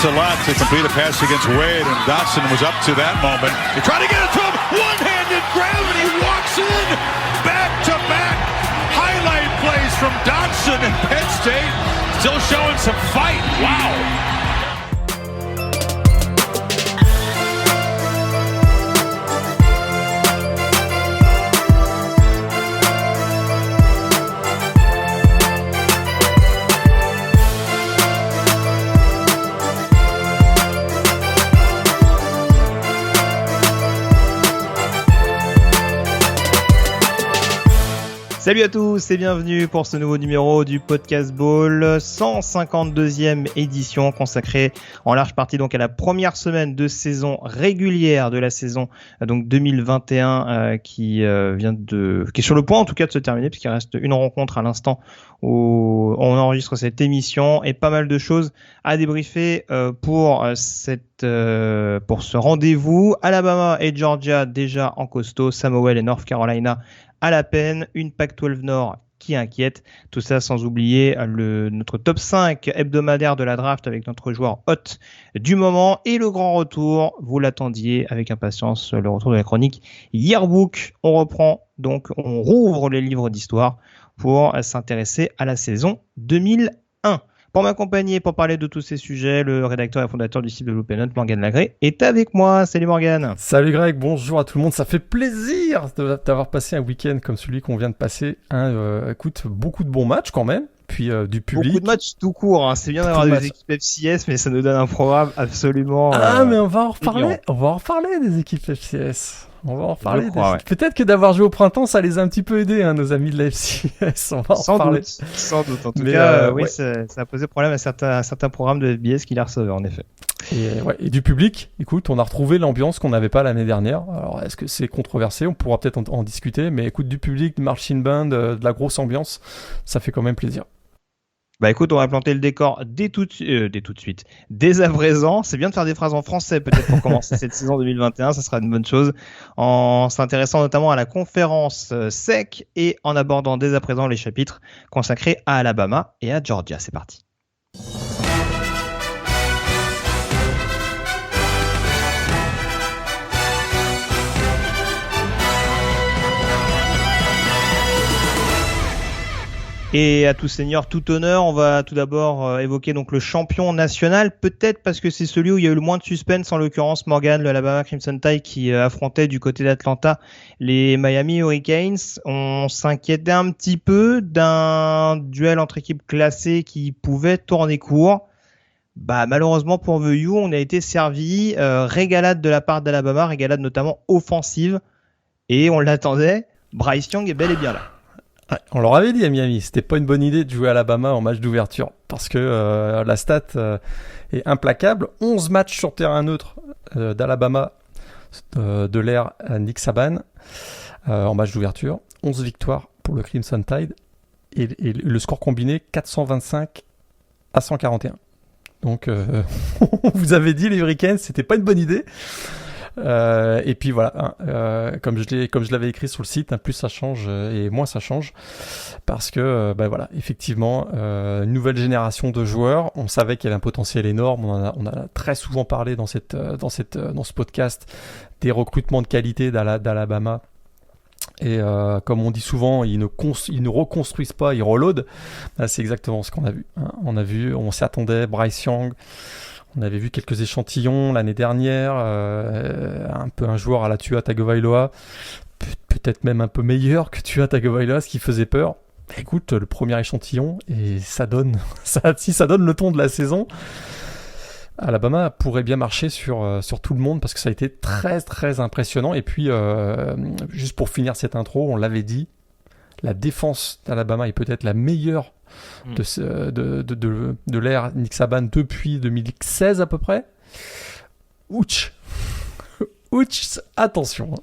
a lot to complete a pass against Wade, and Dotson was up to that moment. He tried to get it to him, one-handed grab, and he walks in. Back-to-back highlight plays from Dotson and Penn State, still showing some fight. Wow. Salut à tous et bienvenue pour ce nouveau numéro du Podcast Ball, 152e édition consacrée en large partie donc à la première semaine de saison régulière de la saison donc 2021 qui est sur le point en tout cas de se terminer puisqu'il reste une rencontre à l'instant où on enregistre cette émission et pas mal de choses à débriefer pour ce rendez-vous. Alabama et Georgia déjà en costaud, Samuel et North Carolina à la peine, une Pac-12 Nord qui inquiète, tout ça sans oublier notre top 5 hebdomadaire de la draft avec notre joueur hot du moment et le grand retour, vous l'attendiez avec impatience, le retour de la chronique Yearbook. On rouvre les livres d'histoire pour s'intéresser à la saison 2001. Pour m'accompagner, pour parler de tous ces sujets, le rédacteur et fondateur du site de Loop & Notes, Morgane Lagré, est avec moi. Salut Morgane. Salut Greg, bonjour à tout le monde. Ça fait plaisir d'avoir passé un week-end comme celui qu'on vient de passer. Écoute, beaucoup de bons matchs quand même. Puis du public. Beaucoup de matchs tout court. Hein. C'est bien d'avoir des équipes FCS, mais ça nous donne un programme absolument. Mais on va en reparler. On va en reparler des équipes FCS. On va en reparler. Ouais. Peut-être que d'avoir joué au printemps, ça les a un petit peu aidés, nos amis de la FCS. On va en reparler. Sans doute. En tout cas, oui, ça a posé problème à certains programmes de FBS qui les recevaient, en effet. Et du public, écoute, on a retrouvé l'ambiance qu'on n'avait pas l'année dernière. Alors, est-ce que c'est controversé ? On pourra peut-être en discuter. Mais écoute, du public, du marching band, de la grosse ambiance, ça fait quand même plaisir. Bah écoute, on va planter le décor dès à présent. C'est bien de faire des phrases en français peut-être pour commencer cette saison 2021, ça sera une bonne chose, en s'intéressant notamment à la conférence SEC et en abordant dès à présent les chapitres consacrés à Alabama et à Georgia. C'est parti. Et à tout seigneur, tout honneur, on va tout d'abord évoquer donc le champion national, peut-être parce que c'est celui où il y a eu le moins de suspense, en l'occurrence Morgan, le Alabama Crimson Tide qui affrontait du côté d'Atlanta les Miami Hurricanes. On s'inquiétait un petit peu d'un duel entre équipes classées qui pouvait tourner court. Bah malheureusement pour The U, on a été servi, régalade de la part d'Alabama, régalade notamment offensive, et on l'attendait, Bryce Young est bel et bien là. On leur avait dit à Miami, c'était pas une bonne idée de jouer Alabama en match d'ouverture parce que la stat est implacable. 11 matchs sur terrain neutre d'Alabama de l'ère Nick Saban en match d'ouverture. 11 victoires pour le Crimson Tide et le score combiné 425-141. Donc on vous avait dit les Hurricanes, c'était pas une bonne idée. Et puis voilà, comme je l'avais écrit sur le site, plus ça change et moins ça change, parce que voilà, effectivement, une nouvelle génération de joueurs. On savait qu'il y avait un potentiel énorme. On a très souvent parlé dans ce podcast des recrutements de qualité d'Alabama. Et comme on dit souvent, ils ne reconstruisent pas, ils reloadent. Là, c'est exactement ce qu'on a vu. On s'y attendait. Bryce Young. On avait vu quelques échantillons l'année dernière, un peu un joueur à la Tua Tagovailoa, peut-être même un peu meilleur que Tua Tagovailoa, ce qui faisait peur. Écoute, le premier échantillon, et ça donne le ton de la saison. Alabama pourrait bien marcher sur tout le monde parce que ça a été très très impressionnant. Et puis, juste pour finir cette intro, on l'avait dit, la défense d'Alabama est peut-être la meilleure de l'ère Nick Saban depuis 2016 à peu près. Ouch, attention.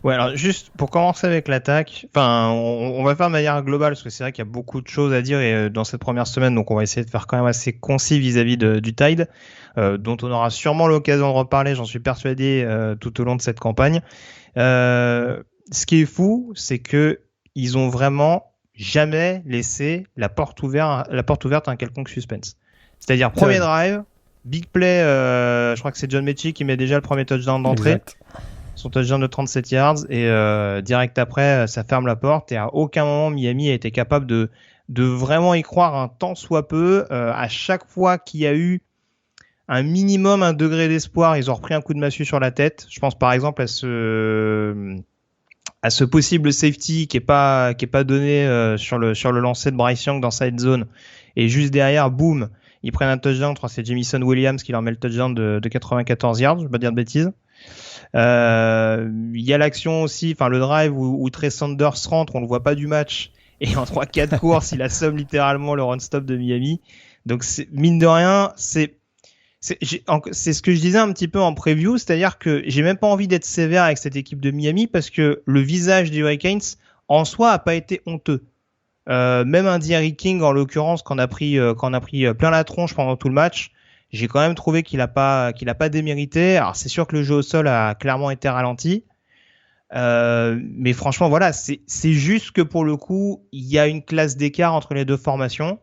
Ouais, alors juste pour commencer avec l'attaque, on va faire de manière globale parce que c'est vrai qu'il y a beaucoup de choses à dire dans cette première semaine, donc on va essayer de faire quand même assez concis vis-à-vis du Tide, dont on aura sûrement l'occasion de reparler, j'en suis persuadé, tout au long de cette campagne. Ce qui est fou, c'est que ils ont vraiment jamais laissé la porte ouverte à un quelconque suspense. C'est-à-dire, premier drive, big play, je crois que c'est John Mechie qui met déjà le premier touchdown d'entrée. Exact. Son touchdown de 37 yards et direct après, ça ferme la porte et à aucun moment Miami a été capable de vraiment y croire un tant soit peu. À chaque fois qu'il y a eu un minimum, un degré d'espoir, ils ont repris un coup de massue sur la tête. Je pense par exemple à ce possible safety qui est pas donné sur le lancer de Bryce Young dans side zone et juste derrière, boum, ils prennent un touchdown. Je crois que c'est Jamison Williams qui leur met le touchdown de 94 yards, je vais pas dire de bêtises. Il y a l'action aussi, enfin le drive où Trey Sanders rentre, on le voit pas du match et en 3-4 courses, il assomme littéralement le run stop de Miami. Donc mine de rien, c'est ce que je disais un petit peu en preview, c'est-à-dire que j'ai même pas envie d'être sévère avec cette équipe de Miami parce que le visage des Hurricanes en soi a pas été honteux. Même un D'Eriq King en l'occurrence qu'on a pris plein la tronche pendant tout le match, j'ai quand même trouvé qu'il a pas démérité. Alors c'est sûr que le jeu au sol a clairement été ralenti. Mais franchement voilà, c'est juste que pour le coup, il y a une classe d'écart entre les deux formations.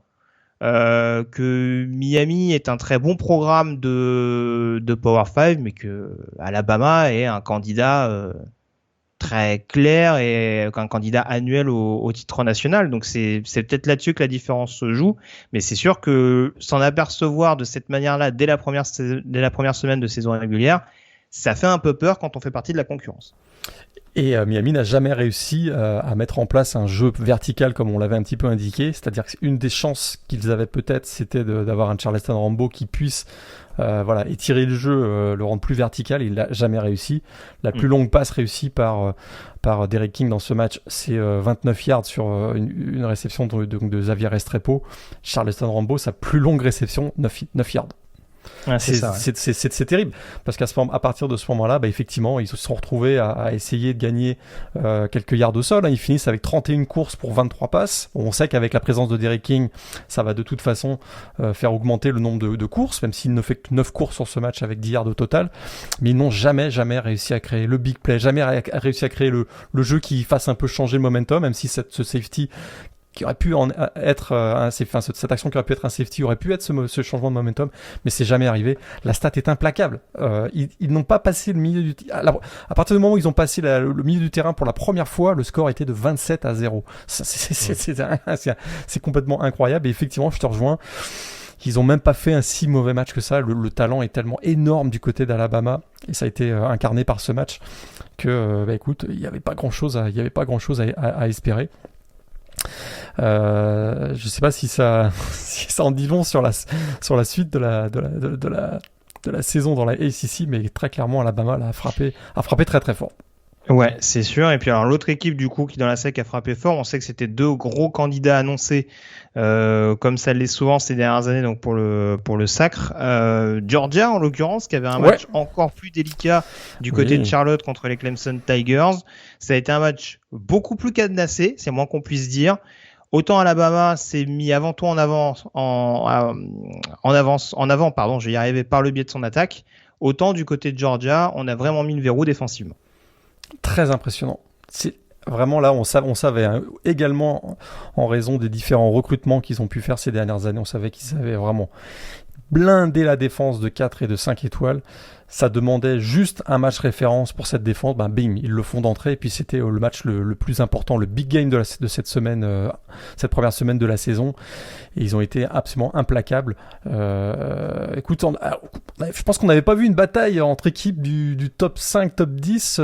Que Miami est un très bon programme de Power 5, mais que Alabama est un candidat très clair et un candidat annuel au titre national. Donc c'est peut-être là-dessus que la différence se joue, mais c'est sûr que s'en apercevoir de cette manière-là dès la première semaine de saison régulière, ça fait un peu peur quand on fait partie de la concurrence. Et Miami n'a jamais réussi à mettre en place un jeu vertical comme on l'avait un petit peu indiqué, c'est-à-dire qu'une des chances qu'ils avaient peut-être, c'était d'avoir un Charleston Rambo qui puisse étirer le jeu, le rendre plus vertical. Il l'a jamais réussi. La plus longue passe réussie par D'Eriq King dans ce match, c'est 29 yards sur une réception de Xavier Restrepo. Charleston Rambo, sa plus longue réception, 9 yards. Ouais, c'est terrible parce qu'à partir de ce moment-là, effectivement, ils se sont retrouvés à essayer de gagner quelques yards au sol. Ils finissent avec 31 courses pour 23 passes. On sait qu'avec la présence de D'Eriq King, ça va de toute façon faire augmenter le nombre de courses, même s'il ne fait que 9 courses sur ce match avec 10 yards au total. Mais ils n'ont jamais réussi à créer le big play, jamais réussi à créer le jeu qui fasse un peu changer le momentum, même si ce safety qui aurait pu être cette action qui aurait pu être un safety aurait pu être ce changement de momentum, mais c'est jamais arrivé. La stat est implacable. Ils n'ont pas passé le milieu du à partir du moment où ils ont passé le milieu du terrain pour la première fois, le score était de 27-0. C'est complètement incroyable. Et effectivement, je te rejoins. Ils ont même pas fait un si mauvais match que ça. Le talent est tellement énorme du côté d'Alabama et ça a été incarné par ce match que écoute, il y avait pas grand chose à espérer. Je sais pas si ça en dit long sur la suite de la saison dans la ACC, mais très clairement Alabama a frappé très très fort. Ouais, c'est sûr. Et puis alors l'autre équipe du coup qui dans la SEC a frappé fort, on sait que c'était deux gros candidats annoncés, comme ça l'est souvent ces dernières années, donc pour le sacre. Georgia en l'occurrence, qui avait un match encore plus délicat du côté de Charlotte contre les Clemson Tigers. Ça a été un match beaucoup plus cadenassé, c'est moins qu'on puisse dire. Autant Alabama s'est mis avant tout en avant, je vais y arriver, par le biais de son attaque. Autant du côté de Georgia, on a vraiment mis le verrou défensivement. Très impressionnant. C'est vraiment là, on savait également en raison des différents recrutements qu'ils ont pu faire ces dernières années, on savait qu'ils avaient vraiment blindé la défense de 4 et de 5 étoiles. Ça demandait juste un match référence pour cette défense. Bing, ils le font d'entrée. Et puis c'était le match le plus important, le big game de cette semaine, cette première semaine de la saison. Et ils ont été absolument implacables. Écoute, je pense qu'on n'avait pas vu une bataille entre équipes du top 5, top 10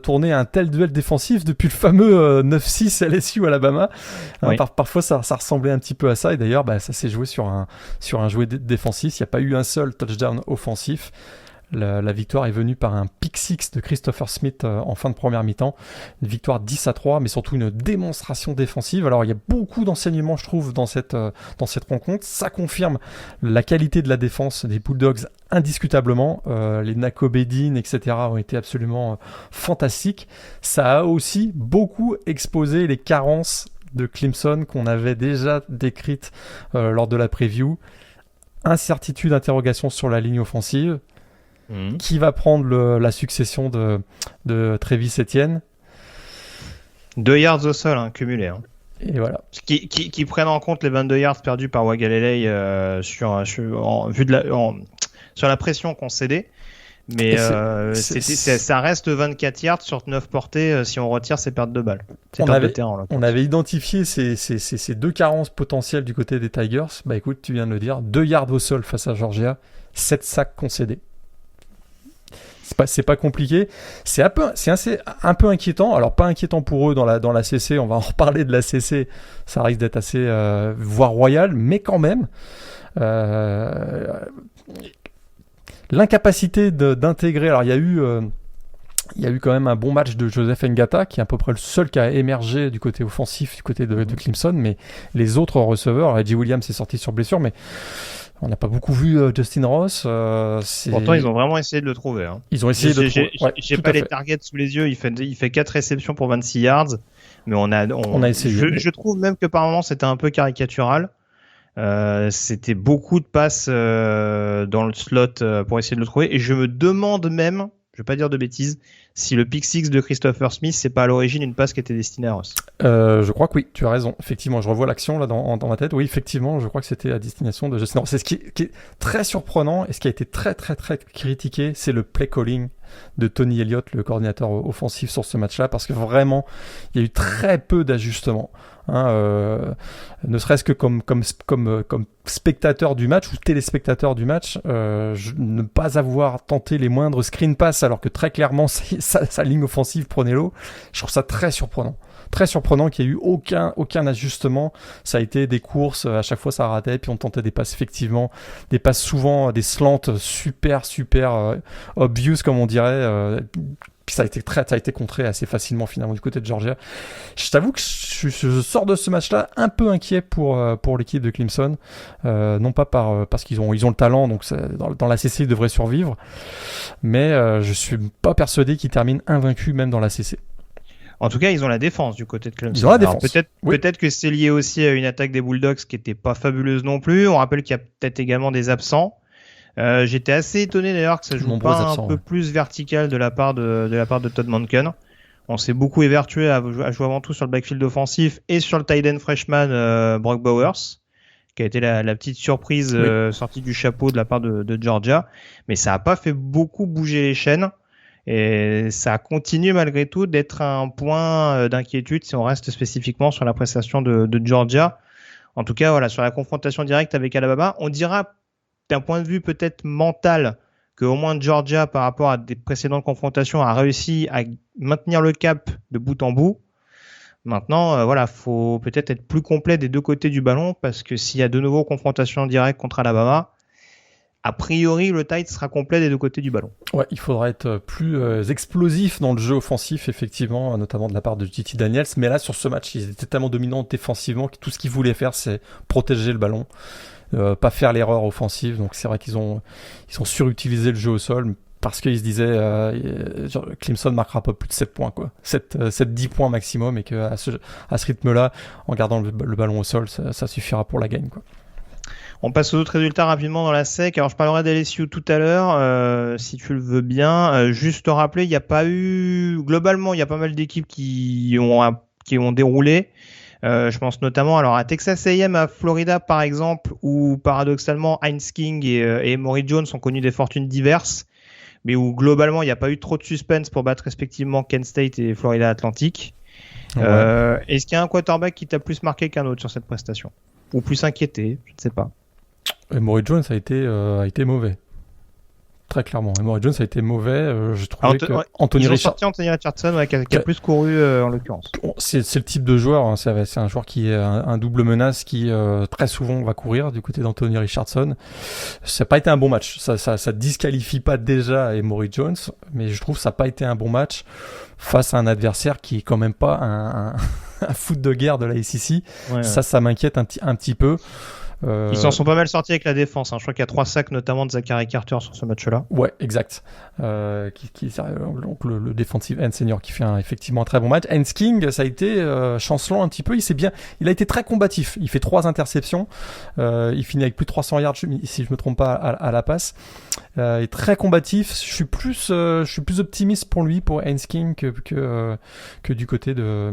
tourner un tel duel défensif depuis le fameux 9-6 LSU Alabama. Oui. Parfois, ça ressemblait un petit peu à ça. Et d'ailleurs, ça s'est joué sur un jouet défensif. Il n'y a pas eu un seul touchdown offensif. La victoire est venue par un pick six de Christopher Smith en fin de première mi-temps. Une victoire 10-3, mais surtout une démonstration défensive. Alors, il y a beaucoup d'enseignements, je trouve, dans cette rencontre. Ça confirme la qualité de la défense des Bulldogs indiscutablement. Les Nakobedin, etc. ont été absolument fantastiques. Ça a aussi beaucoup exposé les carences de Clemson qu'on avait déjà décrites lors de la preview. Incertitude, interrogation sur la ligne offensive. Qui va prendre la succession de Travis Etienne? 2 yards au sol, cumulés. Et voilà. Qui prennent en compte les 22 yards perdus par Wagalele sur la pression concédée. Mais ça reste 24 yards sur 9 portées si on retire ces pertes de balles. On avait identifié ces deux carences potentielles du côté des Tigers. Bah écoute, tu viens de le dire, 2 yards au sol face à Georgia, 7 sacs concédés. C'est pas compliqué. C'est un peu inquiétant. Alors pas inquiétant pour eux dans la CC. On va en reparler de la CC. Ça risque d'être assez voire royal, mais quand même. L'incapacité d'intégrer. Alors il y a eu quand même un bon match de Joseph Ngata, qui est à peu près le seul qui a émergé du côté offensif, du côté de Clemson, mais les autres receveurs, Reggie Williams est sorti sur blessure, mais on n'a pas beaucoup vu Justin Ross. Pourtant, ils ont vraiment essayé de le trouver. Hein. Ils ont essayé de le trouver. J'ai pas les targets sous les yeux. Il fait 4 réceptions pour 26 yards, mais on a essayé. Je trouve même que par moments, c'était un peu caricatural. C'était beaucoup de passes dans le slot pour essayer de le trouver, et je me demande même, je vais pas dire de bêtises, si le pick six de Christopher Smith, c'est pas à l'origine une passe qui était destinée à Ross. Je crois que oui, tu as raison. Effectivement, je revois l'action là dans ma tête. Oui, effectivement, je crois que c'était à destination de Justin Ross. C'est ce qui est très surprenant et ce qui a été très très très critiqué, c'est le play calling de Tony Elliott, le coordinateur offensif sur ce match-là, parce que vraiment, il y a eu très peu d'ajustements. Ne serait-ce que comme spectateur du match ou téléspectateur du match, ne pas avoir tenté les moindres screen pass alors que très clairement sa ligne offensive prenait l'eau, je trouve ça très surprenant. Très surprenant qu'il n'y ait eu aucun ajustement. Ça a été des courses, à chaque fois ça ratait, puis on tentait des passes, effectivement, des passes souvent, des slants super obvious comme on dirait. Puis ça a été contré assez facilement finalement du côté de Georgia. Je t'avoue que je sors de ce match-là un peu inquiet pour l'équipe de Clemson, non pas parce qu'ils ont le talent, donc dans la CC ils devraient survivre, mais je suis pas persuadé qu'ils terminent invaincus même dans la CC. En tout cas, ils ont la défense du côté de Clemson. Ils ont la défense. Peut-être que c'est lié aussi à une attaque des Bulldogs qui était pas fabuleuse non plus. On rappelle qu'il y a peut-être également des absents. J'étais assez étonné d'ailleurs que ça joue pas un peu plus vertical de la part de Todd Monken. On s'est beaucoup évertué à jouer avant tout sur le backfield offensif et sur le tight end freshman Brock Bowers, qui a été la petite surprise sortie du chapeau de la part de Georgia. Mais ça a pas fait beaucoup bouger les chaînes. Et ça continue malgré tout d'être un point d'inquiétude si on reste spécifiquement sur la prestation de Georgia. En tout cas, voilà, sur la confrontation directe avec Alabama, on dira d'un point de vue peut-être mental que au moins Georgia, par rapport à des précédentes confrontations, a réussi à maintenir le cap de bout en bout. Maintenant, voilà, faut peut-être être plus complet des deux côtés du ballon, parce que s'il y a de nouveau confrontation directe contre Alabama, a priori, le Tide sera complet des deux côtés du ballon. Ouais, il faudra être plus explosif dans le jeu offensif, effectivement, notamment de la part de JT Daniels. Mais là, sur ce match, ils étaient tellement dominants défensivement que tout ce qu'ils voulaient faire, c'est protéger le ballon, pas faire l'erreur offensive. Donc c'est vrai qu'ils ont surutilisé le jeu au sol parce qu'ils se disaient Clemson marquera pas plus de 7 points, quoi. 7-10 points maximum, et qu'à ce rythme-là, en gardant le ballon au sol, ça suffira pour la gagne, quoi. On passe aux autres résultats rapidement dans la SEC. Alors, je parlerai d'LSU tout à l'heure, si tu le veux bien. Juste te rappeler, globalement, il y a pas mal d'équipes qui ont déroulé. Je pense notamment à Texas A&M, à Florida, par exemple, où paradoxalement, Heinz King et Emory Jones ont connu des fortunes diverses, mais où globalement, il n'y a pas eu trop de suspense pour battre respectivement Kent State et Florida Atlantic. Ouais. Est-ce qu'il y a un quarterback qui t'a plus marqué qu'un autre sur cette prestation? Ou plus inquiété? Je ne sais pas. Emory Jones a été mauvais. Très clairement. Emory Jones a été mauvais. Je trouvais que Anthony Richardson, qui a plus couru en l'occurrence. C'est le type de joueur. Hein. C'est un joueur qui est un double menace qui très souvent va courir du côté d'Anthony Richardson. Ça n'a pas été un bon match. Ça disqualifie pas déjà Emory Jones, mais je trouve que ça n'a pas été un bon match face à un adversaire qui est quand même pas un foot de guerre de la SEC. Ouais. Ça m'inquiète un petit peu. Ils s'en sont pas mal sortis avec la défense. Je crois qu'il y a 3 sacs notamment de Zachary Carter sur ce match-là. Ouais, exact. Donc le defensive end senior qui fait effectivement un très bon match. Heinz King, ça a été chancelant un petit peu. Il a été très combatif. Il fait 3 interceptions. Il finit avec plus de 300 yards, si je me trompe pas, à la passe. Il est très combatif. Je suis plus optimiste pour lui, pour Heinz King, que du côté de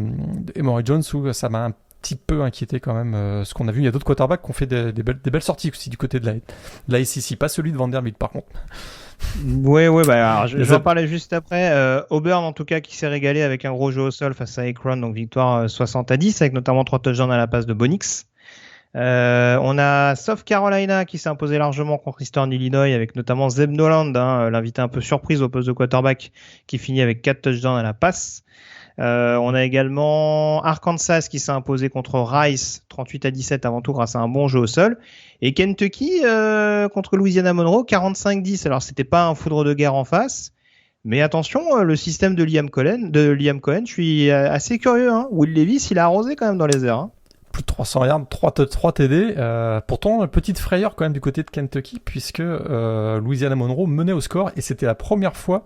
Emory Jones, où ça m'a petit peu inquiété quand même ce qu'on a vu. Il y a d'autres quarterbacks qui ont fait des belles sorties aussi du côté de la SEC, pas celui de Vanderbilt par contre. Ouais, alors, je vais en parler juste après. Auburn, en tout cas, qui s'est régalé avec un gros jeu au sol face à Akron, donc victoire 60-10, avec notamment 3 touchdowns à la passe de Bonix. On a South Carolina qui s'est imposé largement contre Eastern Illinois, avec notamment Zeb Noland, l'invité un peu surprise au poste de quarterback, qui finit avec 4 touchdowns à la passe. On a également Arkansas qui s'est imposé contre Rice 38-17 avant tout grâce à un bon jeu au sol. Et Kentucky contre Louisiana Monroe 45-10. Alors c'était pas un foudre de guerre en face, mais attention, le système de Liam Cohen, je suis assez curieux. Will Levis, il a arrosé quand même dans les airs. Plus de 300 yards, 3 TD. Pourtant, petite frayeur quand même du côté de Kentucky, puisque Louisiana Monroe menait au score, et c'était la première fois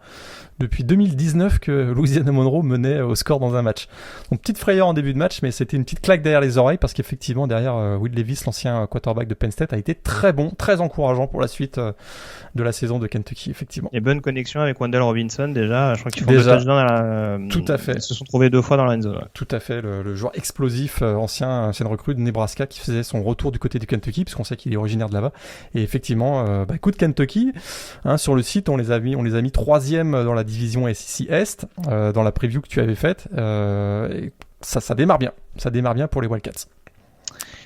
depuis 2019 que Louisiana Monroe menait au score dans un match. Donc petite frayeur en début de match, mais c'était une petite claque derrière les oreilles, parce qu'effectivement derrière Will Levis, l'ancien quarterback de Penn State, a été très bon, très encourageant pour la suite de la saison de Kentucky, effectivement. Et bonne connexion avec Wendell Robinson déjà, je crois qu'ils font 2 touchdowns tout à fait. Ils se sont trouvés 2 fois dans la end zone. Ouais. Tout à fait, le joueur explosif, ancienne recrue de Nebraska, qui faisait son retour du côté du Kentucky, puisqu'on sait qu'il est originaire de là-bas. Et effectivement, écoute, Kentucky, sur le site, on les a mis 3e dans la division SEC Est, dans la preview que tu avais faite. Et ça démarre bien. Ça démarre bien pour les Wildcats.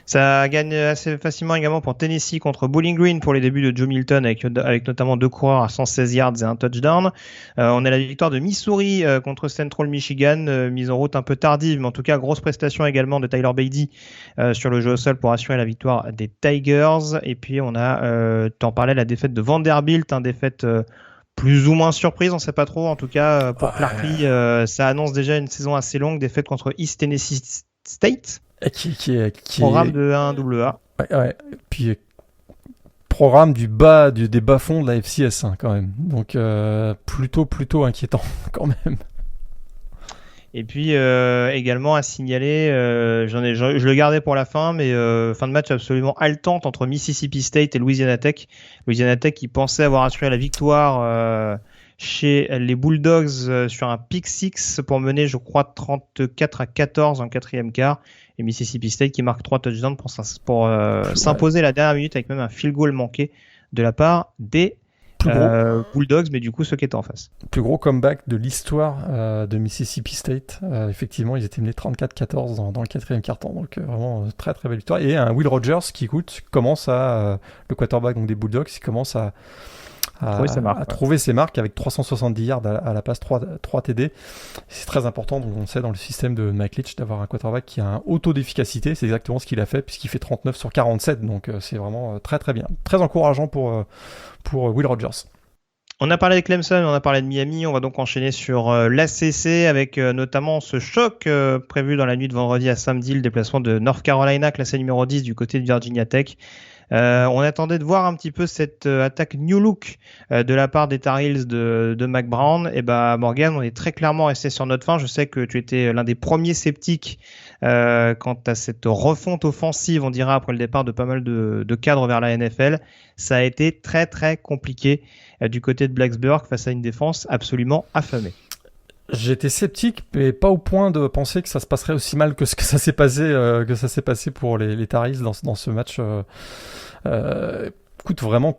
Ça gagne assez facilement également pour Tennessee contre Bowling Green pour les débuts de Joe Milton, avec notamment 2 coureurs à 116 yards et un touchdown. On a la victoire de Missouri contre Central Michigan, mise en route un peu tardive, mais en tout cas grosse prestation également de Tyler Beatty sur le jeu au sol pour assurer la victoire des Tigers. Et puis on a, t'en parlais, la défaite de Vanderbilt, défaite plus ou moins surprise, on sait pas trop. En tout cas, pour Clarky, ça annonce déjà une saison assez longue, défaite contre East Tennessee State. Qui programme de 1AA. Ouais. Puis programme des bas-fonds de la FCS quand même. Donc plutôt inquiétant quand même. Et puis également à signaler, je le gardais pour la fin, mais fin de match absolument haletante entre Mississippi State et Louisiana Tech. Louisiana Tech qui pensait avoir assuré la victoire chez les Bulldogs sur un pick six pour mener, je crois, 34-14 en 4e quart. Et Mississippi State qui marque 3 touchdowns pour s'imposer la dernière minute avec même un field goal manqué de la part des Bulldogs, mais du coup ceux qui étaient en face. Plus gros comeback de l'histoire de Mississippi State. Effectivement, ils étaient menés 34-14 dans le 4e quart-temps. Donc vraiment très très belle victoire. Et un Will Rogers qui commence à le quarterback donc des Bulldogs, qui commence à trouver ses marques avec 370 yards à la passe, 3 TD. C'est très important, donc on sait dans le système de Mike Leach d'avoir un quarterback qui a un haut taux d'efficacité. C'est exactement ce qu'il a fait puisqu'il fait 39 sur 47, donc c'est vraiment très très bien. Très encourageant pour Will Rogers. On a parlé de Clemson, on a parlé de Miami, on va donc enchaîner sur l'ACC avec notamment ce choc prévu dans la nuit de vendredi à samedi, le déplacement de North Carolina, classé numéro 10 du côté de Virginia Tech. On attendait de voir un petit peu cette attaque new look de la part des Tar Heels de Mac Brown. Et Morgan, on est très clairement resté sur notre fin. Je sais que tu étais l'un des premiers sceptiques quant à cette refonte offensive, on dira, après le départ de pas mal de cadres vers la NFL. Ça a été très très compliqué du côté de Blacksburg face à une défense absolument affamée. J'étais sceptique, mais pas au point de penser que ça se passerait aussi mal que ce que ça s'est passé pour les Tar Heels dans ce match. Écoute, vraiment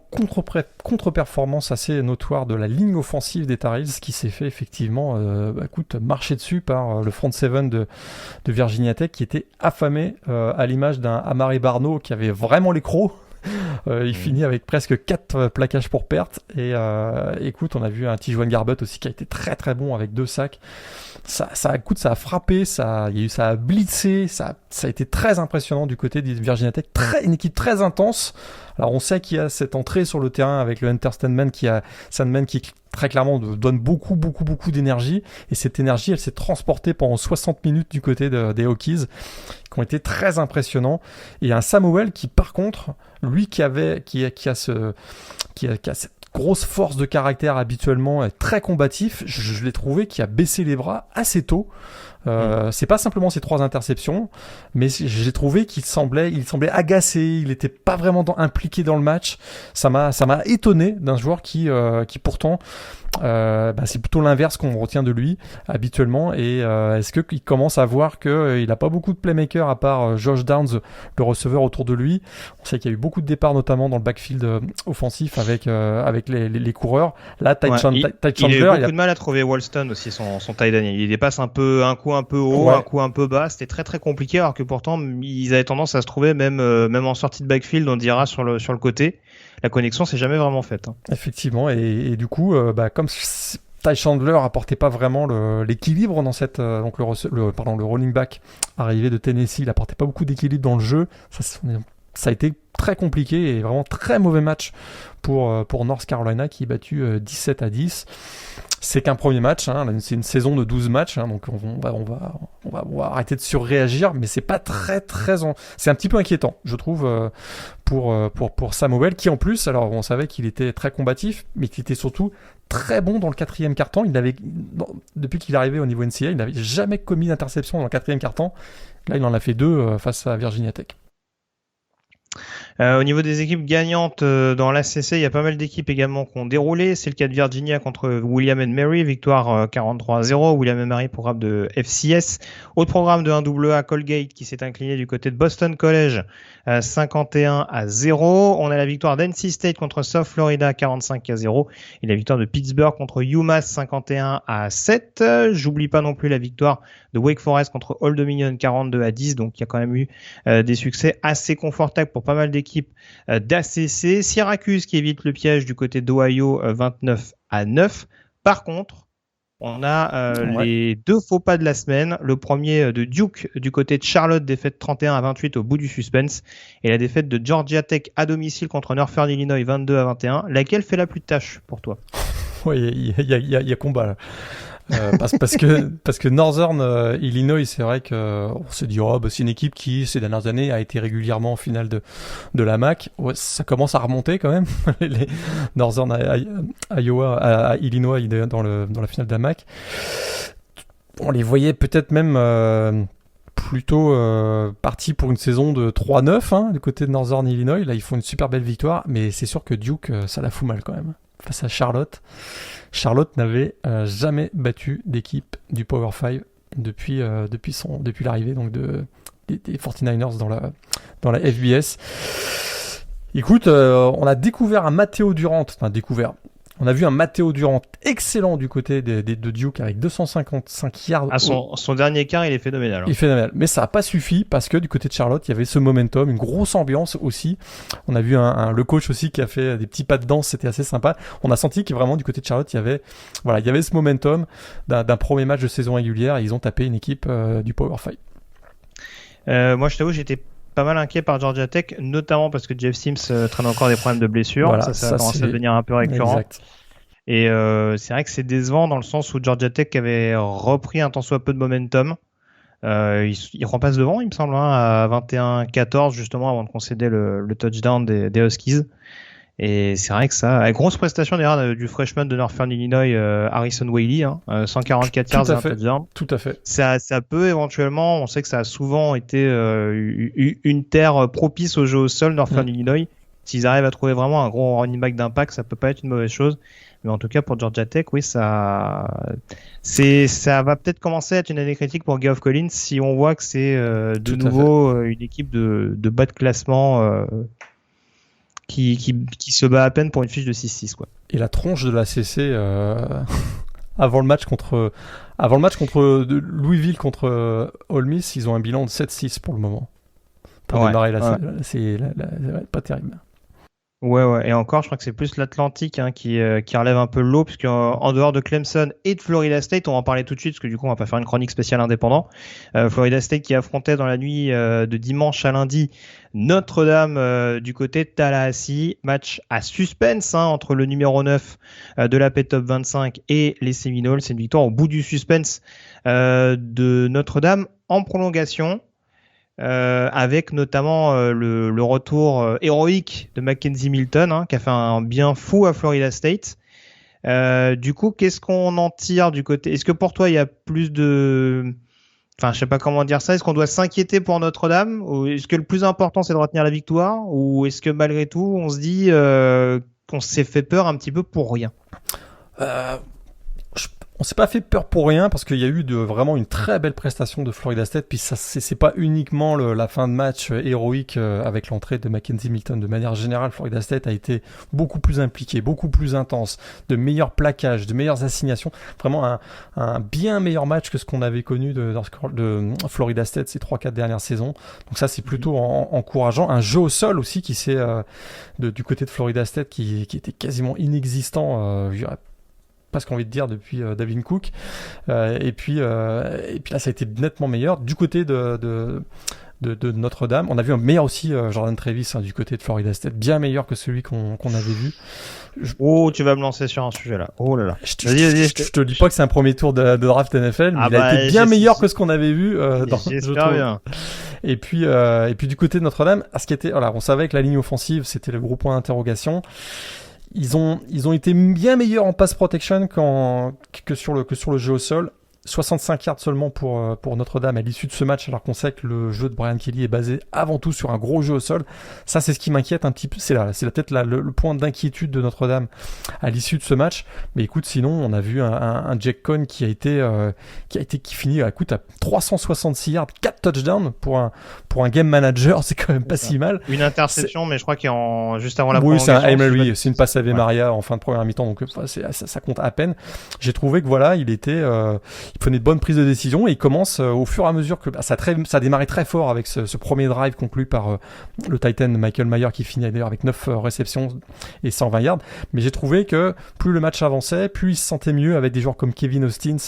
contre-performance assez notoire de la ligne offensive des Tar Heels qui s'est fait effectivement marcher dessus par le front seven de Virginia Tech qui était affamé à l'image d'un Amari Barno qui avait vraiment les crocs. Il finit avec presque 4 plaquages pour perte et écoute, on a vu un Tijuan Garbutt aussi qui a été très très bon avec 2 sacs. Ça a frappé, ça a blitzé, ça a été très impressionnant du côté de Virginia Tech, une équipe très intense. Alors on sait qu'il y a cette entrée sur le terrain avec le Hunter Sandman qui très clairement donne beaucoup d'énergie, et cette énergie elle s'est transportée pendant 60 minutes du côté des Hokies qui ont été très impressionnants, et un Samuel qui par contre lui qui a cette grosse force de caractère habituellement, très combatif, je l'ai trouvé qui a baissé les bras assez tôt. C'est pas simplement ces 3 interceptions, mais j'ai trouvé qu'il semblait agacé, il était pas vraiment impliqué dans le match. Ça m'a étonné d'un joueur qui pourtant c'est plutôt l'inverse qu'on retient de lui habituellement. Et est-ce qu'il commence à voir qu'il n'a pas beaucoup de playmakers à part Josh Downs, le receveur autour de lui. On sait qu'il y a eu beaucoup de départs notamment dans le backfield offensif avec les coureurs. Là, Ty Chandler, il a eu beaucoup de mal à trouver Walston aussi, son tight end. Il dépasse un coup un peu haut, un coup un peu bas. C'était très très compliqué, alors que pourtant ils avaient tendance à se trouver même en sortie de backfield, on dira sur le côté. La connexion s'est jamais vraiment faite. Effectivement, et du coup, comme Ty Chandler apportait pas vraiment l'équilibre dans cette donc le running back arrivé de Tennessee, il apportait pas beaucoup d'équilibre dans le jeu. Ça a été très compliqué et vraiment très mauvais match pour North Carolina qui est battu 17-10. C'est qu'un premier match, c'est une saison de 12 matchs, donc on va arrêter de surréagir, mais c'est pas très c'est un petit peu inquiétant, je trouve, pour Samuel, qui en plus, alors on savait qu'il était très combatif, mais qu'il était surtout très bon dans le 4e quart-temps. Depuis qu'il est arrivé au niveau NCAA, il n'avait jamais commis d'interception dans le 4e quart-temps. Là, il en a fait 2 face à Virginia Tech. Au niveau des équipes gagnantes dans l'ACC, il y a pas mal d'équipes également qui ont déroulé. C'est le cas de Virginia contre William & Mary, victoire 43-0. William & Mary, programme de FCS. Autre programme de 1AA, Colgate, qui s'est incliné du côté de Boston College, 51-0. On a la victoire d'NC State contre South Florida, 45-0. Et la victoire de Pittsburgh contre UMass, 51-7. J'oublie pas non plus la victoire de Wake Forest contre Old Dominion, 42-10. Donc il y a quand même eu des succès assez confortables pour pas mal d'équipes d'ACC. Syracuse qui évite le piège du côté d'Ohio, 29-9. Par contre, on a les 2 faux pas de la semaine. Le premier de Duke du côté de Charlotte, défaite 31-28 au bout du suspense. Et la défaite de Georgia Tech à domicile contre Northern Illinois, 22-21. Laquelle fait la plus de tâches pour toi? Oui, il y a combat là. Parce que Northern Illinois, c'est vrai que on se dit c'est une équipe qui ces dernières années a été régulièrement en finale de la MAC. Ouais, ça commence à remonter quand même. Les Northern à Illinois dans la finale de la MAC. On les voyait peut-être même plutôt partis pour une saison de 3-9 du côté de Northern Illinois. Là, ils font une super belle victoire, mais c'est sûr que Duke, ça la fout mal quand même. Face à Charlotte. Charlotte n'avait jamais battu d'équipe du Power 5 depuis l'arrivée donc des 49ers dans la FBS. Écoute, on a découvert un Matteo Durant, on a vu un Matteo Durant excellent du côté de Duke avec 255 yards. Son dernier quart, il est phénoménal. Il est phénoménal. Mais ça n'a pas suffi parce que du côté de Charlotte, il y avait ce momentum, une grosse ambiance aussi. On a vu le coach aussi qui a fait des petits pas de danse, c'était assez sympa. On a senti que vraiment du côté de Charlotte, il y avait ce momentum d'un premier match de saison régulière et ils ont tapé une équipe du Power 5. Moi, je t'avoue, j'étais pas mal inquiet par Georgia Tech, notamment parce que Jeff Sims traîne encore des problèmes de blessure. Voilà, ça commence à devenir un peu récurrent. Exact. Et c'est vrai que c'est décevant dans le sens où Georgia Tech avait repris un tant soit peu de momentum. Il repasse devant, il me semble, à 21-14 justement avant de concéder le touchdown des Huskies. Et c'est vrai que ça, grosse prestation d'ailleurs du freshman de Northern Illinois, Harrison Whaley, 144 yards et un touchdown. Tout à fait. Ça peut éventuellement, on sait que ça a souvent été une terre propice au jeu au sol, Northern Illinois. S'ils arrivent à trouver vraiment un gros running back d'impact, ça peut pas être une mauvaise chose. Mais en tout cas, pour Georgia Tech, oui, ça va peut-être commencer à être une année critique pour Geoff Collins si on voit que c'est de nouveau une équipe de bas de classement qui se bat à peine pour une fiche de 6-6, quoi. Et la tronche de la CC avant le match contre Louisville contre Ole Miss, ils ont un bilan de 7-6 pour le moment. Pour démarrer c'est pas terrible. Ouais. Et encore, je crois que c'est plus l'Atlantique qui relève un peu l'eau, puisque en dehors de Clemson et de Florida State, on va en parler tout de suite, parce que du coup, on va pas faire une chronique spéciale indépendant. Florida State qui affrontait dans la nuit de dimanche à lundi Notre-Dame du côté de Tallahassee. Match à suspense entre le numéro 9 de la Top 25 et les Seminoles. C'est une victoire au bout du suspense de Notre-Dame en prolongation. Avec notamment le retour héroïque de Mackenzie Milton, qui a fait un bien fou à Florida State. Du coup, qu'est-ce qu'on en tire du côté? Est-ce que pour toi, il y a plus de Enfin, je sais pas comment dire ça. Est-ce qu'on doit s'inquiéter pour Notre-Dame, ou est-ce que le plus important c'est de retenir la victoire, ou est-ce que malgré tout on se dit qu'on s'est fait peur un petit peu pour rien? On s'est pas fait peur pour rien parce qu'il y a eu vraiment une très belle prestation de Florida State. Puis ça, c'est pas uniquement la fin de match héroïque avec l'entrée de Mackenzie Milton. De manière générale, Florida State a été beaucoup plus impliqué, beaucoup plus intense, de meilleurs plaquages, de meilleures assignations. Vraiment un bien meilleur match que ce qu'on avait connu de Florida State ces 3-4 dernières saisons. Donc ça, c'est plutôt encourageant. Un jeu au sol aussi qui s'est du côté de Florida State qui était quasiment inexistant. Presque envie de dire depuis Dalvin Cook et puis là ça a été nettement meilleur du côté de Notre-Dame. On a vu un meilleur aussi Jordan Travis du côté de Florida State, bien meilleur que celui qu'on avait vu. Oh, tu vas me lancer sur un sujet là. Oh là là. Je te dis pas que c'est un premier tour de draft NFL, mais il a été bien meilleur que ce qu'on avait vu dans j'espère bien. Et puis du côté de Notre-Dame, ce qui était, voilà, on savait que la ligne offensive c'était le gros point d'interrogation. Ils ont été bien meilleurs en pass protection que sur le jeu au sol. 65 yards seulement pour Notre-Dame à l'issue de ce match, alors qu'on sait que le jeu de Brian Kelly est basé avant tout sur un gros jeu au sol. Ça, c'est ce qui m'inquiète un petit peu. C'est peut-être le point d'inquiétude de Notre-Dame à l'issue de ce match. Mais écoute, sinon, on a vu un Jack Cohn qui finit à 366 yards, 4 touchdowns pour un game manager. C'est quand même pas si mal. Une interception, mais je crois qu'il est juste avant la prolongation. Oui, c'est c'est une passe Ave Maria en fin de première mi-temps, donc ça compte à peine. J'ai trouvé que voilà, il prenait de bonnes prises de décision et il commence au fur et à mesure que ça a démarré très fort avec ce premier drive conclu par le Titan Michael Mayer qui finit d'ailleurs avec 9 réceptions et 120 yards. Mais j'ai trouvé que plus le match avançait, plus il se sentait mieux avec des joueurs comme Kevin Austin,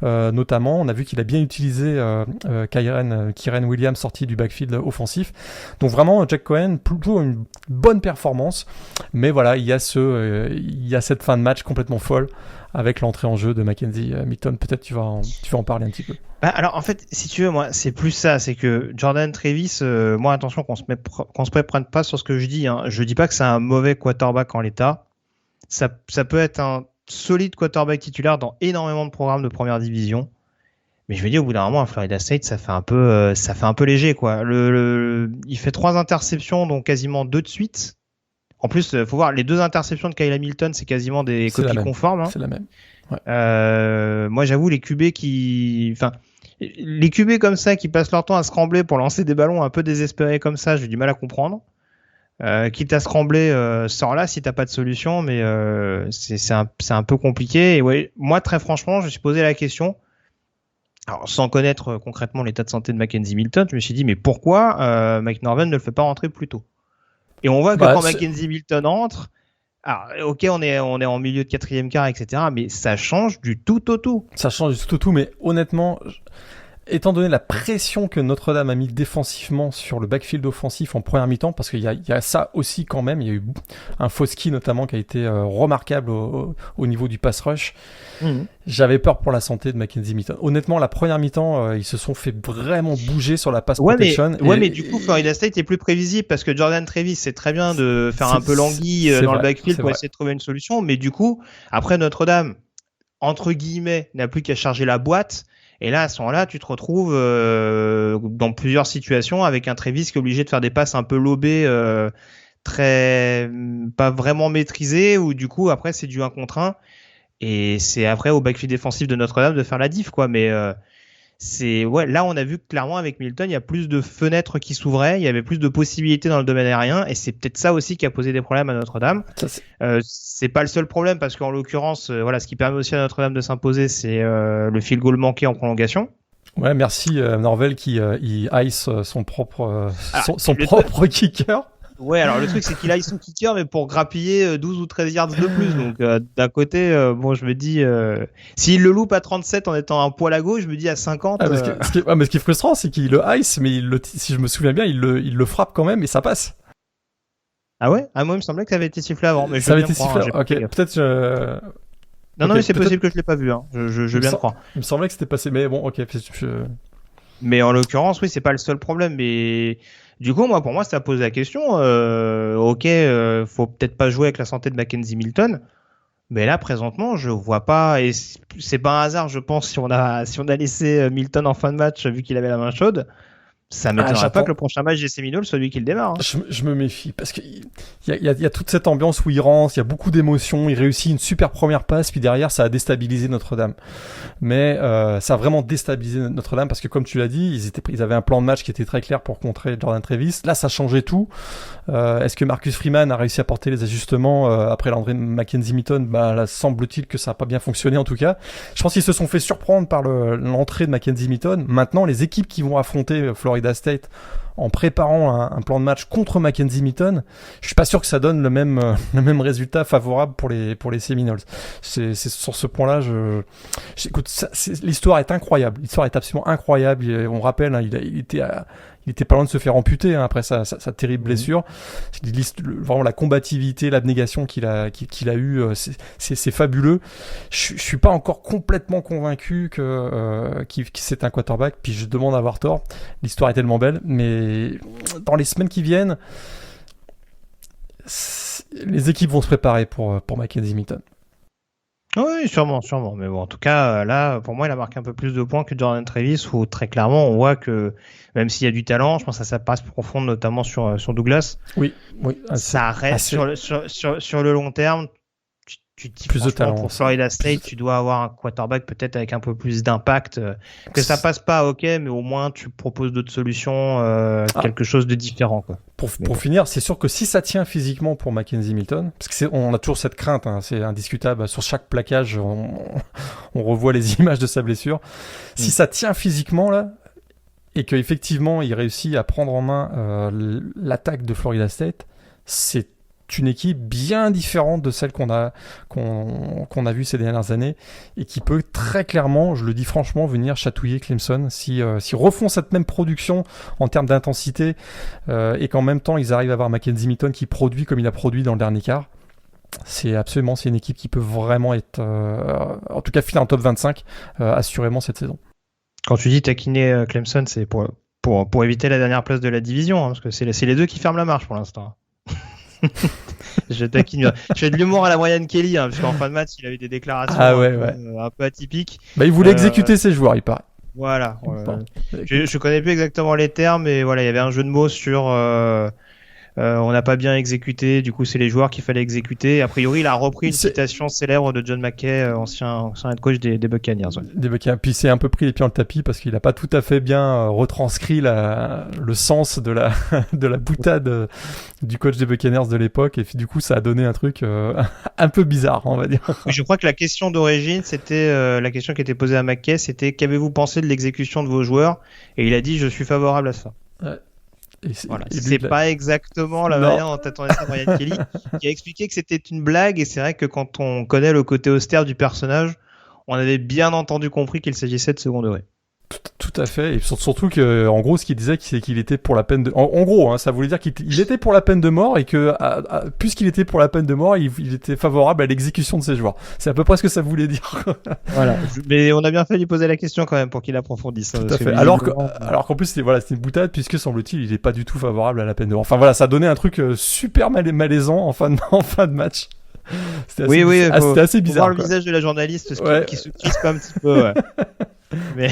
notamment. On a vu qu'il a bien utilisé Kyren Williams sorti du backfield offensif. Donc vraiment Jack Cohen, plutôt une bonne performance. Mais voilà, il y a cette fin de match complètement folle avec l'entrée en jeu de Mackenzie Milton. Peut-être tu vas en parler un petit peu. Alors en fait, si tu veux, moi, c'est plus ça, c'est que Jordan Travis, moi attention qu'on se méprenne pas sur ce que je dis. Hein. Je dis pas que c'est un mauvais quarterback en l'état. Ça peut être un solide quarterback titulaire dans énormément de programmes de première division. Mais je veux dire, au bout d'un moment, à Florida State, ça fait un peu léger, quoi. Il fait 3 interceptions, donc quasiment 2 de suite. En plus, faut voir, les 2 interceptions de Kyle Hamilton, c'est quasiment des copies conformes. Hein. C'est la même. Ouais. Moi, j'avoue, les QB comme ça, qui passent leur temps à scrambler pour lancer des ballons un peu désespérés comme ça, j'ai du mal à comprendre. Quitte à scrambler, sors là si t'as pas de solution, mais c'est un peu compliqué. Et ouais, moi, très franchement, je me suis posé la question. Alors, sans connaître concrètement l'état de santé de Mackenzie Milton, je me suis dit, mais pourquoi Mike Norvell ne le fait pas rentrer plus tôt? Et on voit que quand Mackenzie Milton entre, alors, ok, on est en milieu de 4e quart, etc., mais ça change du tout au tout. Ça change du tout au tout, mais honnêtement, étant donné la pression que Notre-Dame a mis défensivement sur le backfield offensif en première mi-temps, parce qu'il y a ça aussi quand même, il y a eu un Foskey notamment qui a été remarquable au niveau du pass rush. J'avais peur pour la santé de Mackenzie Milton. Honnêtement, la première mi-temps, ils se sont fait vraiment bouger sur la pass protection. Mais du coup, Florida State est plus prévisible parce que Jordan Travis, c'est très bien de faire un peu languille dans le backfield pour essayer de trouver une solution. Mais du coup, après Notre-Dame, entre guillemets, n'a plus qu'à charger la boîte. Et là, à ce moment-là, tu te retrouves dans plusieurs situations avec un Travis qui est obligé de faire des passes un peu lobées, pas vraiment maîtrisées, où du coup, après, c'est du 1 contre 1. Et c'est après au backfield défensif de Notre-Dame de faire la diff, quoi. Mais là, on a vu que clairement avec Milton, il y a plus de fenêtres qui s'ouvraient, il y avait plus de possibilités dans le domaine aérien, et c'est peut-être ça aussi qui a posé des problèmes à Notre-Dame. C'est pas le seul problème, parce qu'en l'occurrence, ce qui permet aussi à Notre-Dame de s'imposer, c'est le field goal manqué en prolongation. Ouais, merci Norvell qui ice son propre kicker. Ouais, alors le truc c'est qu'il a son kicker mais pour grappiller 12 ou 13 yards de plus. Donc d'un côté, je me dis s'il le loupe à 37 en étant un poil à gauche, je me dis à 50. Mais ce qui est frustrant, c'est qu'il le ice, mais si je me souviens bien, il le frappe quand même et ça passe. Ah ouais? Ah moi il me semblait que ça avait été sifflé avant. Mais ça avait été sifflé. Ok, peut-être. Non, mais c'est possible que je l'ai pas vu. Hein. Je viens de croire. Il me semblait que c'était passé, mais bon, ok. Mais en l'occurrence, oui, c'est pas le seul problème. Mais du coup, pour moi, ça pose la question. Faut peut-être pas jouer avec la santé de Mackenzie Milton. Mais là, présentement, je vois pas, et c'est pas un hasard, je pense, si on a laissé Milton en fin de match, vu qu'il avait la main chaude. Ça m'étonnerait pas que le prochain match des Seminoles soit lui qui le démarre. Hein. Je me méfie parce qu'il y a toute cette ambiance où il rentre, il y a beaucoup d'émotions, il réussit une super première passe, puis derrière ça a déstabilisé Notre-Dame. Mais ça a vraiment déstabilisé Notre-Dame parce que comme tu l'as dit, ils avaient un plan de match qui était très clair pour contrer Jordan Travis. Là, ça changeait tout. Est-ce que Marcus Freeman a réussi à porter les ajustements après l'entrée de Mackenzie Milton? Là, semble-t-il que ça n'a pas bien fonctionné en tout cas. Je pense qu'ils se sont fait surprendre par l'entrée de Mackenzie Milton. Maintenant, les équipes qui vont affronter Florida State en préparant un plan de match contre Mackenzie Milton, je suis pas sûr que ça donne le même résultat favorable pour les Seminoles. C'est sur ce point-là, écoute, l'histoire est incroyable. L'histoire est absolument incroyable. On rappelle, hein, il était pas loin de se faire amputer après sa terrible blessure. Vraiment la combativité, l'abnégation qu'il a eu, c'est fabuleux. Je suis pas encore complètement convaincu que c'est un quarterback. Puis je demande à avoir tort. L'histoire est tellement belle, mais dans les semaines qui viennent, les équipes vont se préparer pour Mackenzie Milton. Oui, sûrement. Mais bon, en tout cas, là, pour moi, il a marqué un peu plus de points que Jordan Travis, où très clairement, on voit que même s'il y a du talent, je pense que ça passe profonde, notamment sur Douglas. Oui. Ça reste sur le long terme. Tu dis plus de talent pour Florida State, tu dois avoir un quarterback peut-être avec un peu plus d'impact. Que ça passe pas, ok, mais au moins tu proposes d'autres solutions, quelque chose de différent, quoi. Pour finir, c'est sûr que si ça tient physiquement pour Mackenzie Milton, parce que on a toujours cette crainte, hein, c'est indiscutable, sur chaque plaquage, on revoit les images de sa blessure. Si ça tient physiquement là, et qu'effectivement il réussit à prendre en main l'attaque de Florida State, c'est une équipe bien différente de celle qu'on a vue ces dernières années et qui peut très clairement, je le dis franchement, venir chatouiller Clemson si refont cette même production en termes d'intensité et qu'en même temps ils arrivent à avoir Mackenzie Milton qui produit comme il a produit dans le dernier quart. C'est une équipe qui peut vraiment être en tout cas filer en top 25 assurément cette saison. Quand tu dis taquiner Clemson, c'est pour éviter la dernière place de la division, hein, parce que c'est les deux qui ferment la marche pour l'instant. Je taquine. Je fais de l'humour à la Brian Kelly, hein, parce qu'en fin de match, il a eu des déclarations un peu atypiques. Il voulait exécuter ses joueurs, il paraît. Voilà. Je connais plus exactement les termes, mais voilà, il y avait un jeu de mots sur on n'a pas bien exécuté, du coup c'est les joueurs qu'il fallait exécuter. A priori, il a repris une citation célèbre de John McKay, ancien head coach des Buccaneers. Ouais. Des Buccaneers. Puis c'est un peu pris les pieds dans le tapis parce qu'il n'a pas tout à fait bien retranscrit le sens de la boutade du coach des Buccaneers de l'époque, et du coup ça a donné un truc un peu bizarre, on va dire. Oui, je crois que la question d'origine, c'était la question qui était posée à McKay, c'était qu'avez-vous pensé de l'exécution de vos joueurs, et il a dit je suis favorable à ça. Ouais. C'est pas exactement la manière dont t'attendais ça, Brian Kelly, qui a expliqué que c'était une blague, et c'est vrai que quand on connaît le côté austère du personnage, on avait bien entendu compris qu'il s'agissait de second degré. Tout à fait, et surtout que, en gros, ce qu'il disait, c'est qu'il était pour la peine de... En gros, hein, ça voulait dire qu'il était pour la peine de mort, et que, puisqu'il était pour la peine de mort, il était favorable à l'exécution de ses joueurs. C'est à peu près ce que ça voulait dire. Voilà. Mais on a bien fait lui poser la question quand même pour qu'il approfondisse. Tout à fait. Alors qu'en plus, c'était une boutade, puisque, semble-t-il, il est pas du tout favorable à la peine de mort. Enfin voilà, ça donnait un truc super malaisant en fin de match. C'était assez bizarre. Voir le visage de la journaliste qui se crispe un petit peu. Ouais. Mais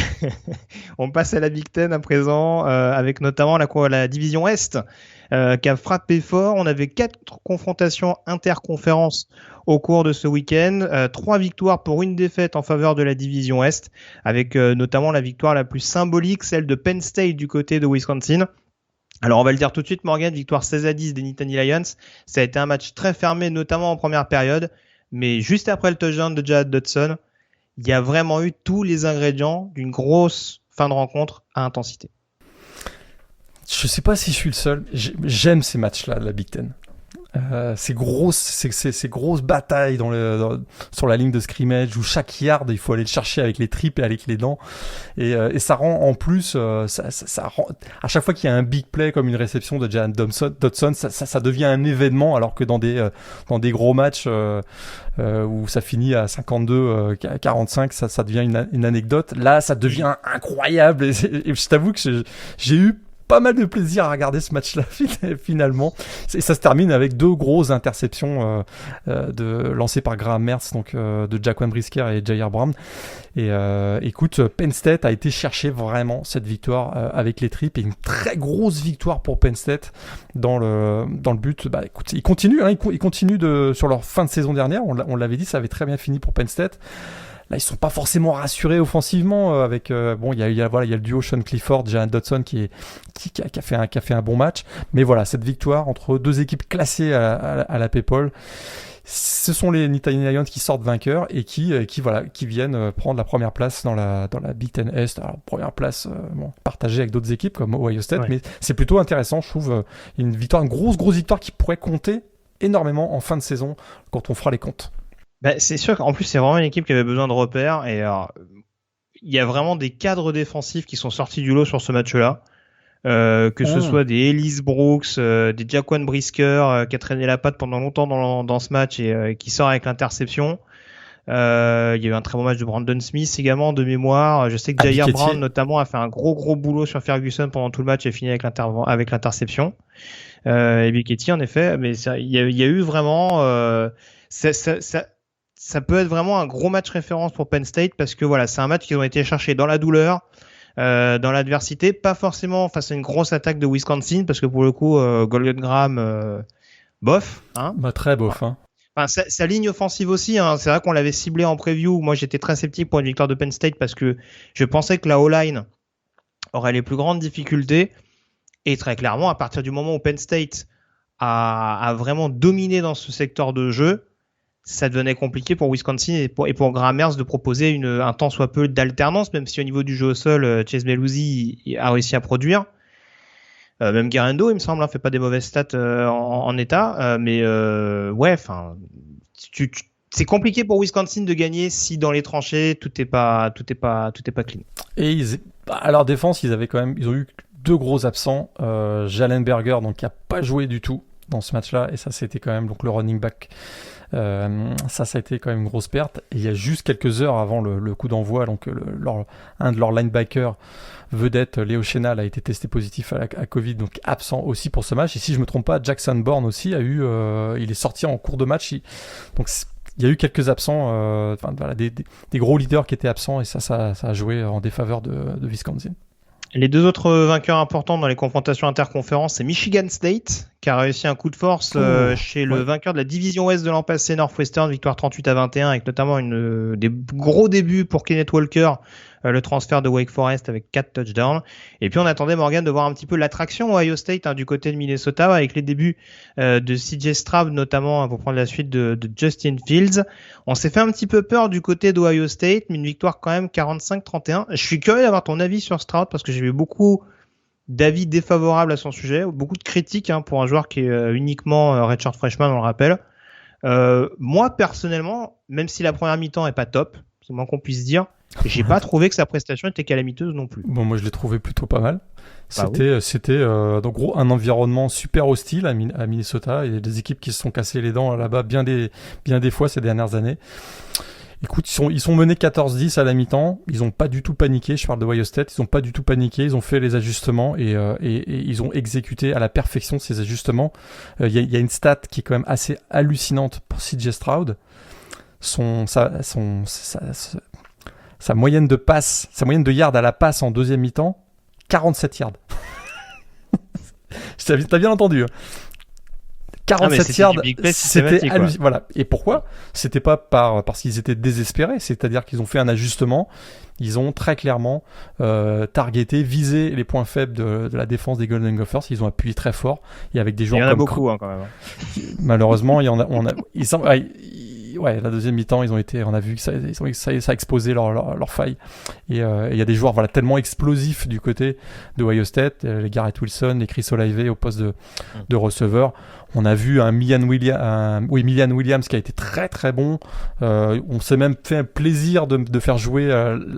on passe à la Big Ten à présent, avec notamment la division Est qui a frappé fort. On avait 4 confrontations interconférences au cours de ce week-end, 3 victoires pour une défaite en faveur de la division Est, avec notamment la victoire la plus symbolique, celle de Penn State du côté de Wisconsin. Alors on va le dire tout de suite, Morgan, victoire 16-10 des Nittany Lions. Ça a été un match très fermé, notamment en première période, mais juste après le touchdown de Jared Dodson, il y a vraiment eu tous les ingrédients d'une grosse fin de rencontre à intensité. Je sais pas si je suis le seul. J'aime ces matchs-là de la Big Ten. Ces grosses batailles sur la ligne de scrimmage où chaque yard il faut aller le chercher avec les tripes et avec les dents, et ça rend en plus ça rend, à chaque fois qu'il y a un big play comme une réception de Jared Dodson, ça devient un événement, alors que dans des gros matchs où ça finit à 52-45, ça devient une anecdote. Là ça devient incroyable, et je t'avoue que j'ai eu pas mal de plaisir à regarder ce match-là finalement. Et ça se termine avec 2 grosses interceptions lancées par Graham Mertz, donc de Jaquan Brisker et Jair Brown. Et écoute, Penn State a été chercher vraiment cette victoire avec les tripes, et une très grosse victoire pour Penn State dans le but. Bah écoute, ils continuent sur leur fin de saison dernière. On l'avait dit, ça avait très bien fini pour Penn State. Là, ils sont pas forcément rassurés offensivement avec il y a le duo Sean Clifford, Jalen Dodson qui a fait un bon match. Mais voilà, cette victoire entre 2 équipes classées à la PayPal, ce sont les Nittany Lions qui sortent vainqueurs et qui viennent prendre la première place dans la Big Ten Est. Alors, première place partagée avec d'autres équipes comme Ohio State, ouais. Mais c'est plutôt intéressant, je trouve, une grosse victoire qui pourrait compter énormément en fin de saison quand on fera les comptes. Bah, c'est sûr qu'en plus c'est vraiment une équipe qui avait besoin de repères, et alors, il y a vraiment des cadres défensifs qui sont sortis du lot sur ce match-là, ce soit des Ellis Brooks, des Jaquan Brisker qui a traîné la patte pendant longtemps dans ce match et qui sort avec l'interception. Il y a eu un très bon match de Brandon Smith également de mémoire. Je sais que Jair Brown notamment a fait un gros boulot sur Ferguson pendant tout le match et fini avec l'interception. Et Biketty en effet, mais il y a eu vraiment ça peut être vraiment un gros match référence pour Penn State, parce que voilà, c'est un match qu'ils ont été chercher dans la douleur, dans l'adversité, pas forcément face à une grosse attaque de Wisconsin, parce que pour le coup, Golden Graham, bof. Hein, très bof. Hein. Enfin, sa ligne offensive aussi, hein, c'est vrai qu'on l'avait ciblé en preview. Moi, j'étais très sceptique pour une victoire de Penn State parce que je pensais que la O-line aurait les plus grandes difficultés. Et très clairement, à partir du moment où Penn State a vraiment dominé dans ce secteur de jeu, ça devenait compliqué pour Wisconsin et pour Graham Mertz de proposer un tant soit peu d'alternance, même si au niveau du jeu au sol, Chase Mellusi a réussi à produire. Même Guerrero, il me semble, fait pas des mauvaises stats en état, mais ouais, enfin, c'est compliqué pour Wisconsin de gagner si dans les tranchées tout est pas clean. Et à leur défense, ils ont eu 2 gros absents, Jalen Berger, donc qui a pas joué du tout dans ce match-là, et ça c'était quand même donc le running back. Ça a été quand même une grosse perte. Et il y a juste quelques heures avant le coup d'envoi, donc un de leurs linebackers vedette, Léo Chenal, a été testé positif à Covid, donc absent aussi pour ce match. Et si je me trompe pas, Jackson Bourne aussi il est sorti en cours de match. Donc il y a eu quelques absents, des gros leaders qui étaient absents, et ça a joué en défaveur de Wisconsin. Les 2 autres vainqueurs importants dans les confrontations interconférences, c'est Michigan State, qui a réussi un coup de force chez le vainqueur de la division Ouest de l'an passé, Northwestern, victoire 38-21, avec notamment des gros débuts pour Kenneth Walker, le transfert de Wake Forest avec 4 touchdowns. Et puis on attendait, Morgan, de voir un petit peu l'attraction Ohio State du côté de Minnesota, avec les débuts de CJ Stroud notamment, pour prendre la suite de Justin Fields. On s'est fait un petit peu peur du côté d'Ohio State, mais une victoire quand même 45-31. Je suis curieux d'avoir ton avis sur Stroud, parce que j'ai eu beaucoup d'avis défavorables à son sujet, beaucoup de critiques pour un joueur qui est uniquement redshirt freshman, on le rappelle. Moi personnellement, même si la première mi-temps est pas top, c'est moins qu'on puisse dire, j'ai pas trouvé que sa prestation était calamiteuse non plus. Bon, moi je l'ai trouvé plutôt pas mal. C'était donc gros un environnement super hostile à Minnesota. Il y a des équipes qui se sont cassées les dents là-bas bien des fois ces dernières années. Écoute, ils sont menés 14-10 à la mi-temps. Ils n'ont pas du tout paniqué. Je parle de Ohio State. Ils n'ont pas du tout paniqué. Ils ont fait les ajustements et ils ont exécuté à la perfection ces ajustements. Il y a une stat qui est quand même assez hallucinante pour CJ Stroud. Sa moyenne de passe, sa moyenne de yards à la passe en deuxième mi-temps, 47 yards. T'as bien entendu. 47 yards, c'était hallucinant. Voilà. Et pourquoi ? C'était pas parce qu'ils étaient désespérés, c'est-à-dire qu'ils ont fait un ajustement. Ils ont très clairement targeté, visé les points faibles de la défense des Golden Gophers. Ils ont appuyé très fort. Et avec des joueurs comme... Il y en a beaucoup quand même. Malheureusement, la deuxième mi-temps, on a vu que ça a exposé leur faille. Et il y a des joueurs tellement explosifs du côté de Ohio State, les Garrett Wilson, les Chris Olave au poste de receveur. On a vu un Milian Williams qui a été très très bon. On s'est même fait un plaisir de faire jouer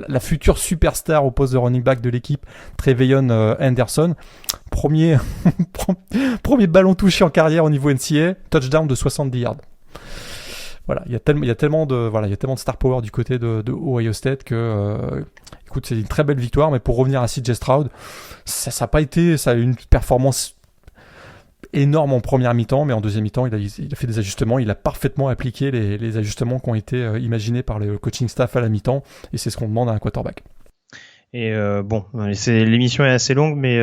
la future superstar au poste de running back de l'équipe, Trevion Henderson. Premier ballon touché en carrière au niveau NCAA, touchdown de 70 yards. voilà, il y a tellement de star power du côté de Ohio State que écoute, c'est une très belle victoire. Mais pour revenir à CJ Stroud, ça a eu une performance énorme en première mi-temps, mais en deuxième mi-temps, il a fait des ajustements. Il a parfaitement appliqué les ajustements qui ont été imaginés par le coaching staff à la mi-temps, et c'est ce qu'on demande à un quarterback. Et l'émission est assez longue, mais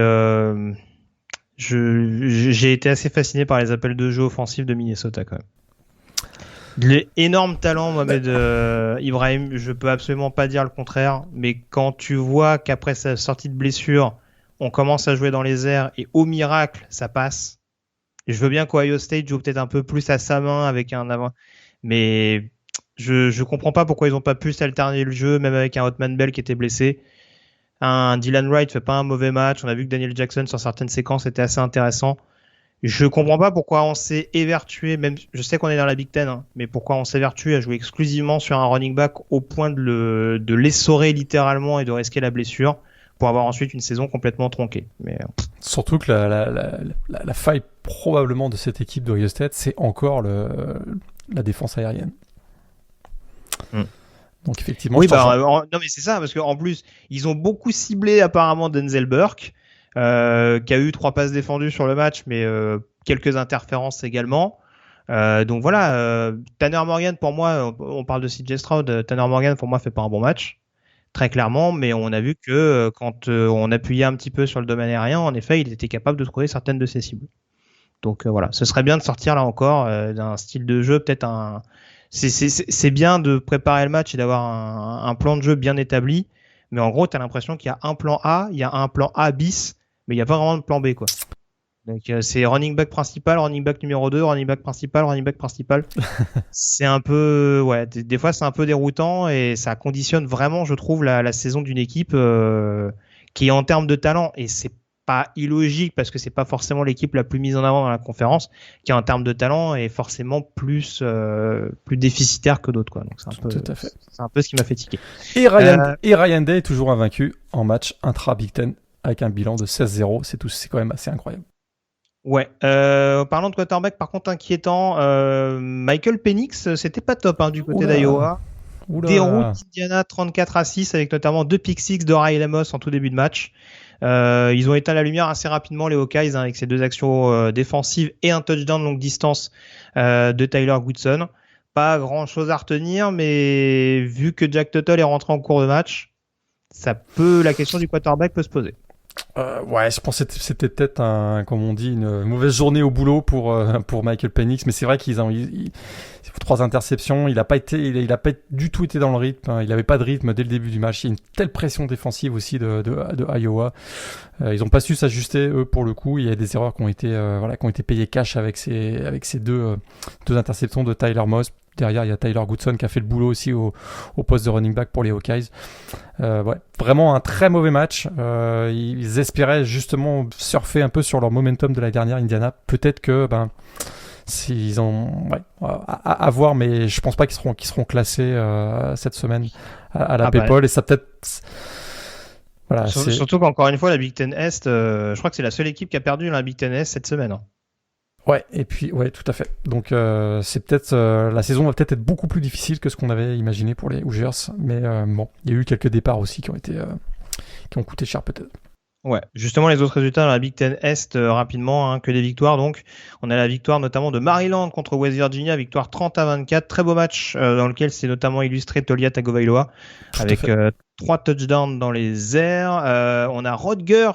j'ai été assez fasciné par les appels de jeu offensifs de Minnesota quand même. L'énorme talent, Mohamed Ibrahim, je peux absolument pas dire le contraire, mais quand tu vois qu'après sa sortie de blessure, on commence à jouer dans les airs et au miracle, ça passe. Et je veux bien qu'Ohio State joue peut-être un peu plus à sa main avec un avant, mais je comprends pas pourquoi ils ont pas pu s'alterner le jeu, même avec un Hotman Bell qui était blessé. Un Dylan Wright fait pas un mauvais match. On a vu que Daniel Jackson sur certaines séquences était assez intéressant. Je comprends pas pourquoi on s'est évertué, même je sais qu'on est dans la Big Ten, hein, mais pourquoi on s'est évertué à jouer exclusivement sur un running back au point de l'essorer littéralement et de risquer la blessure pour avoir ensuite une saison complètement tronquée. Mais surtout que la faille probablement de cette équipe d'Ohio State, c'est encore la défense aérienne. Donc effectivement, oui, non mais c'est ça, parce qu'en plus ils ont beaucoup ciblé apparemment Denzel Burke, qui a eu 3 passes défendues sur le match, mais quelques interférences également. Donc voilà, Tanner Morgan pour moi, on parle de CJ Stroud, Tanner Morgan pour moi fait pas un bon match, très clairement, mais on a vu que quand on appuyait un petit peu sur le domaine aérien, en effet, il était capable de trouver certaines de ses cibles. Donc voilà, ce serait bien de sortir là encore d'un style de jeu, peut-être un... C'est bien de préparer le match et d'avoir un plan de jeu bien établi, mais en gros, tu as l'impression qu'il y a un plan A, il y a un plan A bis, mais il n'y a pas vraiment de plan B, quoi. Donc c'est running back principal, running back numéro 2, running back principal, running back principal. C'est un peu... Ouais, des fois, c'est un peu déroutant et ça conditionne vraiment, je trouve, la saison d'une équipe qui, en termes de talent, et c'est pas illogique parce que c'est pas forcément l'équipe la plus mise en avant dans la conférence, qui en termes de talent est forcément plus déficitaire que d'autres, quoi. Donc c'est un peu ce qui m'a fait tiquer. Et Ryan Day est toujours invaincu en match intra Big Ten avec un bilan de 16-0. C'est quand même assez incroyable. Ouais. Parlant de quarterback, par contre inquiétant, Michael Penix, c'était pas top du côté d'Iowa. Déroute Indiana 34-6 avec notamment 2 pick six de Riley Moss en tout début de match. Ils ont éteint la lumière assez rapidement, les Hawkeyes, avec ces 2 actions défensives et un touchdown longue distance de Tyler Goodson. Pas grand chose à retenir, mais vu que Jack Tuttle est rentré en cours de match, la question du quarterback peut se poser. Ouais, je pense que c'était peut-être comme on dit, une mauvaise journée au boulot pour Michael Penix, mais c'est vrai qu'ils ont 3 interceptions, il a pas du tout été dans le rythme, il avait pas de rythme dès le début du match, il y a une telle pression défensive aussi de Iowa. Ils ont pas su s'ajuster eux pour le coup, il y a des erreurs qui ont été payées cash avec ces deux interceptions de Tyler Moss. Derrière, il y a Tyler Goodson qui a fait le boulot aussi au poste de running back pour les Hawkeyes. Ouais, vraiment un très mauvais match. Ils espéraient justement surfer un peu sur leur momentum de la dernière Indiana. Peut-être que s'ils ont à voir, mais je pense pas qu'ils seront classés cette semaine à la PayPal, et ça peut-être. Voilà, surtout qu'encore une fois, la Big Ten Est, je crois que c'est la seule équipe qui a perdu dans la Big Ten Est cette semaine. Ouais, et puis ouais, tout à fait. Donc c'est peut-être la saison va peut-être être beaucoup plus difficile que ce qu'on avait imaginé pour les Hoosiers, mais bon, il y a eu quelques départs aussi qui ont coûté cher peut-être. Ouais, justement les autres résultats dans la Big Ten Est rapidement, que des victoires. Donc, on a la victoire notamment de Maryland contre West Virginia, victoire 30-24, très beau match dans lequel c'est notamment illustré Tolia Tagovailoa avec 3 touchdowns dans les airs. On a Rutgers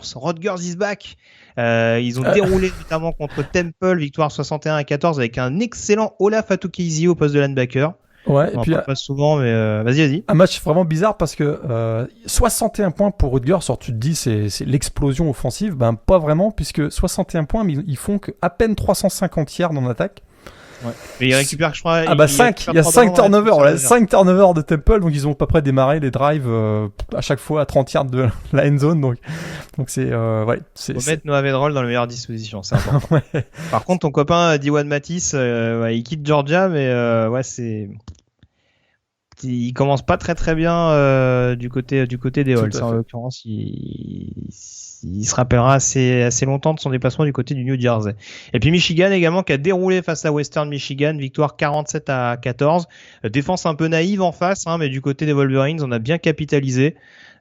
is back. Ils ont déroulé notamment contre Temple, victoire 61-14 avec un excellent Olaf Atukeisi au poste de linebacker. Ouais, et puis pas souvent, mais vas-y. Un match vraiment bizarre parce que 61 points pour Rutgers, tu te dis c'est l'explosion offensive, pas vraiment, puisque 61 points, mais ils font à peine 350 yards en attaque. Ouais. Mais ils récupèrent, je crois. Il y a 5 turnovers, 5 turnovers de Temple, donc ils ont à peu près démarré les drives à chaque fois à 30 yards de la end zone, donc c'est faut mettre Noah Vedrol dans les meilleures dispositions, c'est important. Ouais. Par contre, ton copain Diwan Matisse, il quitte Georgia, mais c'est il commence pas très bien du côté des Tout Holds. à En fait. l'occurrence, il se rappellera assez longtemps de son déplacement du côté du New Jersey. Et puis Michigan également qui a déroulé face à Western Michigan, victoire 47-14. Défense un peu naïve en face, mais du côté des Wolverines, on a bien capitalisé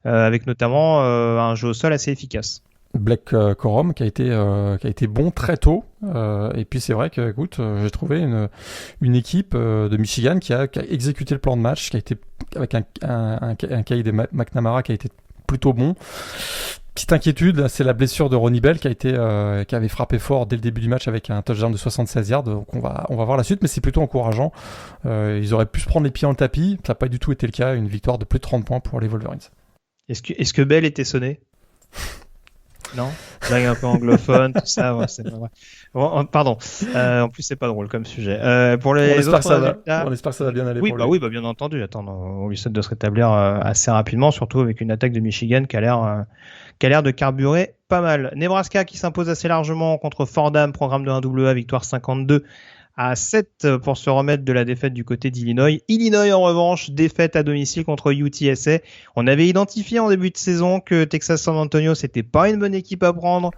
avec notamment un jeu au sol assez efficace. Blake Corum qui a été bon très tôt. Et puis c'est vrai que, écoute, j'ai trouvé une équipe de Michigan qui a exécuté le plan de match, qui a été avec un cahier de McNamara qui a été plutôt bon. Petite inquiétude, c'est la blessure de Ronnie Bell qui avait frappé fort dès le début du match avec un touchdown de 76 yards. Donc on va voir la suite, mais c'est plutôt encourageant. Ils auraient pu se prendre les pieds dans le tapis. Ça n'a pas du tout été le cas. Une victoire de plus de 30 points pour les Wolverines. Est-ce que Bell était sonné? Non, blague un peu anglophone, tout ça, ouais, c'est pas vrai. Bon, pardon. En plus, c'est pas drôle comme sujet. Pour les autres résultats, on espère que ça va bien aller. oui, pour lui. oui, bien entendu. Attends, on lui souhaite de se rétablir assez rapidement, surtout avec une attaque de Michigan qui a l'air de carburer pas mal. Nebraska qui s'impose assez largement contre Fordham, programme de 1AA, victoire 52-7 pour se remettre de la défaite du côté d'Illinois. Illinois, en revanche, défaite à domicile contre UTSA. On avait identifié en début de saison que Texas San Antonio, c'était pas une bonne équipe à prendre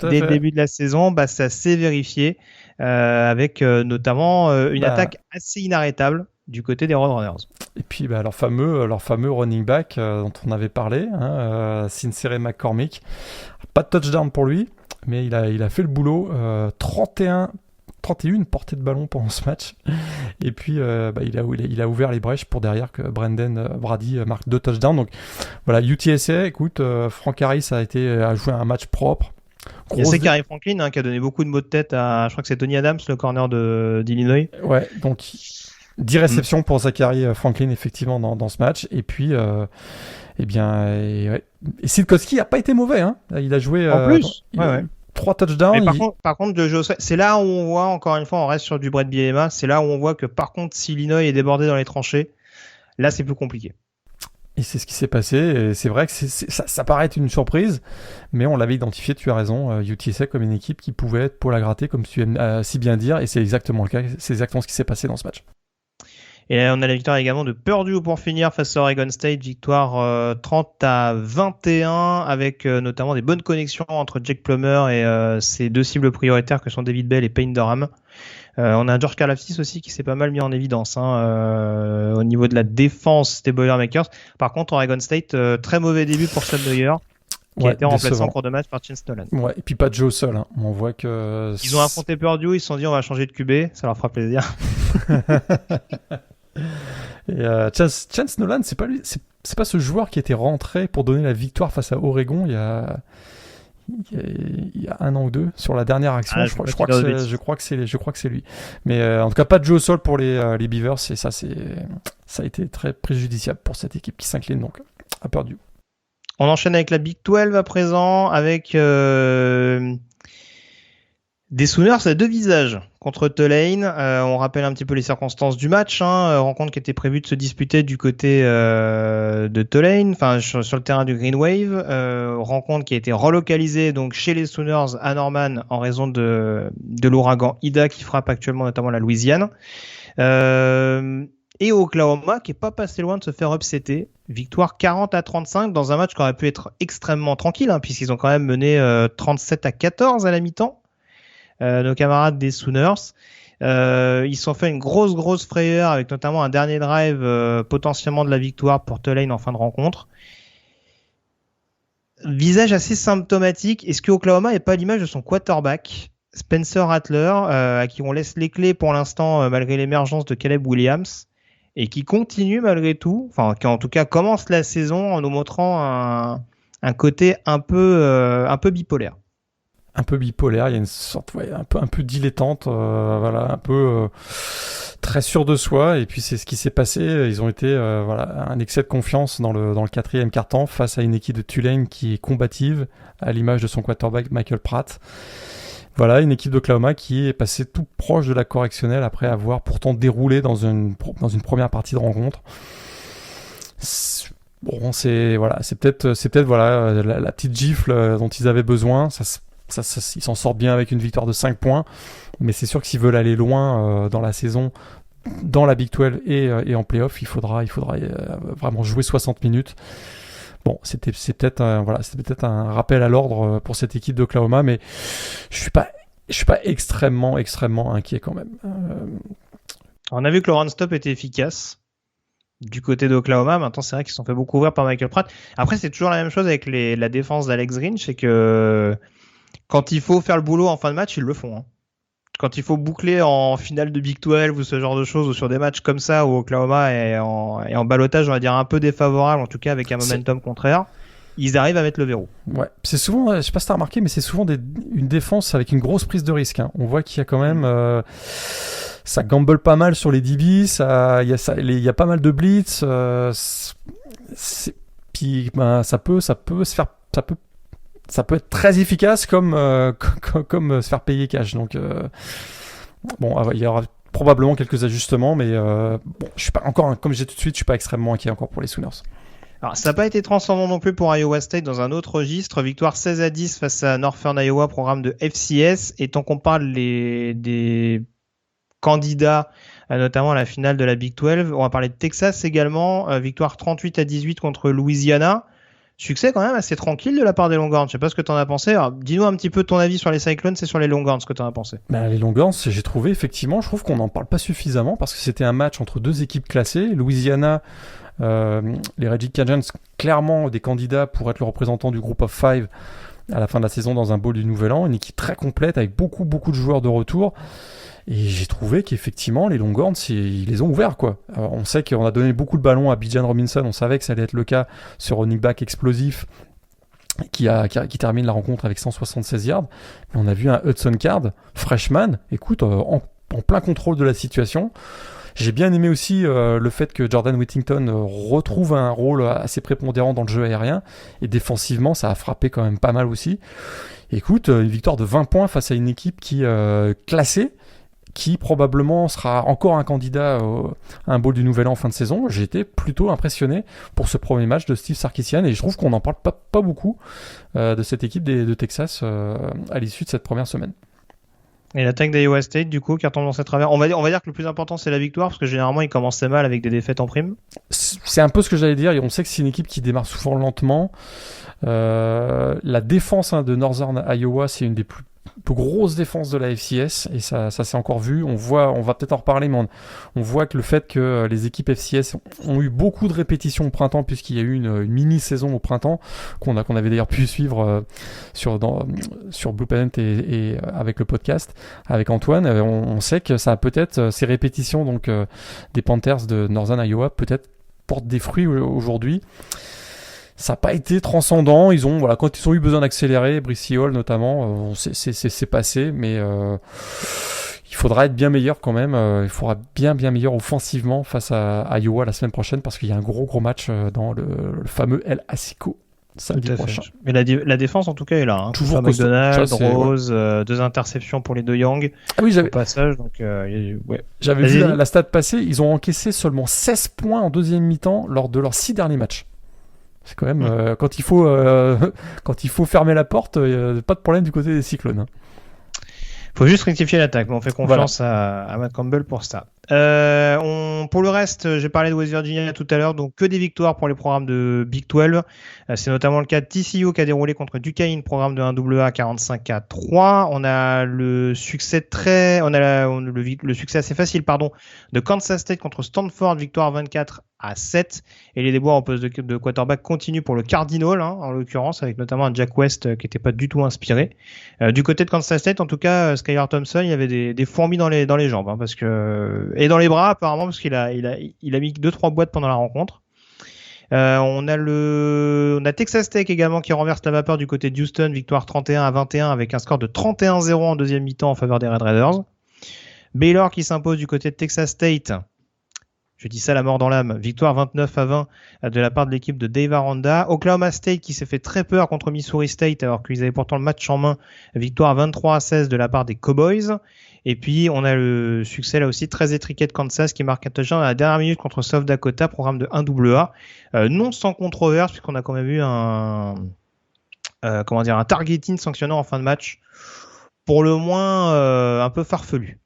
dès le début de la saison. Ça s'est vérifié avec notamment une attaque assez inarrêtable du côté des Roadrunners. Et puis leur fameux running back dont on avait parlé, Sincere McCormick. Pas de touchdown pour lui, mais il a fait le boulot. 31 portées de ballon pendant ce match. Et puis, il a ouvert les brèches pour derrière que Brendan Brady marque 2 touchdowns. Donc voilà, UTSA, écoute, Frank Harris a joué un match propre. Il y a Zachary Franklin qui a donné beaucoup de maux de tête à, je crois que c'est Tony Adams, le corner d'Illinois. Ouais, donc 10 réceptions pour Zachary Franklin, effectivement, dans ce match. Et puis, et Sidkowski n'a pas été mauvais. Hein. Il a joué... En plus, ouais. 3 touchdowns. Mais par contre, le jeu, c'est là où on voit, encore une fois, on reste sur du Brett Bielema, c'est là où on voit que par contre, si Illinois est débordé dans les tranchées, là c'est plus compliqué. Et c'est ce qui s'est passé. Et c'est vrai que ça paraît être une surprise, mais on l'avait identifié, tu as raison, UTSA comme une équipe qui pouvait être pour la gratter, comme tu aimes si bien dire, et c'est exactement le cas, c'est exactement ce qui s'est passé dans ce match. Et là, on a la victoire également de Purdue pour finir face à Oregon State, victoire 30-21 avec notamment des bonnes connexions entre Jake Plummer et ses deux cibles prioritaires que sont David Bell et Payne Durham. On a un George Karlaftis aussi qui s'est pas mal mis en évidence au niveau de la défense des Boilermakers. Par contre, Oregon State, très mauvais début pour Sam Neuer, qui a été remplacé en cours de match par Chance Nolan. Ouais, et puis pas de jeu au sol. Hein. On voit que... Ils ont affronté Purdue, ils se sont dit on va changer de QB, ça leur fera plaisir. Et Chance Nolan, c'est pas lui, c'est pas ce joueur qui était rentré pour donner la victoire face à Oregon il y a 1 an ou 2 sur la dernière action. Je crois que c'est lui. Mais en tout cas, pas de jeu au sol pour les Beavers, et ça a été très préjudiciable pour cette équipe qui s'incline donc à Purdue. On enchaîne avec la Big 12 à présent, avec des Sooners à 2 visages contre Tulane. On rappelle un petit peu les circonstances du match. Rencontre qui était prévue de se disputer du côté de Tulane, enfin sur le terrain du Green Wave. Rencontre qui a été relocalisée donc chez les Sooners à Norman en raison de l'ouragan Ida qui frappe actuellement notamment la Louisiane. Et Oklahoma qui est pas passé loin de se faire upsetter. Victoire 40-35 dans un match qui aurait pu être extrêmement tranquille puisqu'ils ont quand même mené 37-14 à la mi-temps. Nos camarades des Sooners. Ils se sont fait une grosse frayeur avec notamment un dernier drive potentiellement de la victoire pour Tulane en fin de rencontre. Visage assez symptomatique. Est-ce que Oklahoma n'est pas l'image de son quarterback, Spencer Rattler, à qui on laisse les clés pour l'instant malgré l'émergence de Caleb Williams et qui continue malgré tout, enfin qui en tout cas commence la saison en nous montrant un côté un peu bipolaire. Un peu bipolaire, il y a une sorte un peu dilettante, un peu très sûr de soi, et puis c'est ce qui s'est passé. Ils ont été un excès de confiance dans le 4e quart-temps face à une équipe de Tulane qui est combative, à l'image de son quarterback Michael Pratt. Voilà, une équipe d'Oklahoma qui est passée tout proche de la correctionnelle après avoir pourtant déroulé dans une première partie de rencontre. Bon, c'est peut-être la petite gifle dont ils avaient besoin. Ils s'en sortent bien avec une victoire de 5 points, mais c'est sûr que s'ils veulent aller loin dans la saison, dans la Big 12 et en playoff, il faudra vraiment jouer 60 minutes. Bon, c'était peut-être un rappel à l'ordre pour cette équipe d'Oklahoma, mais je suis pas extrêmement inquiet quand même. On a vu que le run-stop était efficace du côté d'Oklahoma. Maintenant, c'est vrai qu'ils se sont fait beaucoup ouvrir par Michael Pratt. Après, c'est toujours la même chose avec la défense d'Alex Grinch, c'est que quand il faut faire le boulot en fin de match, ils le font. Hein. Quand il faut boucler en finale de Big 12 ou ce genre de choses, ou sur des matchs comme ça où Oklahoma est en ballottage, on va dire un peu défavorable, en tout cas avec un momentum contraire, ils arrivent à mettre le verrou. Ouais, c'est souvent, je sais pas si t'as remarqué, mais c'est souvent une défense avec une grosse prise de risque. Hein. On voit qu'il y a quand même, ça gamble pas mal sur les DB, il y a pas mal de blitz, puis ça peut être très efficace comme se faire payer cash. Donc il y aura probablement quelques ajustements, mais je suis pas encore, comme je disais tout de suite, je suis pas extrêmement inquiet encore pour les Sooners. Alors, ça n'a pas été transcendant non plus pour Iowa State dans un autre registre. Victoire 16-10 face à Northern Iowa, programme de FCS. Et tant qu'on parle des candidats, notamment à la finale de la Big 12, on va parler de Texas également. Victoire 38-18 contre Louisiana. Succès quand même assez tranquille de la part des Longhorns. Je sais pas ce que tu en as pensé. Alors, dis-nous un petit peu ton avis sur les Cyclones et sur les Longhorns, ce que tu en as pensé. Les Longhorns, j'ai trouvé effectivement, je trouve qu'on n'en parle pas suffisamment parce que c'était un match entre deux équipes classées. Louisiana, les Red Cajuns, clairement des candidats pour être le représentant du Group of Five à la fin de la saison dans un bowl du Nouvel An. Une équipe très complète avec beaucoup de joueurs de retour. Et j'ai trouvé qu'effectivement, les Longhorns, ils les ont ouverts, quoi. Alors, on sait qu'on a donné beaucoup de ballons à Bijan Robinson. On savait que ça allait être le cas, ce running back explosif qui termine la rencontre avec 176 yards. Mais on a vu un Hudson Card, freshman, écoute, en plein contrôle de la situation. J'ai bien aimé aussi le fait que Jordan Whittington retrouve un rôle assez prépondérant dans le jeu aérien. Et défensivement, ça a frappé quand même pas mal aussi. Écoute, une victoire de 20 points face à une équipe qui classée, qui probablement sera encore un candidat à un bowl du Nouvel An en fin de saison. J'ai été plutôt impressionné pour ce premier match de Steve Sarkisian et je trouve qu'on n'en parle pas beaucoup de cette équipe de Texas à l'issue de cette première semaine. Et l'attaque d'Iowa State, du coup, qui retombe dans ses travers. On va dire que le plus important, c'est la victoire, parce que généralement, ils commençaient mal avec des défaites en prime. C'est un peu ce que j'allais dire, et on sait que c'est une équipe qui démarre souvent lentement. La défense de Northern Iowa, c'est une des plus grosses défenses de la FCS, et ça s'est encore vu. On va peut-être en reparler, mais on voit que le fait que les équipes FCS ont eu beaucoup de répétitions au printemps, puisqu'il y a eu une mini-saison au printemps, qu'on avait d'ailleurs pu suivre sur Blue Planet et avec le podcast, avec Antoine. On sait que ça a peut-être, ces répétitions donc des Panthers de Northern Iowa, peut-être portent des fruits aujourd'hui. Ça n'a pas été transcendant. Quand ils ont eu besoin d'accélérer, Brissy Hall notamment, c'est passé, mais il faudra être bien meilleur quand même. Il faudra bien meilleur offensivement face à Iowa la semaine prochaine parce qu'il y a un gros match dans le fameux El Asico samedi prochain. Mais la défense en tout cas est là. Hein. Toujours McDonald, Rose, 2 interceptions pour les deux Young. Ah oui, au passage, donc ouais. J'avais vu la stat passer. Ils ont encaissé seulement 16 points en deuxième mi-temps lors de leurs 6 derniers matchs. C'est quand même quand il faut fermer la porte, pas de problème du côté des Cyclones. Hein. Faut juste rectifier l'attaque, mais on fait confiance à Matt Campbell pour ça. Pour le reste, j'ai parlé de West Virginia tout à l'heure, donc que des victoires pour les programmes de Big 12. C'est notamment le cas de TCU qui a déroulé contre Duquesne, programme de 1AA 45-3. On a le succès le succès assez facile, de Kansas State contre Stanford, victoire 24-7. Et les déboires en poste de quarterback continuent pour le Cardinal, en l'occurrence, avec notamment un Jack West qui n'était pas du tout inspiré. Du côté de Kansas State, en tout cas, Skylar Thompson, il y avait des fourmis dans les jambes, parce que et dans les bras apparemment, parce qu'il a mis 2-3 boîtes pendant la rencontre. On a Texas Tech également qui renverse la vapeur du côté de Houston, victoire 31-21 avec un score de 31-0 en deuxième mi-temps en faveur des Red Raiders. Baylor qui s'impose du côté de Texas State. Je dis ça la mort dans l'âme. Victoire 29-20 de la part de l'équipe de Dave Aranda. Oklahoma State qui s'est fait très peur contre Missouri State alors qu'ils avaient pourtant le match en main. Victoire 23-16 de la part des Cowboys. Et puis on a le succès là aussi très étriqué de Kansas qui marque un touchdown à la dernière minute contre South Dakota, programme de 1AA. Non sans controverse puisqu'on a quand même eu un targeting sanctionnant en fin de match. Pour le moins un peu farfelu.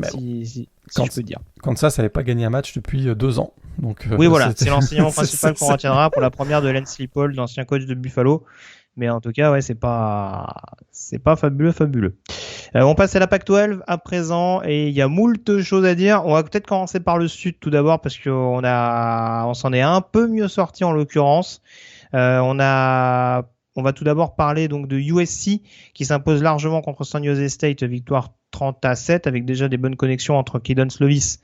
si quand, je peux dire. Kansas n'avait pas gagné un match depuis 2 ans. Donc, oui, voilà, c'est l'enseignement principal qu'on retiendra pour la première de Lance Leipold, l'ancien coach de Buffalo. Mais en tout cas, ouais, c'est pas fabuleux. On passe à la Pac-12 à présent et il y a moult choses à dire. On va peut-être commencer par le Sud tout d'abord parce qu'on s'en est un peu mieux sorti en l'occurrence. On va tout d'abord parler donc de USC qui s'impose largement contre San Jose State, victoire 30-7 avec déjà des bonnes connexions entre Kedon Slovis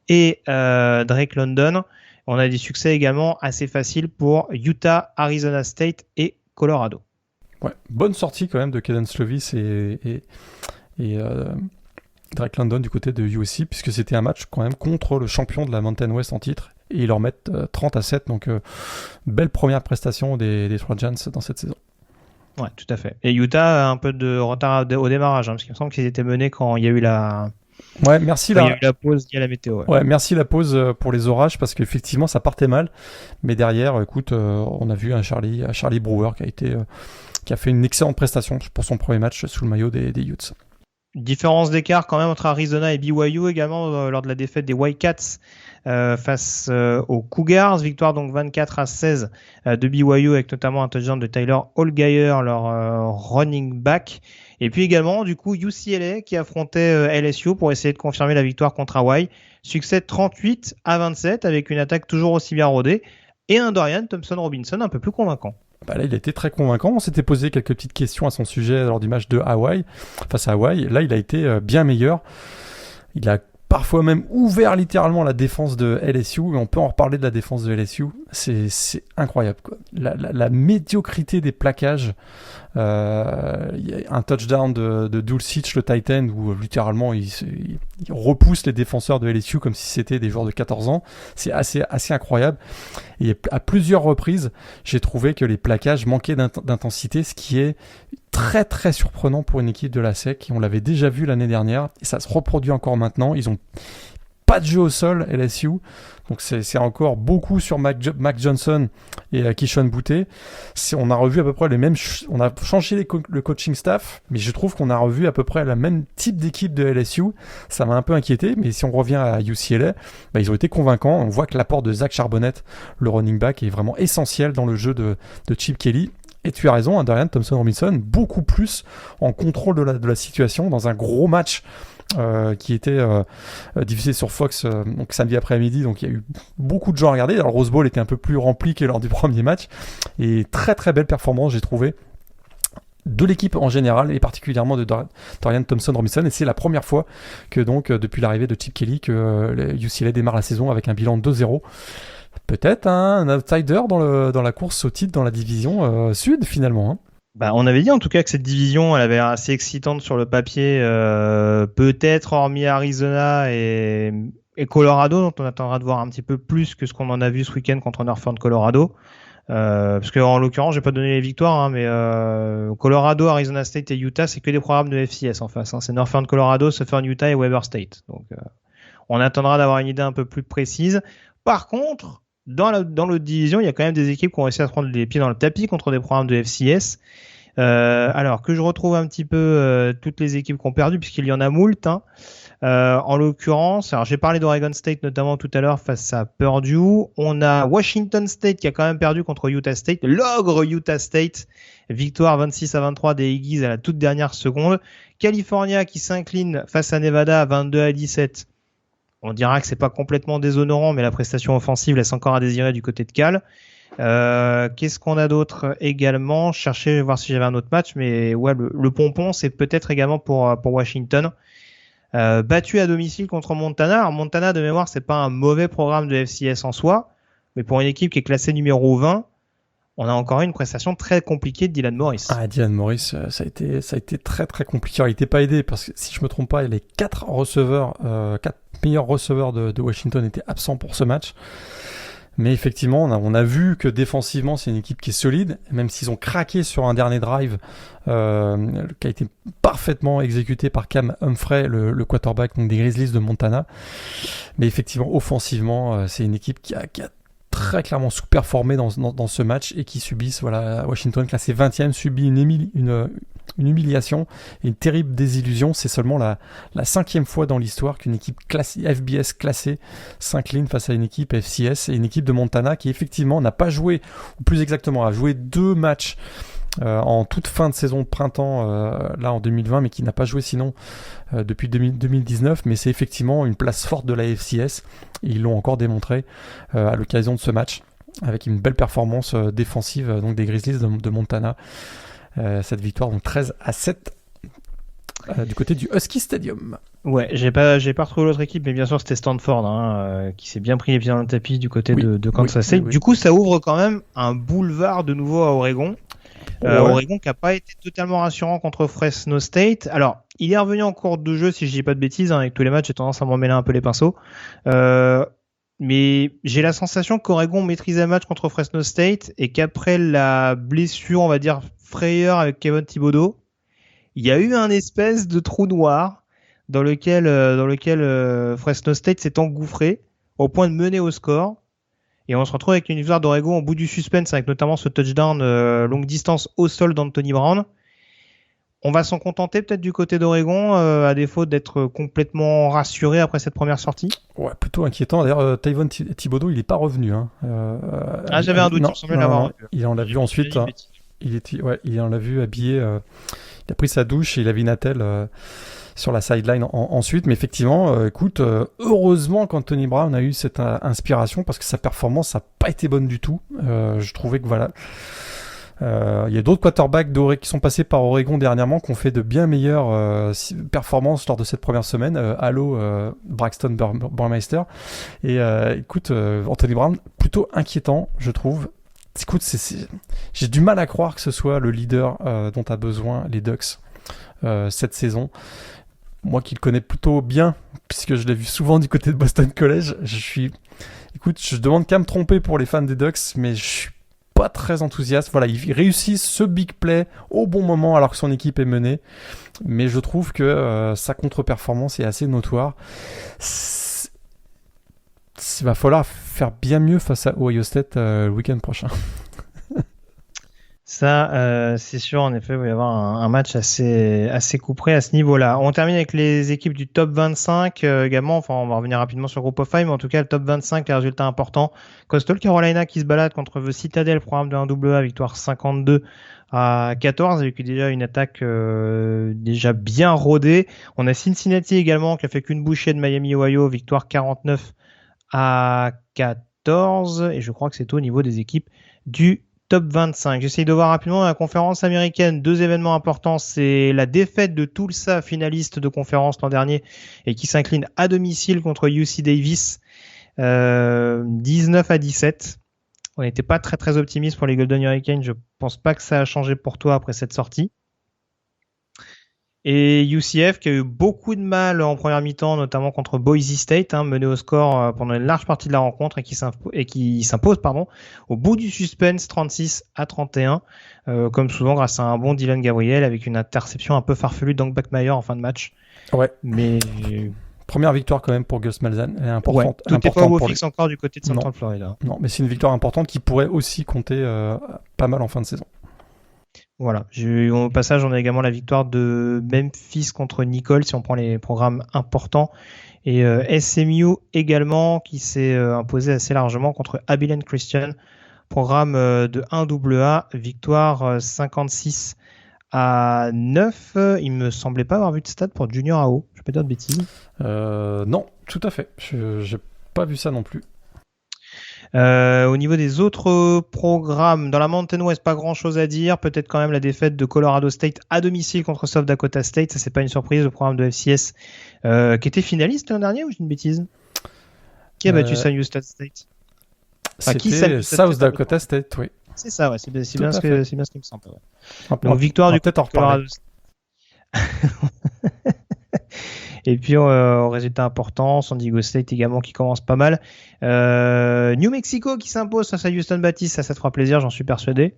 et Drake London. On a des succès également assez faciles pour Utah, Arizona State et Colorado. Ouais, bonne sortie quand même de Kedon Slovis et Drake London du côté de USC, puisque c'était un match quand même contre le champion de la Mountain West en titre, et ils leur mettent 30-7, donc belle première prestation des Trojans dans cette saison. Ouais, tout à fait. Et Utah a un peu de retard au démarrage, parce qu'il me semble qu'ils étaient menés quand il y a eu la... Ouais, merci il y a eu la pause liée à la météo. Ouais, merci la pause pour les orages, parce qu'effectivement ça partait mal, mais derrière, écoute, on a vu un Charlie Brewer qui a fait une excellente prestation pour son premier match sous le maillot des Utes. Différence d'écart quand même entre Arizona et BYU également lors de la défaite des Wildcats face aux Cougars. Victoire donc 24-16 de BYU avec notamment un touchdown de Tyler Allgeier, leur running back. Et puis également du coup UCLA qui affrontait LSU pour essayer de confirmer la victoire contre Hawaii. Succès 38-27 avec une attaque toujours aussi bien rodée et un Dorian Thompson-Robinson un peu plus convaincant. Bah là, il a été très convaincant. On s'était posé quelques petites questions à son sujet lors du match de Hawaï, face à Hawaï. Là, il a été bien meilleur. Il a parfois même ouvert littéralement la défense de LSU, et on peut en reparler de la défense de LSU. C'est incroyable, quoi. La médiocrité des plaquages. Il y a un touchdown de Dulcich, le Titan, où littéralement il repousse les défenseurs de LSU comme si c'était des joueurs de 14 ans. C'est assez incroyable. Et à plusieurs reprises, j'ai trouvé que les plaquages manquaient d'intensité, ce qui est très très surprenant pour une équipe de la SEC. On l'avait déjà vu l'année dernière et ça se reproduit encore maintenant. Ils ont pas de jeu au sol, LSU, donc c'est encore beaucoup sur Mac Johnson et Keyshawn Boutte. On a revu à peu près les mêmes, on a changé le coaching staff, mais je trouve qu'on a revu à peu près le même type d'équipe de LSU. Ça m'a un peu inquiété, mais si on revient à UCLA, ils ont été convaincants. On voit que l'apport de Zach Charbonnet, le running back, est vraiment essentiel dans le jeu de Chip Kelly. Et tu as raison, Dorian Thompson-Robinson, beaucoup plus en contrôle de la situation dans un gros match qui était diffusé sur Fox donc samedi après-midi, donc il y a eu beaucoup de gens à regarder. Alors Rose Bowl était un peu plus rempli que lors du premier match, et très très belle performance j'ai trouvé de l'équipe en général et particulièrement de Dorian Thompson-Robinson, et c'est la première fois que donc depuis l'arrivée de Chip Kelly que UCLA démarre la saison avec un bilan de 2-0. Peut-être un outsider dans la course au titre dans la division sud finalement, hein. On avait dit en tout cas que cette division elle avait l'air assez excitante sur le papier, peut-être hormis Arizona et Colorado, dont on attendra de voir un petit peu plus que ce qu'on en a vu ce week-end contre Northern Colorado, parce que en l'occurrence j'ai pas donné les victoires, hein, mais Colorado, Arizona State et Utah c'est que des programmes de FCS en face, hein. C'est Northern Colorado, Southern Utah et Weber State, donc on attendra d'avoir une idée un peu plus précise. Par contre, dans l'autre division, il y a quand même des équipes qui ont réussi à se prendre les pieds dans le tapis contre des programmes de FCS. Alors que je retrouve un petit peu toutes les équipes qui ont perdu, puisqu'il y en a moult, hein. En l'occurrence, alors j'ai parlé d'Oregon State notamment tout à l'heure face à Purdue. On a Washington State qui a quand même perdu contre Utah State, l'ogre Utah State, victoire 26-23 des Aggies à la toute dernière seconde. California qui s'incline face à Nevada 22-17. On dira que c'est pas complètement déshonorant, mais la prestation offensive laisse encore à désirer du côté de Cal. Qu'est-ce qu'on a d'autre également? Chercher voir si j'avais un autre match, mais ouais, le pompon, c'est peut-être également pour Washington. Battu à domicile contre Montana. Alors Montana, de mémoire, c'est pas un mauvais programme de FCS en soi, mais pour une équipe qui est classée numéro 20, on a encore une prestation très compliquée de Dylan Morris. Ah, Dylan Morris, ça a été très très compliqué. Alors, il n'était pas aidé parce que si je me trompe pas, les 4 meilleurs receveurs de Washington étaient absents pour ce match. Mais effectivement, on a vu que défensivement, c'est une équipe qui est solide, même s'ils ont craqué sur un dernier drive qui a été parfaitement exécuté par Cam Humphrey, le quarterback donc des Grizzlies de Montana. Mais effectivement, offensivement, c'est une équipe qui a très clairement sous-performé dans ce match et qui subissent, Washington classé 20e subit une humiliation et une terrible désillusion. C'est seulement la 5e fois dans l'histoire qu'une équipe FBS classée s'incline face à une équipe FCS et une équipe de Montana qui effectivement n'a pas joué, ou plus exactement a joué 2 matchs en toute fin de saison de printemps là en 2020, mais qui n'a pas joué sinon depuis 2019. Mais c'est effectivement une place forte de la FCS et ils l'ont encore démontré à l'occasion de ce match avec une belle performance défensive donc des Grizzlies de Montana. Cette victoire donc 13-7 du côté du Husky Stadium. Ouais, j'ai pas retrouvé l'autre équipe, mais bien sûr c'était Stanford qui s'est bien pris les pieds dans le tapis du côté de Kansas State. Oui. Du coup, ça ouvre quand même un boulevard de nouveau à Oregon. Oregon qui n'a pas été totalement rassurant contre Fresno State. Alors, il est revenu en cours de jeu, si je dis pas de bêtises, avec tous les matchs, j'ai tendance à m'en mêler un peu les pinceaux. Mais j'ai la sensation qu'Oregon maîtrisait le match contre Fresno State et qu'après la blessure, on va dire, frayeur avec Kevin Thibodeau, il y a eu un espèce de trou noir dans lequel Fresno State s'est engouffré au point de mener au score. Et on se retrouve avec une victoire d'Oregon au bout du suspense, avec notamment ce touchdown longue distance au sol d'Anthony Brown. On va s'en contenter peut-être du côté d'Oregon, à défaut d'être complètement rassuré après cette première sortie. Ouais, plutôt inquiétant. D'ailleurs, Tyvon Thibodeau, il n'est pas revenu. J'avais un doute, il me semblait l'avoir. Il en a vu ensuite. Il en a vu habillé. Il a pris sa douche et il a vu Natel sur la sideline ensuite. Mais effectivement, écoute, heureusement qu'Anthony Brown a eu cette inspiration parce que sa performance n'a pas été bonne du tout. Je trouvais que voilà. Il y a d'autres quarterbacks qui sont passés par Oregon dernièrement qui ont fait de bien meilleures performances lors de cette première semaine. Allo, Braxton Burmeister. Et écoute, Anthony Brown, plutôt inquiétant, je trouve. Écoute, j'ai du mal à croire que ce soit le leader dont a besoin les Ducks cette saison. Moi qui le connais plutôt bien, puisque je l'ai vu souvent du côté de Boston College, je demande qu'à me tromper pour les fans des Ducks, mais je suis pas très enthousiaste. Voilà, il réussit ce big play au bon moment alors que son équipe est menée, mais je trouve que sa contre-performance est assez notoire. Il va falloir faire bien mieux face à Ohio State le week-end prochain. Ça, c'est sûr, en effet, il va y avoir un match assez couperé à ce niveau-là. On termine avec les équipes du top 25 également. Enfin, on va revenir rapidement sur le Group of 5, mais en tout cas, le top 25, les résultats importants. Coastal Carolina qui se balade contre The Citadel, programme de 1AA, victoire 52-14, avec déjà une attaque déjà bien rodée. On a Cincinnati également qui a fait qu'une bouchée de Miami, Ohio, victoire 49-14. Et je crois que c'est tout au niveau des équipes du top 25. J'essaye de voir rapidement la conférence américaine. 2 événements importants. C'est la défaite de Tulsa, finaliste de conférence l'an dernier, et qui s'incline à domicile contre UC Davis, 19-17. On n'était pas très très optimiste pour les Golden Hurricanes. Je pense pas que ça a changé pour toi après cette sortie. Et UCF qui a eu beaucoup de mal en première mi-temps, notamment contre Boise State, mené au score pendant une large partie de la rencontre et qui s'impose au bout du suspense 36-31, comme souvent grâce à un bon Dylan Gabriel avec une interception un peu farfelue d'Angbeckmeyer en fin de match. Ouais. Mais première victoire quand même pour Gus Malzahn, elle est importante. Ouais, tout n'est pas au fixe encore du côté de Central Florida. Non, mais c'est une victoire importante qui pourrait aussi compter pas mal en fin de saison. Voilà. Au passage, on a également la victoire de Memphis contre Nicole, si on prend les programmes importants. Et SMU également, qui s'est imposé assez largement contre Abilene Christian. Programme de 1AA, victoire 56-9. Il me semblait pas avoir vu de stade pour Junior AO. Je peux pas dire de bêtises. Non, tout à fait. J'ai pas vu ça non plus. Au niveau des autres programmes, dans la Mountain West, pas grand chose à dire. Peut-être quand même la défaite de Colorado State à domicile contre South Dakota State. Ça, c'est pas une surprise. Le programme de FCS qui était finaliste l'an dernier, ou j'ai une bêtise? Qui a battu San Houston State? C'était South Dakota State, oui. C'est ça, ouais. C'est bien ce qui me semble. Ouais. Donc, victoire du peut-être en Colorado State. Et puis au résultat important, San Diego State également qui commence pas mal. New Mexico qui s'impose face à Houston Baptiste, ça te fera plaisir, j'en suis persuadé.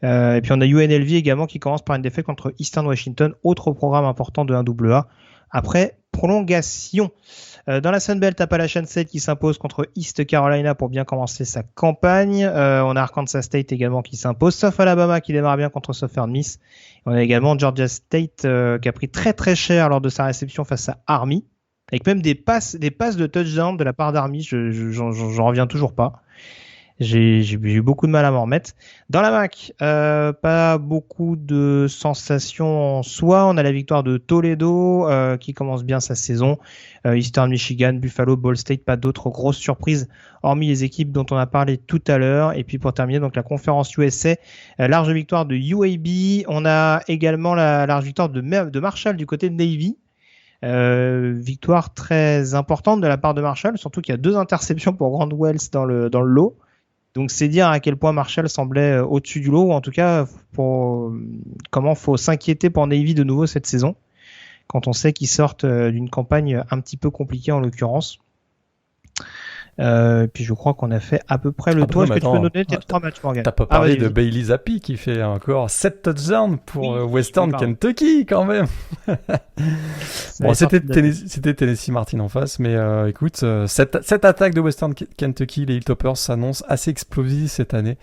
Et puis on a UNLV également qui commence par une défaite contre Eastern Washington, autre programme important de 1AA. après prolongation. Dans la Sunbelt, Appalachian State qui s'impose contre East Carolina pour bien commencer sa campagne. On a Arkansas State également qui s'impose, sauf Alabama qui démarre bien contre Southern Miss. On a également Georgia State qui a pris très très cher lors de sa réception face à Army, avec même des passes de touchdown de la part d'Army. J'en reviens toujours pas. J'ai eu beaucoup de mal à m'en remettre. Dans la MAC, pas beaucoup de sensations en soi. On a la victoire de Toledo qui commence bien sa saison. Eastern Michigan, Buffalo, Ball State, pas d'autres grosses surprises hormis les équipes dont on a parlé tout à l'heure. Et puis pour terminer, donc la conférence USA, large victoire de UAB. On a également la large victoire de Marshall du côté de Navy. Victoire très importante de la part de Marshall, surtout qu'il y a 2 interceptions pour Grant Wells dans le lot. Donc c'est dire à quel point Marshall semblait au-dessus du lot, ou en tout cas comment faut s'inquiéter pour Navy de nouveau cette saison, quand on sait qu'ils sortent d'une campagne un petit peu compliquée en l'occurrence. Puis je crois qu'on a fait à peu près le tour. Est-ce que tu peux nous donner tes 3 matchs, Morgan? T'as pas parlé de Bailey Zappi qui fait encore 7 touchdowns pour Western Kentucky quand même. Bon, c'était Tennessee Martin en face, mais écoute, cette attaque de Western Kentucky, les Hilltoppers s'annonce assez explosive cette année.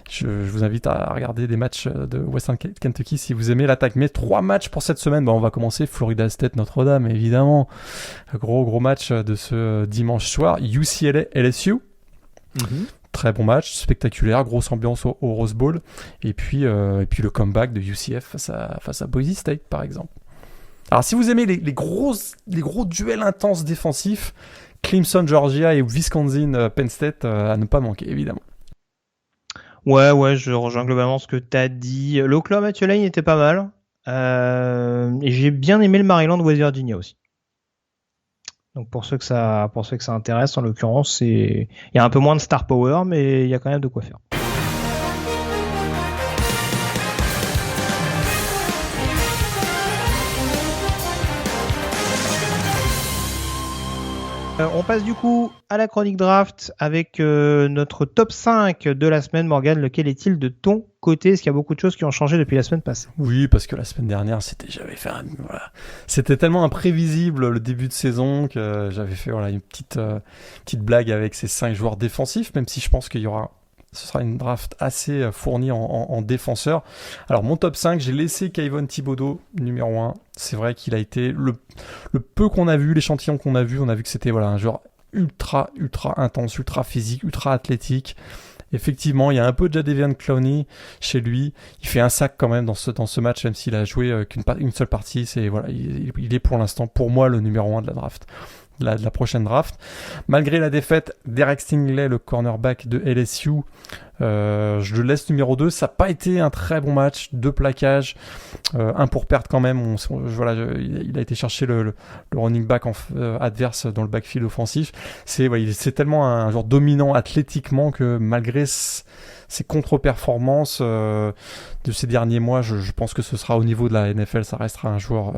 Je vous invite à regarder des matchs de Western Kentucky si vous aimez l'attaque. Mais 3 matchs pour cette semaine. Bon, on va commencer Florida State Notre-Dame, évidemment. Gros match de ce dimanche soir. UCLA LSU. Très bon match, spectaculaire, grosse ambiance au Rose Bowl. Et puis le comeback de UCF face à Boise State, par exemple. Alors, si vous aimez les gros duels intenses défensifs, Clemson, Georgia et Wisconsin, Penn State, à ne pas manquer, évidemment. Ouais, je rejoins globalement ce que t'as dit. L'Oklahoma Tulane était pas mal. Et j'ai bien aimé le Maryland West Virginia aussi. Donc pour ceux que ça intéresse, en l'occurrence, il y a un peu moins de star power, mais il y a quand même de quoi faire. On passe du coup à la chronique draft avec notre top 5 de la semaine. Morgan, lequel est-il de ton côté? Est-ce qu'il y a beaucoup de choses qui ont changé depuis la semaine passée? Oui, parce que la semaine dernière, c'était tellement imprévisible le début de saison que j'avais fait une petite blague avec ces 5 joueurs défensifs, même si je pense ce sera une draft assez fournie en défenseurs. Alors, mon top 5, j'ai laissé Kayvon Thibodeau, numéro 1. C'est vrai qu'il a été le peu qu'on a vu, l'échantillon qu'on a vu, on a vu que c'était un joueur ultra intense, ultra physique, ultra athlétique. Effectivement, il y a un peu de Jadeveon Clowney chez lui. Il fait un sac quand même dans ce match, même s'il a joué qu'une seule partie. Il est pour l'instant, pour moi, le numéro 1 de la draft. De la prochaine draft. Malgré la défaite, Derek Stingley, le cornerback de LSU, je le laisse numéro 2. Ça n'a pas été un très bon match, 2 plaquages, 1 pour perdre quand même. Il a été chercher le running back adverse dans le backfield offensif. C'est tellement un joueur dominant athlétiquement que malgré ses contre-performances de ces derniers mois, je pense que ce sera au niveau de la NFL, ça restera un joueur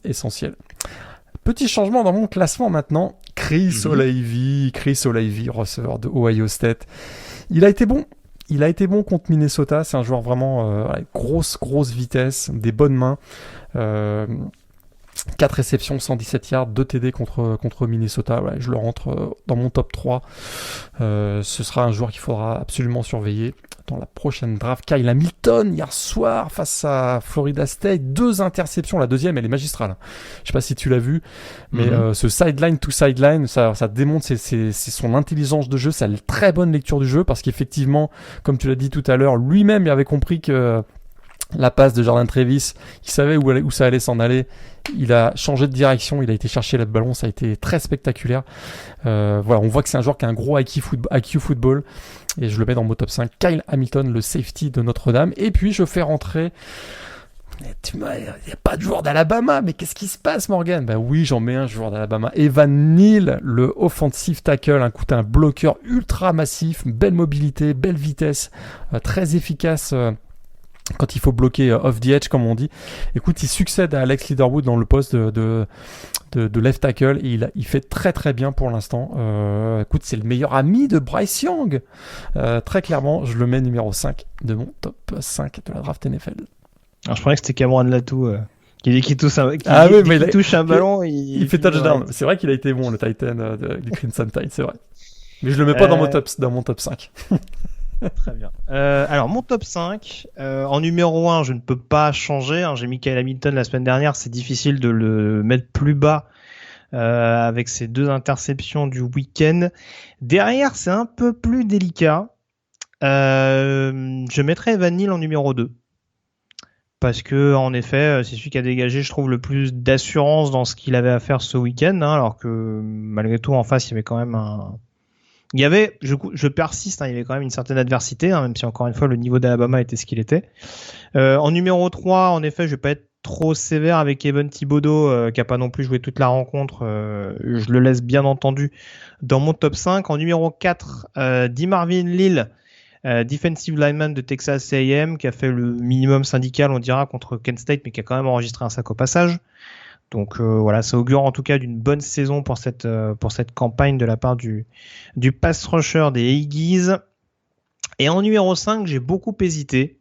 essentiel. Petit changement dans mon classement maintenant. Chris Olave, receveur de Ohio State. Il a été bon contre Minnesota. C'est un joueur vraiment grosse vitesse, des bonnes mains. 4 réceptions, 117 yards, 2 TD contre Minnesota. Je le rentre dans mon top 3. Ce sera un joueur qu'il faudra absolument surveiller dans la prochaine draft. Kyle Hamilton, hier soir, face à Florida State, 2 interceptions. La deuxième, elle est magistrale. Je ne sais pas si tu l'as vu, mais ce sideline to sideline, ça démontre c'est son intelligence de jeu, sa très bonne lecture du jeu, parce qu'effectivement, comme tu l'as dit tout à l'heure, lui-même il avait compris que la passe de Jordan Travis, il savait où ça allait s'en aller. Il a changé de direction, il a été chercher le ballon, ça a été très spectaculaire. On voit que c'est un joueur qui a un gros IQ football. Et je le mets dans mon top 5. Kyle Hamilton, le safety de Notre-Dame. Et puis je fais rentrer... Il n'y a pas de joueur d'Alabama, mais qu'est-ce qui se passe, Morgan? Oui, j'en mets un joueur d'Alabama. Evan Neal, le offensive tackle, un bloqueur ultra massif, belle mobilité, belle vitesse, très efficace... quand il faut bloquer off the edge, comme on dit. Écoute, il succède à Alex Leatherwood dans le poste de left tackle et il fait très très bien pour l'instant. Écoute, c'est le meilleur ami de Bryce Young. Très clairement, je le mets numéro 5 de mon top 5 de la draft NFL. Alors, je croyais que c'était Cameron Latou Qui touche un, touche un ballon, il fait touchdown. C'est vrai qu'il a été bon, le Titan du Crimson Tide, c'est vrai. Mais je le mets pas dans mon top 5. Très bien. Alors, mon top 5, en numéro 1, je ne peux pas changer. J'ai mis Kyle Hamilton la semaine dernière. C'est difficile de le mettre plus bas avec ses 2 interceptions du week-end. Derrière, c'est un peu plus délicat. Je mettrais Evan Neal en numéro 2. Parce que, en effet, c'est celui qui a dégagé, je trouve, le plus d'assurance dans ce qu'il avait à faire ce week-end. Alors que, malgré tout, en face, il y avait quand même il y avait, je persiste, il y avait quand même une certaine adversité, même si encore une fois le niveau d'Alabama était ce qu'il était. En numéro 3, en effet, je vais pas être trop sévère avec Evan Thibodeau, qui a pas non plus joué toute la rencontre. Je le laisse bien entendu dans mon top 5. En numéro 4, DeMarvin Leal, defensive lineman de Texas A&M, qui a fait le minimum syndical, on dira, contre Kent State, mais qui a quand même enregistré un sac au passage. Donc voilà, ça augure en tout cas d'une bonne saison pour cette campagne de la part du pass rusher des Aggies. Et en numéro 5, j'ai beaucoup hésité,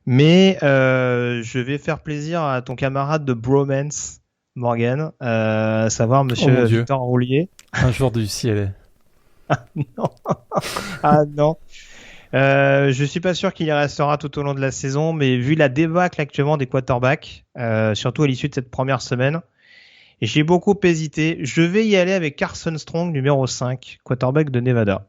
mais je vais faire plaisir à ton camarade de bromance, Morgan, à savoir Monsieur Victor Roulier. Un jour du ciel. Ah non. Ah non. Je suis pas sûr qu'il y restera tout au long de la saison, mais vu la débâcle actuellement des quarterbacks, surtout à l'issue de cette première semaine, j'ai beaucoup hésité. Je vais y aller avec Carson Strong, numéro 5, quarterback de Nevada.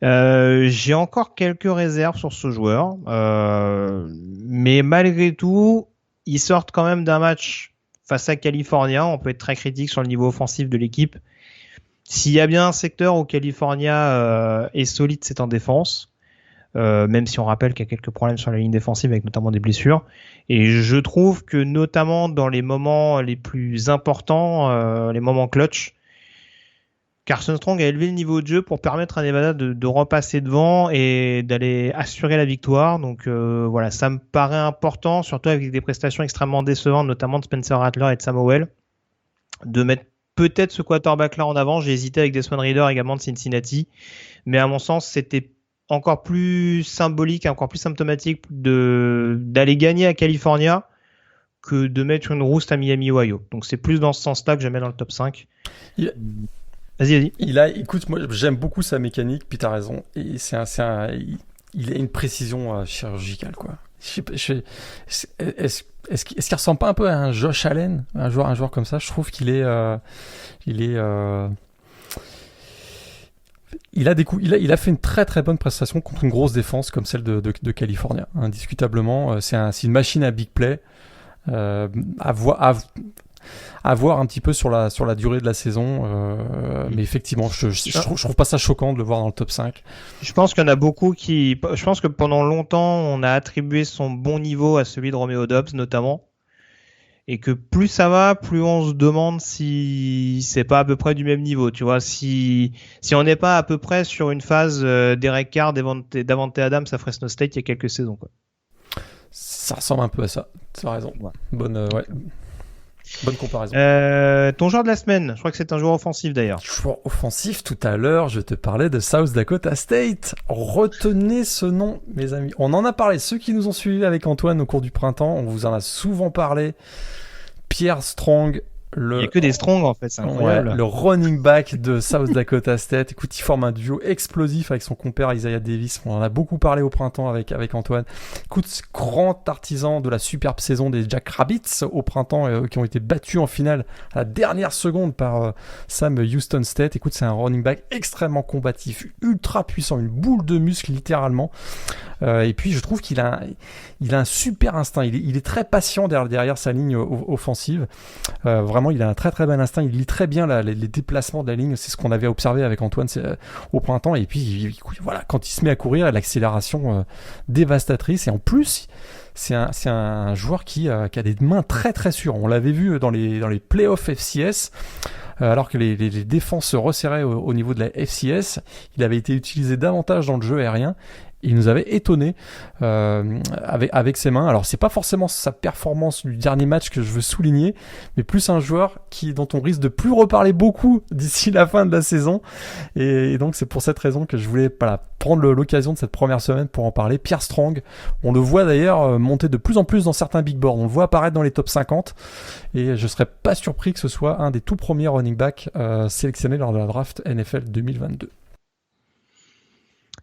J'ai encore quelques réserves sur ce joueur, mais malgré tout, ils sortent quand même d'un match face à California. On peut être très critique sur le niveau offensif de l'équipe. S'il y a bien un secteur où California est solide, c'est en défense. Même si on rappelle qu'il y a quelques problèmes sur la ligne défensive avec notamment des blessures. Et je trouve que notamment dans les moments les plus importants, les moments clutch, Carson Strong a élevé le niveau de jeu pour permettre à Nevada de repasser devant et d'aller assurer la victoire. Donc voilà, ça me paraît important, surtout avec des prestations extrêmement décevantes, notamment de Spencer Rattler et de Sam Howell, de mettre peut-être ce quarterback-là en avant. J'ai hésité avec Desmond Ridder également de Cincinnati, mais à mon sens, c'était encore plus symbolique, encore plus symptomatique d'aller gagner à California que de mettre une rouste à Miami, Ohio. Donc c'est plus dans ce sens-là que je mets dans le top 5. Vas-y. Écoute, moi j'aime beaucoup sa mécanique, puis t'as raison. Et il a une précision chirurgicale, quoi. Est-ce qu'il ressemble pas un peu à un Josh Allen, un joueur comme ça? Je trouve qu'il est, il a fait une très très bonne prestation contre une grosse défense comme celle de California. Indiscutablement, c'est une machine à big play. À voir un petit peu sur la durée de la saison, mais effectivement, je trouve pas ça choquant de le voir dans le top 5. Je pense qu'il y en a beaucoup je pense que pendant longtemps, on a attribué son bon niveau à celui de Romeo Doubs notamment. Et que plus ça va, plus on se demande si c'est pas à peu près du même niveau, tu vois. Si on n'est pas à peu près sur une phase d'Eric Carr, Davante Adams à Fresno State il y a quelques saisons, quoi. Ça ressemble un peu à ça. Tu as raison. Ouais. Bonne comparaison. Ton joueur de la semaine, je crois que c'est un joueur offensif d'ailleurs. Joueur offensif, tout à l'heure, je te parlais de South Dakota State. Retenez ce nom, mes amis. On en a parlé. Ceux qui nous ont suivis avec Antoine au cours du printemps, on vous en a souvent parlé. Pierre Strong. Il n'y a que des Strong en fait, c'est incroyable. Ouais, le running back de South Dakota State. Écoute, il forme un duo explosif avec son compère Isaiah Davis. On en a beaucoup parlé au printemps avec Antoine. Écoute, grand artisan de la superbe saison des Jack Rabbits au printemps qui ont été battus en finale à la dernière seconde par Sam Houston State. Écoute, c'est un running back extrêmement combatif, ultra puissant, une boule de muscle littéralement. Et puis je trouve qu'il a un super instinct. Il est très patient derrière sa ligne offensive. Vraiment, il a un très très bon instinct. Il lit très bien les déplacements de la ligne. C'est ce qu'on avait observé avec Antoine au printemps. Et puis voilà, quand il se met à courir, il a l'accélération dévastatrice. Et en plus, c'est un joueur qui a des mains très très sûres. On l'avait vu dans les playoffs FCS. Alors que les défenses se resserraient au niveau de la FCS, il avait été utilisé davantage dans le jeu aérien. il nous avait étonné avec ses mains. Alors c'est pas forcément sa performance du dernier match que je veux souligner, mais plus un joueur dont on risque de plus reparler beaucoup d'ici la fin de la saison, et donc c'est pour cette raison que je voulais prendre l'occasion de cette première semaine pour en parler. Pierre Strong, on le voit d'ailleurs monter de plus en plus dans certains big boards, on le voit apparaître dans les top 50, et je serais pas surpris que ce soit un des tout premiers running backs sélectionnés lors de la draft NFL 2022.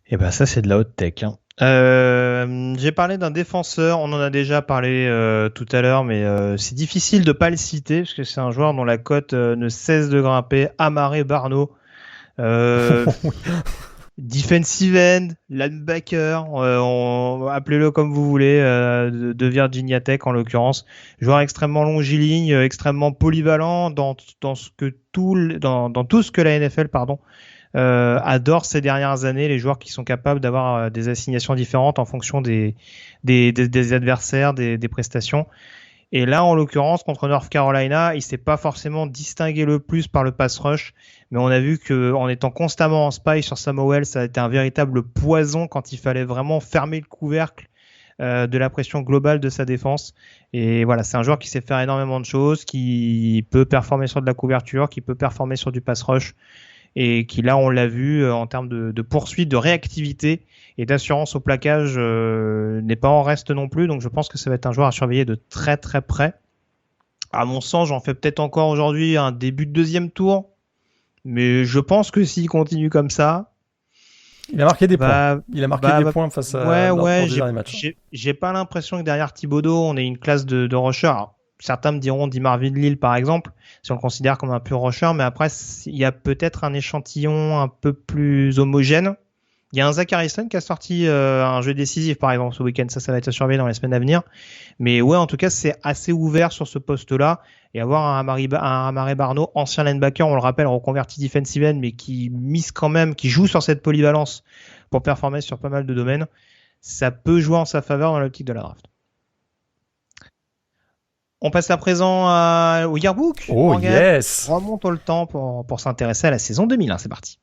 Et ben ça c'est de la haute tech. J'ai parlé d'un défenseur, on en a déjà parlé tout à l'heure, mais c'est difficile de pas le citer parce que c'est un joueur dont la cote ne cesse de grimper. Amare Barno, defensive end, linebacker, appelez-le comme vous voulez, de Virginia Tech en l'occurrence, joueur extrêmement longiligne, extrêmement polyvalent dans tout ce que la NFL adore ces dernières années, les joueurs qui sont capables d'avoir des assignations différentes en fonction des adversaires, des prestations. Et là, en l'occurrence, contre North Carolina, il s'est pas forcément distingué le plus par le pass rush, mais on a vu que en étant constamment en spy sur Samuel, ça a été un véritable poison quand il fallait vraiment fermer le couvercle de la pression globale de sa défense. Et voilà, c'est un joueur qui sait faire énormément de choses, qui peut performer sur de la couverture, qui peut performer sur du pass rush, et qui là on l'a vu en termes de poursuite, de réactivité et d'assurance au plaquage n'est pas en reste non plus, donc je pense que ça va être un joueur à surveiller de très très près. À mon sens, j'en fais peut-être encore aujourd'hui un début de deuxième tour, mais je pense que s'il continue comme ça, il a marqué des points. Il a marqué des points face à dans les derniers matchs. J'ai pas l'impression que derrière Thibodeau, on ait une classe de rushers. Alors, certains me diront Marvin Lille par exemple, si on le considère comme un pur rusher, mais après il y a peut-être un échantillon un peu plus homogène. Il y a un Zach Harrison qui a sorti un jeu décisif par exemple ce week-end, ça va être à surveiller dans les semaines à venir. Mais ouais, en tout cas c'est assez ouvert sur ce poste-là, et avoir un Amare Barno, ancien linebacker, on le rappelle, reconverti defensive end, mais qui mise quand même, qui joue sur cette polyvalence pour performer sur pas mal de domaines, ça peut jouer en sa faveur dans l'optique de la draft. On passe à présent au yearbook. Oh Morgan, yes. Remontons le temps pour s'intéresser à la saison 2001. C'est parti.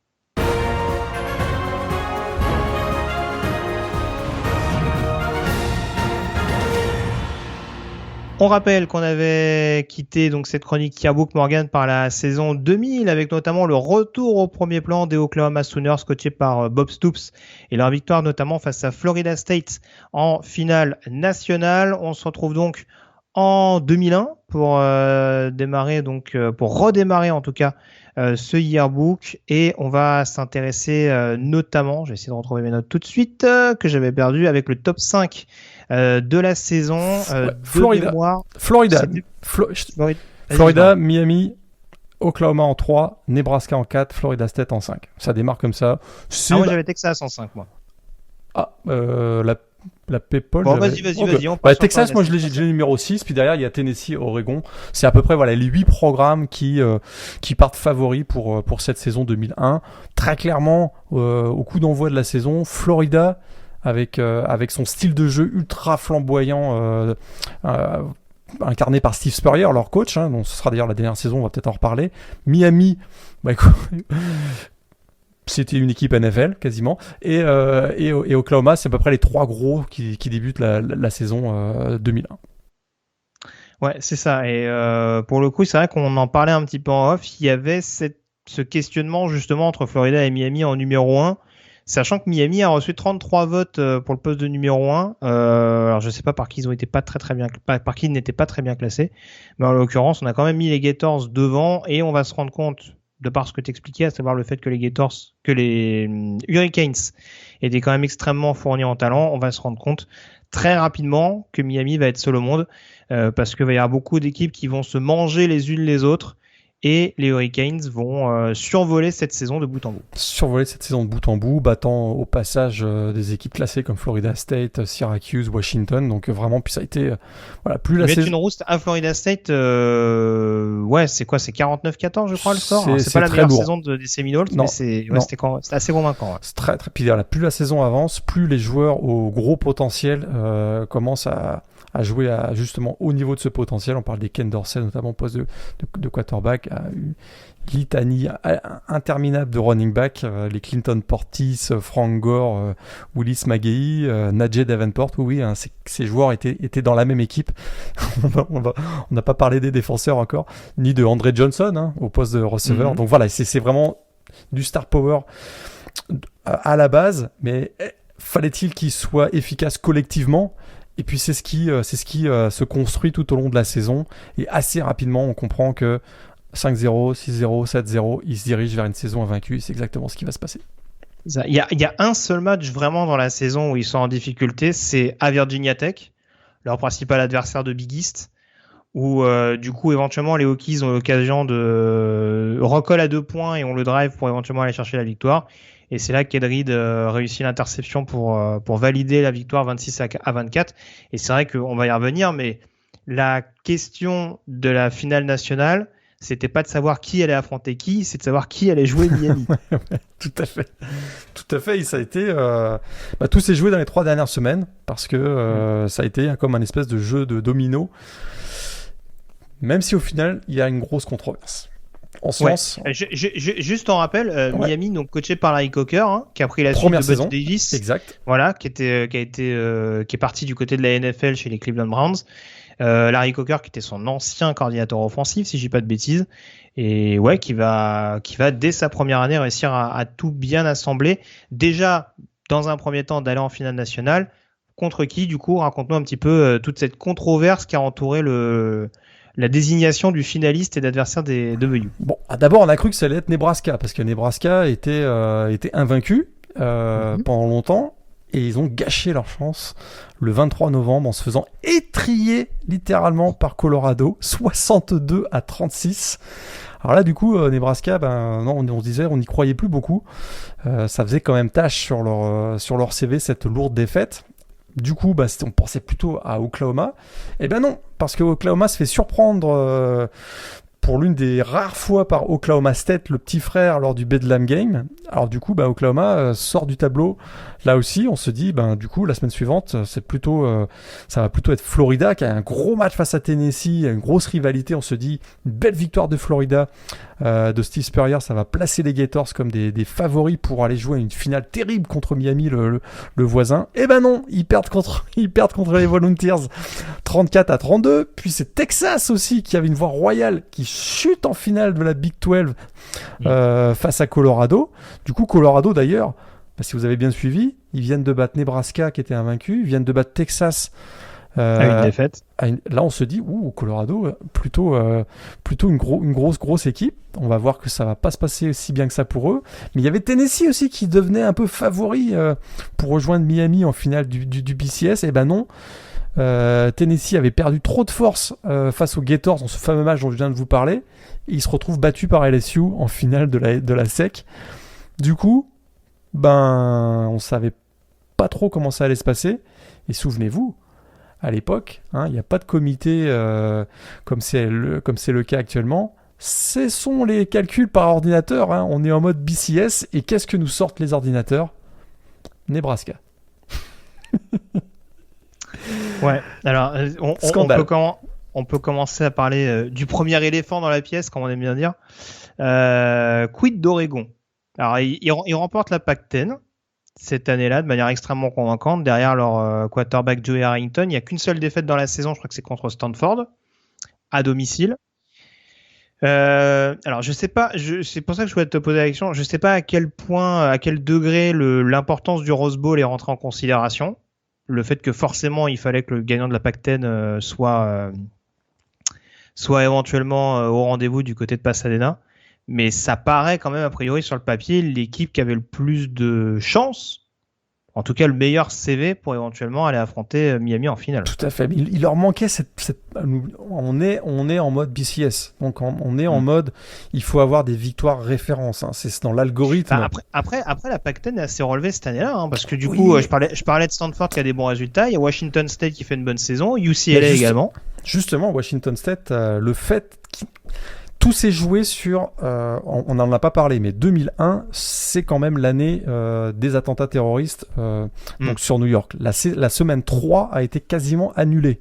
On rappelle qu'on avait quitté donc cette chronique yearbook, Morgan, par la saison 2000, avec notamment le retour au premier plan des Oklahoma Sooners coachés par Bob Stoops et leur victoire notamment face à Florida State en finale nationale. On se retrouve donc en 2001 pour redémarrer en tout cas ce yearbook, et on va s'intéresser notamment, je vais essayer de retrouver mes notes tout de suite que j'avais perdu, avec le top 5 de la saison. Florida, Miami, Oklahoma en 3, Nebraska en 4, Florida State en 5. Ça démarre comme ça. Moi j'avais Texas en 5 moi. La PayPal. Bon, vas-y. Texas, moi, je l'ai numéro 6. Puis derrière, il y a Tennessee, Oregon. C'est à peu près les 8 programmes qui partent favoris pour cette saison 2001. Très clairement, au coup d'envoi de la saison, Florida, avec son style de jeu ultra flamboyant, incarné par Steve Spurrier, leur coach, donc ce sera d'ailleurs la dernière saison, on va peut-être en reparler. Miami, c'était une équipe NFL quasiment, et Oklahoma, c'est à peu près les 3 gros qui débutent la saison 2001. Ouais, c'est ça. Et pour le coup, c'est vrai qu'on en parlait un petit peu en off. Il y avait ce questionnement justement entre Florida et Miami en numéro 1, sachant que Miami a reçu 33 votes pour le poste de numéro 1. Alors je sais pas par qui ils n'étaient pas très bien classés, mais en l'occurrence, on a quand même mis les Gators devant, et on va se rendre compte, de par ce que t'expliquais, à savoir le fait que les Hurricanes étaient quand même extrêmement fournis en talent, on va se rendre compte très rapidement que Miami va être seul au monde, parce qu'il va y avoir beaucoup d'équipes qui vont se manger les unes les autres, et les Hurricanes vont survoler cette saison de bout en bout. Battant au passage des équipes classées comme Florida State, Syracuse, Washington. Donc vraiment, puis ça a été plus la saison. Une rouste à Florida State, c'est quoi, c'est 49-14 je crois le score. C'est pas la meilleure saison des Seminoles, mais c'était assez convaincant. Ouais. C'est très très. Puis plus la saison avance, plus les joueurs au gros potentiel commencent à à jouer justement au niveau de ce potentiel. On parle des Ken Dorsey, notamment au poste de quarterback, a eu litanie interminable de running back, les Clinton Portis, Frank Gore, Willis McGahee, Najee Davenport. Oui, hein, ces joueurs étaient dans la même équipe. On n'a pas parlé des défenseurs encore, ni de Andre Johnson hein, au poste de receveur. Donc voilà, c'est vraiment du star power à la base, mais fallait-il qu'il soit efficace collectivement? Et puis c'est ce qui se construit tout au long de la saison. Et assez rapidement, on comprend que 5-0, 6-0, 7-0, ils se dirigent vers une saison invaincue. C'est exactement ce qui va se passer. Il y a un seul match vraiment dans la saison où ils sont en difficulté, c'est à Virginia Tech, leur principal adversaire de Big East, où du coup éventuellement les Hokies ont l'occasion de recolle à 2 points et on le drive pour éventuellement aller chercher la victoire. Et c'est là qu'Ed Reed réussit l'interception pour valider la victoire 26 à 24. Et c'est vrai qu'on va y revenir, mais la question de la finale nationale, c'était pas de savoir qui allait affronter qui, c'est de savoir qui allait jouer Miami. Tout à fait. Et ça a été, tout s'est joué dans les 3 dernières semaines parce que ça a été comme un espèce de jeu de domino. Même si au final, il y a une grosse controverse. En ce sens. Juste en rappel, Miami, donc coaché par Larry Coker, hein, qui a pris la suite de Bud Davis. Exact. Voilà, qui est parti du côté de la NFL chez les Cleveland Browns. Larry Coker, qui était son ancien coordinateur offensif, si je dis pas de bêtises, et qui va dès sa première année réussir à tout bien assembler. Déjà, dans un premier temps, d'aller en finale nationale. Contre qui, du coup, raconte-nous un petit peu toute cette controverse qui a entouré la désignation du finaliste et d'adversaire de VU. Bon, d'abord, on a cru que ça allait être Nebraska, parce que Nebraska était invaincu pendant longtemps, et ils ont gâché leur chance le 23 novembre en se faisant étriller littéralement par Colorado, 62-36. Alors là, du coup, Nebraska, on se disait, on n'y croyait plus beaucoup. Ça faisait quand même tâche sur leur CV, cette lourde défaite. Du coup, on pensait plutôt à Oklahoma. Eh ben non, parce que Oklahoma se fait surprendre pour l'une des rares fois par Oklahoma State, le petit frère, lors du Bedlam Game. Alors du coup, Oklahoma sort du tableau. Là aussi, on se dit, du coup, la semaine suivante, ça va plutôt être Florida qui a un gros match face à Tennessee, une grosse rivalité. On se dit, une belle victoire de Florida, de Steve Spurrier, ça va placer les Gators comme des favoris pour aller jouer une finale terrible contre Miami, le voisin. Eh ben non, ils perdent contre les Volunteers 34-32. Puis c'est Texas aussi qui avait une voie royale qui chute en finale de la Big 12 face à Colorado. Du coup, Colorado d'ailleurs, si vous avez bien suivi, ils viennent de battre Nebraska qui était invaincu, ils viennent de battre Texas à une défaite. Là, on se dit, Colorado, plutôt une grosse équipe. On va voir que ça va pas se passer aussi bien que ça pour eux. Mais il y avait Tennessee aussi qui devenait un peu favori pour rejoindre Miami en finale du BCS. Eh ben non. Tennessee avait perdu trop de force face aux Gators dans ce fameux match dont je viens de vous parler. Et ils se retrouvent battus par LSU en finale de la SEC. Du coup, on savait pas trop comment ça allait se passer. Et souvenez-vous, à l'époque, il n'y a pas de comité comme c'est le cas actuellement. Ce sont les calculs par ordinateur. On est en mode BCS. Et qu'est-ce que nous sortent les ordinateurs? Nebraska. Ouais, alors on peut commencer à parler du premier éléphant dans la pièce, comme on aime bien dire. Quid d'Oregon? Alors, ils remportent la Pac-10 cette année-là de manière extrêmement convaincante. Derrière leur quarterback Joey Harrington, il n'y a qu'une seule défaite dans la saison, je crois que c'est contre Stanford, à domicile. Alors, je sais pas, c'est pour ça que je voulais te poser la question. Je sais pas à quel point, à quel degré l'importance du Rose Bowl est rentrée en considération. Le fait que forcément il fallait que le gagnant de la Pac-10 soit éventuellement au rendez-vous du côté de Pasadena. Mais ça paraît quand même a priori sur le papier l'équipe qui avait le plus de chances, en tout cas le meilleur CV pour éventuellement aller affronter Miami en finale. Tout à fait. Il leur manquait on est en mode BCS, donc on est en mode il faut avoir des victoires références. C'est dans l'algorithme. Après la Pac-10 est assez relevée cette année-là, parce que du coup je parlais de Stanford qui a des bons résultats, il y a Washington State qui fait une bonne saison, UCLA également. Justement, Washington State, le fait tout s'est joué sur, on n'en a pas parlé, mais 2001, c'est quand même l'année des attentats terroristes donc sur New York. La semaine 3 a été quasiment annulée.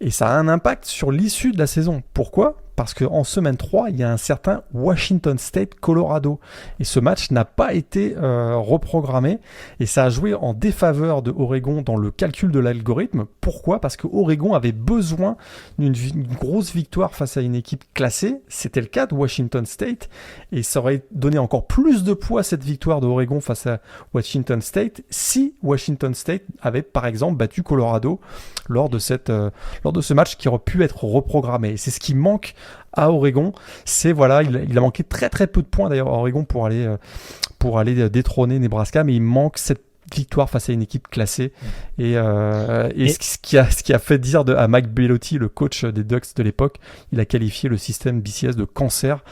Et ça a un impact sur l'issue de la saison. Pourquoi ? Parce qu'en semaine 3, il y a un certain Washington State-Colorado. Et ce match n'a pas été reprogrammé. Et ça a joué en défaveur de Oregon dans le calcul de l'algorithme. Pourquoi ? Parce que Oregon avait besoin d'une grosse victoire face à une équipe classée. C'était le cas de Washington State. Et ça aurait donné encore plus de poids à cette victoire d'Oregon face à Washington State si Washington State avait par exemple battu Colorado lors de ce match qui aurait pu être reprogrammé. Et c'est ce qui manque à Oregon. C'est voilà, il a manqué très très peu de points d'ailleurs à Oregon pour aller détrôner Nebraska, mais il manque cette victoire face à une équipe classée. Et ce qui a fait dire à Mike Bellotti, le coach des Ducks de l'époque, il a qualifié le système BCS de cancer.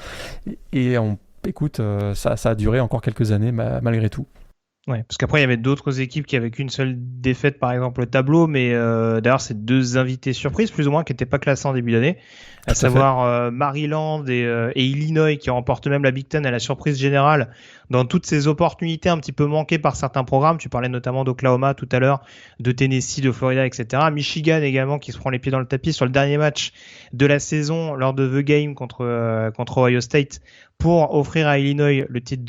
Écoute, ça a duré encore quelques années malgré tout. Ouais, parce qu'après il y avait d'autres équipes qui avaient qu'une seule défaite par exemple au tableau, mais d'ailleurs c'est deux invités surprises plus ou moins qui n'étaient pas classés en début d'année, à savoir Maryland et Illinois qui remportent même la Big Ten à la surprise générale dans toutes ces opportunités un petit peu manquées par certains programmes. Tu parlais notamment d'Oklahoma tout à l'heure, de Tennessee, de Florida, etc. Michigan également qui se prend les pieds dans le tapis sur le dernier match de la saison lors de The Game contre Ohio State pour offrir à Illinois le titre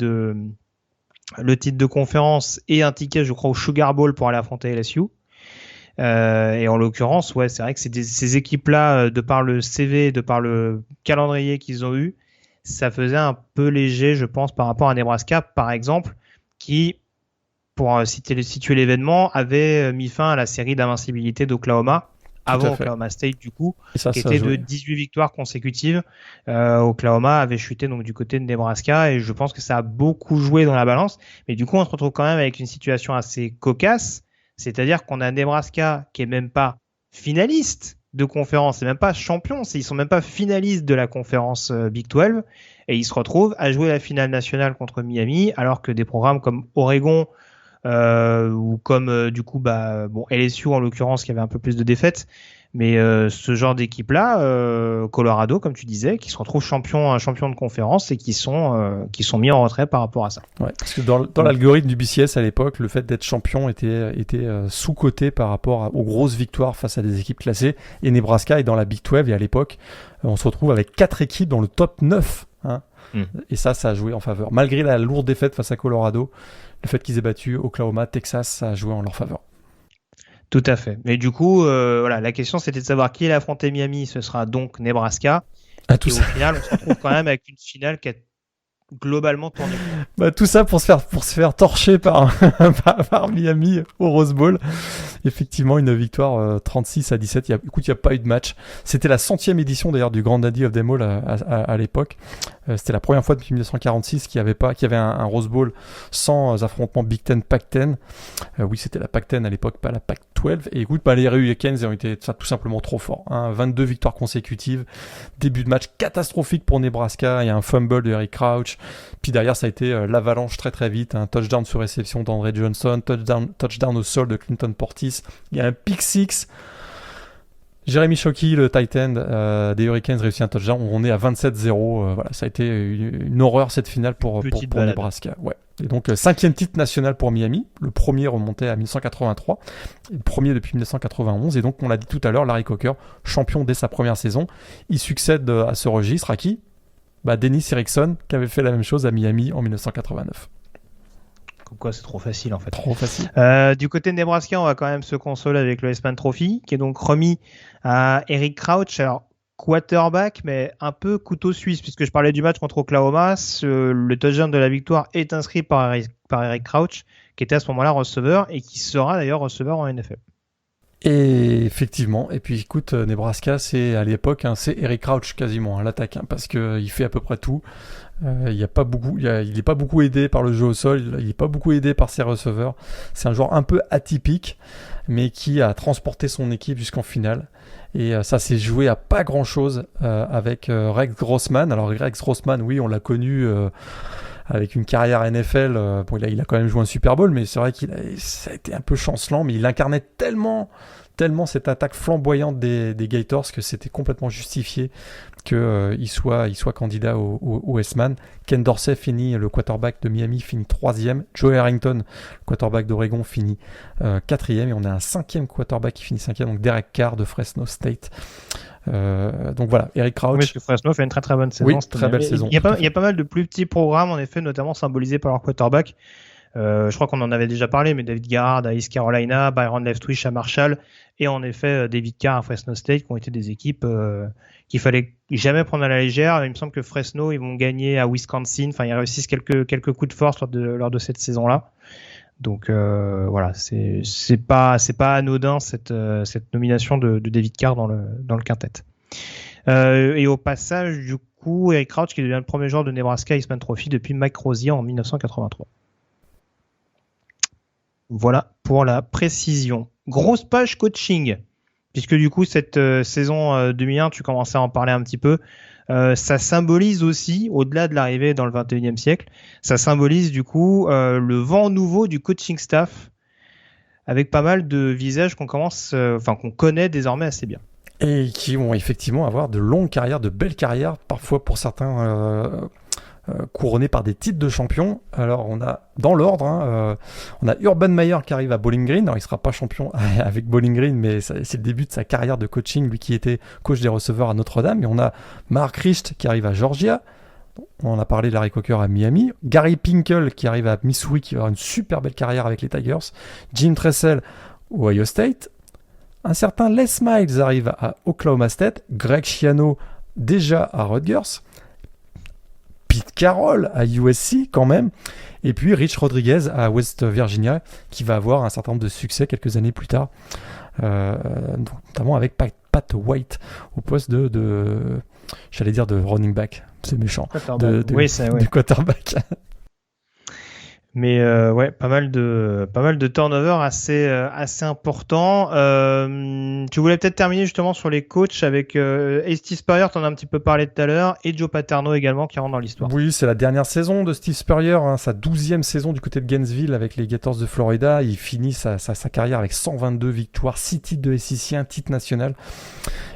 de conférence et un ticket, je crois, au Sugar Bowl pour aller affronter LSU. Et en l'occurrence, ouais, c'est vrai que ces équipes-là, de par le CV, de par le calendrier qu'ils ont eu, ça faisait un peu léger, je pense, par rapport à Nebraska, par exemple, qui, pour situer l'événement, avait mis fin à la série d'invincibilité d'Oklahoma, avant Oklahoma State du coup, qui était de 18 victoires consécutives. Oklahoma avait chuté donc du côté de Nebraska et je pense que ça a beaucoup joué dans la balance. Mais du coup, on se retrouve quand même avec une situation assez cocasse, c'est-à-dire qu'on a Nebraska qui est même pas finaliste de conférence, c'est même pas champion, ils sont même pas finalistes de la conférence Big 12 et ils se retrouvent à jouer la finale nationale contre Miami alors que des programmes comme Oregon ou comme du coup LSU en l'occurrence qui avait un peu plus de défaites, mais ce genre d'équipe là, Colorado comme tu disais, qui se retrouve champion de conférence et qui sont mis en retrait par rapport à ça. Ouais, parce que dans l'algorithme du BCS à l'époque, le fait d'être champion était sous-coté par rapport aux grosses victoires face à des équipes classées, et Nebraska est dans la Big 12 et à l'époque on se retrouve avec 4 équipes dans le top 9 hein. Et ça a joué en faveur malgré la lourde défaite face à Colorado. Le fait qu'ils aient battu Oklahoma, Texas, ça a joué en leur faveur. Tout à fait. Mais du coup, la question c'était de savoir qui allait affronter Miami. Ce sera donc Nebraska. Et au final, on se retrouve quand même avec une finale qui a globalement tourné. Tout ça pour se faire torcher par Miami au Rose Bowl. Effectivement, une victoire 36-17. Il n'y a pas eu de match. C'était la 100e édition d'ailleurs du Grand Daddy of them all à l'époque. C'était la première fois depuis 1946 qu'il y avait un Rose Bowl sans affrontement Big Ten, Pac-10. Oui, c'était la Pac-10 à l'époque, pas la Pac-12. Et écoute, les Hurricanes ont été tout simplement trop forts. 22 victoires consécutives. Début de match catastrophique pour Nebraska. Il y a un fumble de Eric Crouch. Puis derrière, ça a été l'avalanche très très vite. Un touchdown sur réception d'Andre Johnson. Touchdown au sol de Clinton Portis. Il y a un pick six. Jeremy Shockey, le tight end des Hurricanes, réussit un touchdown. On est à 27-0. Ça a été une horreur cette finale pour Nebraska. Ouais. Et donc, 5e titre national pour Miami. Le premier remontait à 1983. Le premier depuis 1991. Et donc, on l'a dit tout à l'heure, Larry Coker, champion dès sa première saison. Il succède à ce registre à qui ? Dennis Erickson, qui avait fait la même chose à Miami en 1989. Comme quoi, c'est trop facile en fait. Trop facile. Du côté de Nebraska, on va quand même se consoler avec le Heisman Trophy, qui est donc remis à Eric Crouch. Alors, quarterback, mais un peu couteau suisse, puisque je parlais du match contre Oklahoma. Le touchdown de la victoire est inscrit par Eric Crouch, qui était à ce moment-là receveur et qui sera d'ailleurs receveur en NFL. Et effectivement, et puis écoute, Nebraska, c'est à l'époque, c'est Eric Crouch quasiment l'attaque, parce qu'il fait à peu près tout. Il n'est pas beaucoup aidé par le jeu au sol, il n'est pas beaucoup aidé par ses receveurs. C'est un joueur un peu atypique, mais qui a transporté son équipe jusqu'en finale. Et ça s'est joué à pas grand-chose avec Rex Grossman. Alors Rex Grossman, oui, on l'a connu avec une carrière NFL. Il a quand même joué un Super Bowl, mais c'est vrai ça a été un peu chancelant, mais il incarnait tellement tellement cette attaque flamboyante des Gators que c'était complètement justifié qu'il soit candidat au S-Man. Ken Dorsey le quarterback de Miami, finit 3e. Joe Harrington, le quarterback d'Oregon, finit 4e. Et on a un 5e quarterback qui finit 5e, donc Derek Carr de Fresno State. Donc voilà, Eric Crouch. Oui, parce que Fresno fait une très très bonne saison. Oui, très belle saison. Il y a pas mal de plus petits programmes, en effet, notamment symbolisés par leur quarterback. Je crois qu'on en avait déjà parlé, mais David Garrard à East Carolina, Byron Leftwich à Marshall, et en effet David Carr à Fresno State, qui ont été des équipes qu'il fallait jamais prendre à la légère. Il me semble que Fresno, ils vont gagner à Wisconsin. Enfin, ils réussissent quelques coups de force lors de cette saison-là. Donc voilà, c'est pas anodin cette nomination de David Carr dans le quintet. Et au passage, du coup, Eric Crouch qui devient le premier joueur de Nebraska Eastman Trophy depuis Mike Rosier en 1983. Voilà pour la précision. Grosse page coaching, puisque du coup cette saison 2001, tu commençais à en parler un petit peu. Ça symbolise aussi, au-delà de l'arrivée dans le 21e siècle, ça symbolise du coup le vent nouveau du coaching staff, avec pas mal de visages qu'on connaît désormais assez bien. Et qui vont effectivement avoir de longues carrières, de belles carrières, parfois pour certains couronnés par des titres de champion. Alors on a, dans l'ordre, on a Urban Meyer qui arrive à Bowling Green. Alors il ne sera pas champion avec Bowling Green, mais c'est le début de sa carrière de coaching, lui qui était coach des receveurs à Notre-Dame. Et on a Mark Richt qui arrive à Georgia. On en a parlé, Larry Coker à Miami. Gary Pinkel qui arrive à Missouri, qui va avoir une super belle carrière avec les Tigers. Jim Tressel, Ohio State. Un certain Les Miles arrive à Oklahoma State. Greg Schiano déjà à Rutgers. Pete Carroll à USC quand même, et puis Rich Rodriguez à West Virginia qui va avoir un certain nombre de succès quelques années plus tard, notamment avec Pat White au poste de running back, c'est méchant, du quarterback. Mais ouais, pas mal de turnover assez important. Tu voulais peut-être terminer justement sur les coachs avec Steve Spurrier, t'en as un petit peu parlé tout à l'heure, et Joe Paterno également qui rentre dans l'histoire. Oui, c'est la dernière saison de Steve Spurrier, sa 12e saison du côté de Gainesville avec les Gators de Florida. Il finit sa carrière avec 122 victoires, 6 titres de SEC, un titre national.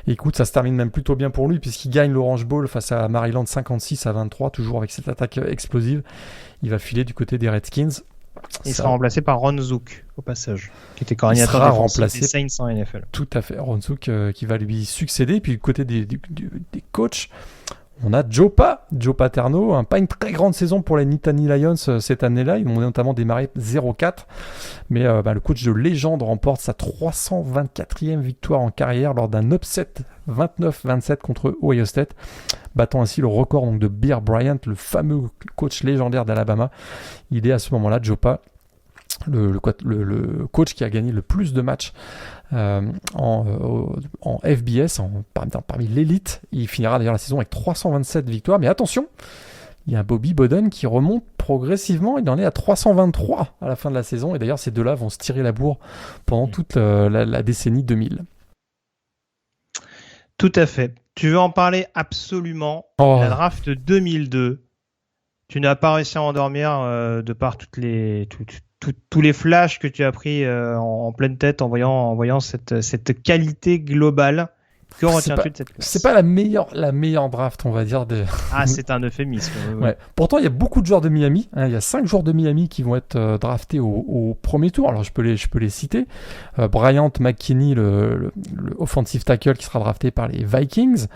Et écoute, ça se termine même plutôt bien pour lui puisqu'il gagne l'Orange Bowl face à Maryland 56-23, toujours avec cette attaque explosive. Il va filer du côté des Redskins. Il sera remplacé par Ron Zook, au passage, qui était coordinateur défensif des Saints en NFL. Tout à fait, Ron Zook qui va lui succéder. Puis du côté des coachs, on a Joe Paterno, pas une très grande saison pour les Nittany Lions cette année-là. Ils ont notamment démarré 0-4. Mais le coach de légende remporte sa 324e victoire en carrière lors d'un upset 29-27 contre Ohio State, battant ainsi le record donc, de Bear Bryant, le fameux coach légendaire d'Alabama. Il est à ce moment-là, Joe Pa, le coach qui a gagné le plus de matchs en FBS, parmi l'élite. Il finira d'ailleurs la saison avec 327 victoires. Mais attention, il y a Bobby Bowden qui remonte progressivement. Il en est à 323 à la fin de la saison. Et d'ailleurs, ces deux-là vont se tirer la bourre pendant toute la décennie 2000. Tout à fait. Tu veux en parler absolument. La draft 2002. Tu n'as pas réussi à endormir de par tous les flashs que tu as pris en pleine tête en voyant cette qualité globale. Que retiens-tu de cette classe ? C'est pas la meilleure draft, on va dire. C'est un euphémisme. Ouais. Pourtant, il y a beaucoup de joueurs de Miami. Il y a 5 joueurs de Miami qui vont être draftés au premier tour. Alors, je peux les citer. Bryant McKinney, le offensive tackle qui sera drafté par les Vikings.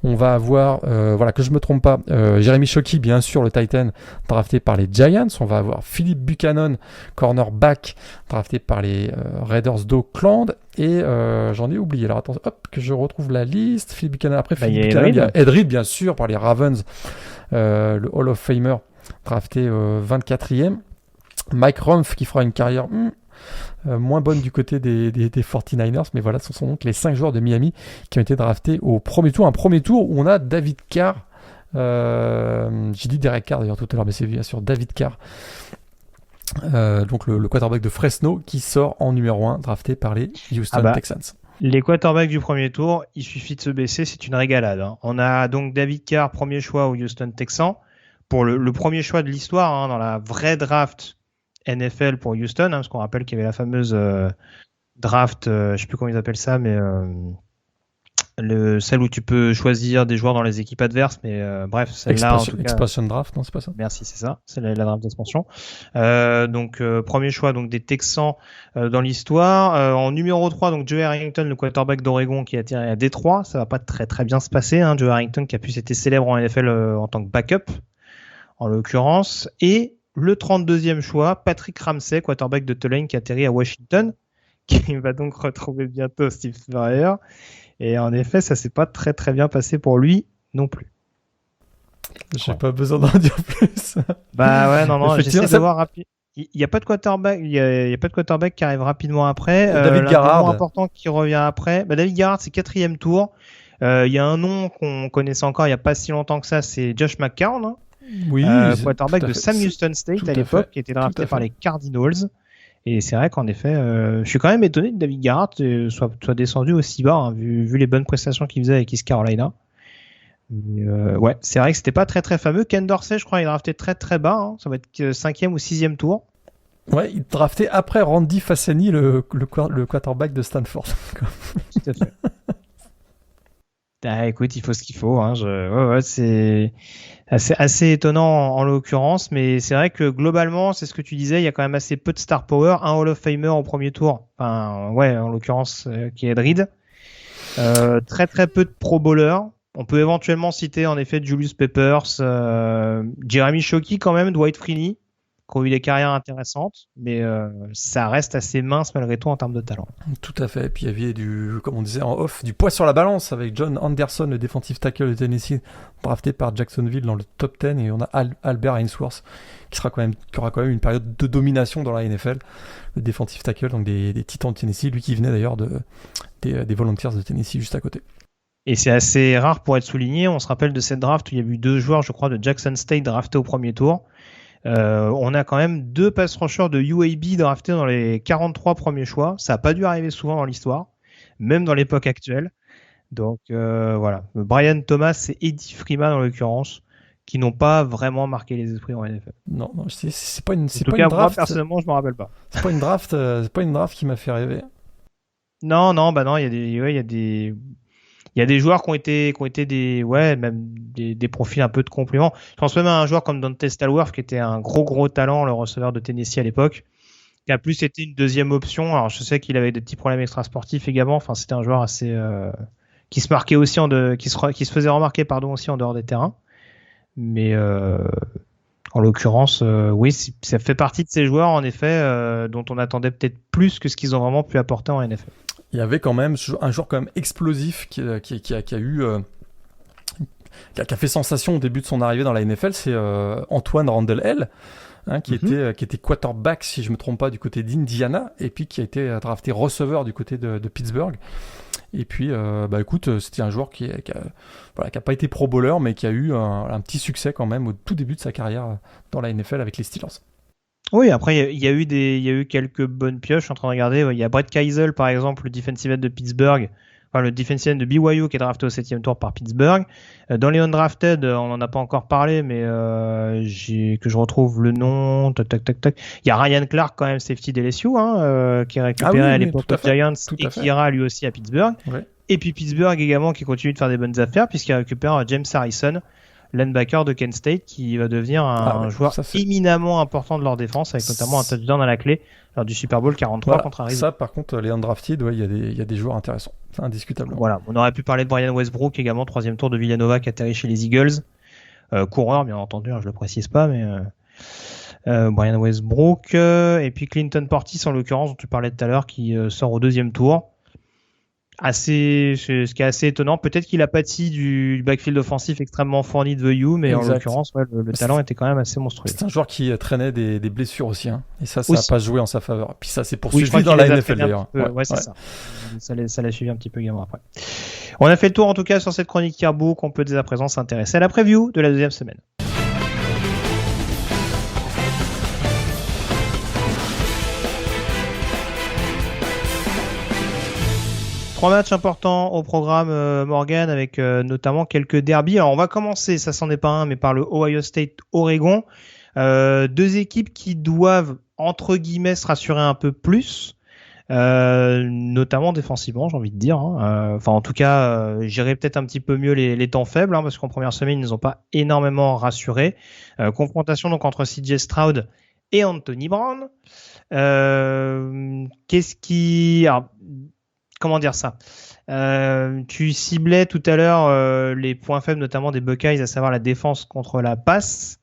On va avoir, que je me trompe pas, Jeremy Shockey, bien sûr, le Titan, drafté par les Giants. On va avoir Philip Buchanan, cornerback, drafté par les Raiders d'Oakland. Et j'en ai oublié. Alors attends, que je retrouve la liste. Philip Buchanan, après Philip Buchanan, il y a Ed Reed, bien sûr, par les Ravens, le Hall of Famer, drafté 24e. Mike Rumph, qui fera une carrière moins bonne du côté des 49ers, mais voilà, ce sont donc les 5 joueurs de Miami qui ont été draftés au premier tour. Un premier tour où on a David Carr, j'ai dit Derek Carr d'ailleurs tout à l'heure, mais c'est bien sûr David Carr, donc le quarterback de Fresno qui sort en numéro 1, drafté par les Houston Texans. Les quarterbacks du premier tour, il suffit de se baisser, c'est une régalade. On a donc David Carr, premier choix aux Houston Texans, pour le premier choix de l'histoire dans la vraie draft NFL pour Houston, parce qu'on rappelle qu'il y avait la fameuse draft, je sais plus comment ils appellent ça, mais celle où tu peux choisir des joueurs dans les équipes adverses, mais bref, celle-là en tout cas. Expansion draft, non, c'est pas ça. Merci, c'est ça, c'est la draft d'expansion. Donc premier choix donc des Texans dans l'histoire. En numéro 3, donc Joe Harrington, le quarterback d'Oregon qui a atterri à Détroit. Ça va pas très très bien se passer, hein. Joe Harrington qui a pu été célèbre en NFL en tant que backup, en l'occurrence. Et le 32e choix, Patrick Ramsey, quarterback de Tulane qui atterrit à Washington, qui va donc retrouver bientôt Steve Spurrier. Et en effet, ça s'est pas très très bien passé pour lui non plus. J'ai pas besoin d'en dire plus. Bah ouais, non, j'essaie de voir rapide. Il y a pas de quarterback, il y a pas de quarterback qui arrive rapidement après. David Garrard, important qui revient après. Bah, David Garrard, c'est 4e tour. Il y a un nom qu'on connaissait encore il y a pas si longtemps que ça, c'est Josh McCown, hein. Oui, quarterback de Sam Houston State à l'époque, qui était drafté par les Cardinals. Et c'est vrai qu'en effet, je suis quand même étonné que David Garrard soit descendu aussi bas, hein, vu les bonnes prestations qu'il faisait avec East Carolina. Mais, ouais, c'est vrai que c'était pas très très fameux. Ken Dorsey, je crois, il est drafté très très bas, hein. Ça va être 5e ou 6e tour. Ouais, il drafté après Randy Fassani, le quarterback de Stanford. Tout à fait. Écoute, il faut ce qu'il faut, hein. Ouais, c'est assez étonnant en l'occurrence, mais c'est vrai que globalement, c'est ce que tu disais, il y a quand même assez peu de star power, un Hall of Famer au premier tour, enfin ouais, en l'occurrence qui est Reed, très très peu de pro bowlers. On peut éventuellement citer en effet Julius Peppers, Jeremy Shockey quand même, Dwight Freeney, qui ont eu des carrières intéressantes, mais ça reste assez mince malgré tout en termes de talent. Tout à fait. Et puis il y avait comme on disait en off, du poids sur la balance avec John Anderson, le defensive tackle de Tennessee, drafté par Jacksonville dans le top 10, et on a Albert Ainsworth qui aura quand même une période de domination dans la NFL, le defensive tackle donc des Titans de Tennessee, lui qui venait d'ailleurs des Volunteers de Tennessee juste à côté. Et c'est assez rare pour être souligné. On se rappelle de cette draft où il y a eu 2 joueurs, je crois, de Jackson State draftés au premier tour. On a quand même 2 pass rushers de UAB draftés dans les 43 premiers choix. Ça n'a pas dû arriver souvent dans l'histoire, même dans l'époque actuelle. Donc voilà, Brian Thomas et Eddie Freeman en l'occurrence, qui n'ont pas vraiment marqué les esprits en NFL. Non, c'est pas une draft. Moi, personnellement, je me rappelle pas. C'est pas une draft qui m'a fait rêver. Non, il y a des joueurs qui ont été des profils un peu de complément. Je pense même à un joueur comme Dante Stallworth, qui était un gros talent, le receveur de Tennessee à l'époque, qui a plus été une deuxième option. Alors, je sais qu'il avait des petits problèmes extrasportifs également. Enfin, c'était un joueur assez, qui se marquait aussi qui se faisait remarquer, aussi en dehors des terrains. Mais, en l'occurrence, oui, ça fait partie de ces joueurs, en effet, dont on attendait peut-être plus que ce qu'ils ont vraiment pu apporter en NFL. Il y avait quand même un joueur quand même explosif qui a fait sensation au début de son arrivée dans la NFL, c'est Antoine Randall-El, hein, qui était quarterback, si je me trompe pas, du côté d'Indiana, et puis qui a été drafté receveur du côté de Pittsburgh. Et puis, écoute, c'était un joueur qui a pas été pro bowler, mais qui a eu un petit succès quand même au tout début de sa carrière dans la NFL avec les Steelers. Oui, après, il y a eu quelques bonnes pioches. Je suis en train de regarder. Il y a Brett Keisel, par exemple, le defensive end de Pittsburgh. Enfin, le defensive end de BYU qui est drafté au 7e tour par Pittsburgh. Dans les undrafted, on n'en a pas encore parlé, mais que je retrouve le nom. Tac. Il y a Ryan Clark, quand même, safety d'LSU, qui est récupéré à l'époque aux Giants et qui ira lui aussi à Pittsburgh. Ouais. Et puis Pittsburgh également qui continue de faire des bonnes affaires puisqu'il récupère James Harrison, linebacker de Kent State, qui va devenir un joueur éminemment important de leur défense, avec notamment un touchdown à la clé lors du Super Bowl 43 contre Arizona. Ça, par contre, les undrafted, il y a des joueurs intéressants, c'est indiscutable. Voilà, on aurait pu parler de Brian Westbrook, également 3e tour de Villanova, qui atterrit chez les Eagles. Coureur, bien entendu, je le précise pas, mais Brian Westbrook, et puis Clinton Portis, en l'occurrence, dont tu parlais tout à l'heure, qui sort au 2e tour. Ce qui est assez étonnant. Peut-être qu'il a pâti du backfield offensif extrêmement fourni de VU, mais en l'occurrence, le talent était quand même assez monstrueux. C'est un joueur qui traînait des blessures aussi, hein. Et ça n'a pas joué en sa faveur. Puis ça s'est poursuivi dans la NFL d'ailleurs. C'est ça. Ça l'a suivi un petit peu également après. On a fait le tour en tout cas sur cette chronique Yearbook. On peut dès à présent s'intéresser à la preview de la 2e semaine. Trois matchs importants au programme, Morgan, avec notamment quelques derbies. Alors on va commencer, ça s'en est pas un, mais par le Ohio State-Oregon. 2 équipes qui doivent, entre guillemets, se rassurer un peu plus. notamment défensivement, j'ai envie de dire. Enfin, en tout cas, gérer peut-être un petit peu mieux les temps faibles, parce qu'en première semaine, ils nous ont pas énormément rassurés. Confrontation donc entre CJ Stroud et Anthony Brown. Alors, comment dire ça? Tu ciblais tout à l'heure les points faibles, notamment des Buckeyes, à savoir la défense contre la passe.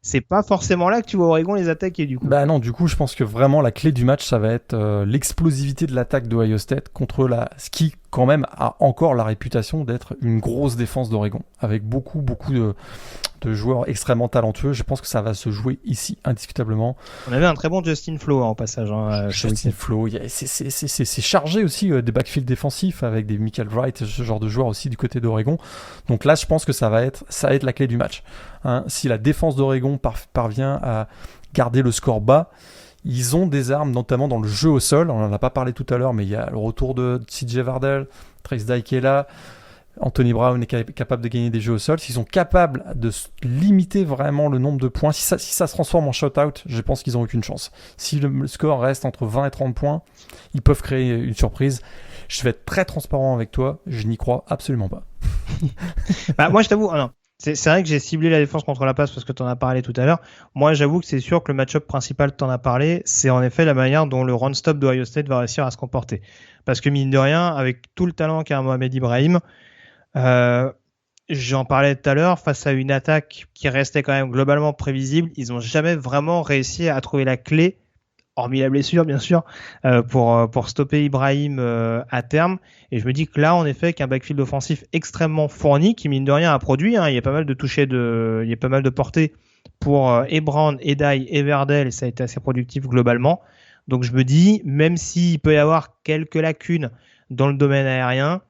C'est pas forcément là que tu vois Oregon les attaquer du coup. Bah non, du coup, je pense que vraiment la clé du match, ça va être l'explosivité de l'attaque d'Ohio State contre ce qui, quand même, a encore la réputation d'être une grosse défense d'Oregon, avec beaucoup de joueurs extrêmement talentueux. Je pense que ça va se jouer ici, indiscutablement. On avait un très bon Justin Flo au passage. Justin Flo, c'est chargé aussi des backfields défensifs avec des Michael Wright, ce genre de joueurs aussi du côté d'Oregon. Donc là, je pense que ça va être la clé du match. Si la défense d'Oregon parvient à garder le score bas, ils ont des armes, notamment dans le jeu au sol. On n'en a pas parlé tout à l'heure, mais il y a le retour de CJ Verdell, Trace Dye qui est là. Anthony Brown est capable de gagner des jeux au sol. S'ils sont capables de limiter vraiment le nombre de points, si ça se transforme en shutout, je pense qu'ils n'ont aucune chance. Si le score reste entre 20 et 30 points, ils peuvent créer une surprise. Je vais être très transparent avec toi, je n'y crois absolument pas. Moi, je t'avoue, c'est vrai que j'ai ciblé la défense contre la passe parce que tu en as parlé tout à l'heure. Moi, j'avoue que c'est sûr que le match-up principal que tu en as parlé, c'est en effet la manière dont le run-stop d'Ohio State va réussir à se comporter. Parce que mine de rien, avec tout le talent qu'a Mohamed Ibrahim, j'en parlais tout à l'heure, face à une attaque qui restait quand même globalement prévisible, ils n'ont jamais vraiment réussi à trouver la clé, hormis la blessure bien sûr, pour stopper Ibrahim à terme. Et je me dis que là, en effet, qu'un backfield offensif extrêmement fourni, qui mine de rien a produit, il y a pas mal de touchés, il y a pas mal de portées pour Brown, Dye et Verdell, et ça a été assez productif globalement. Donc je me dis, même s'il peut y avoir quelques lacunes dans le domaine aérien,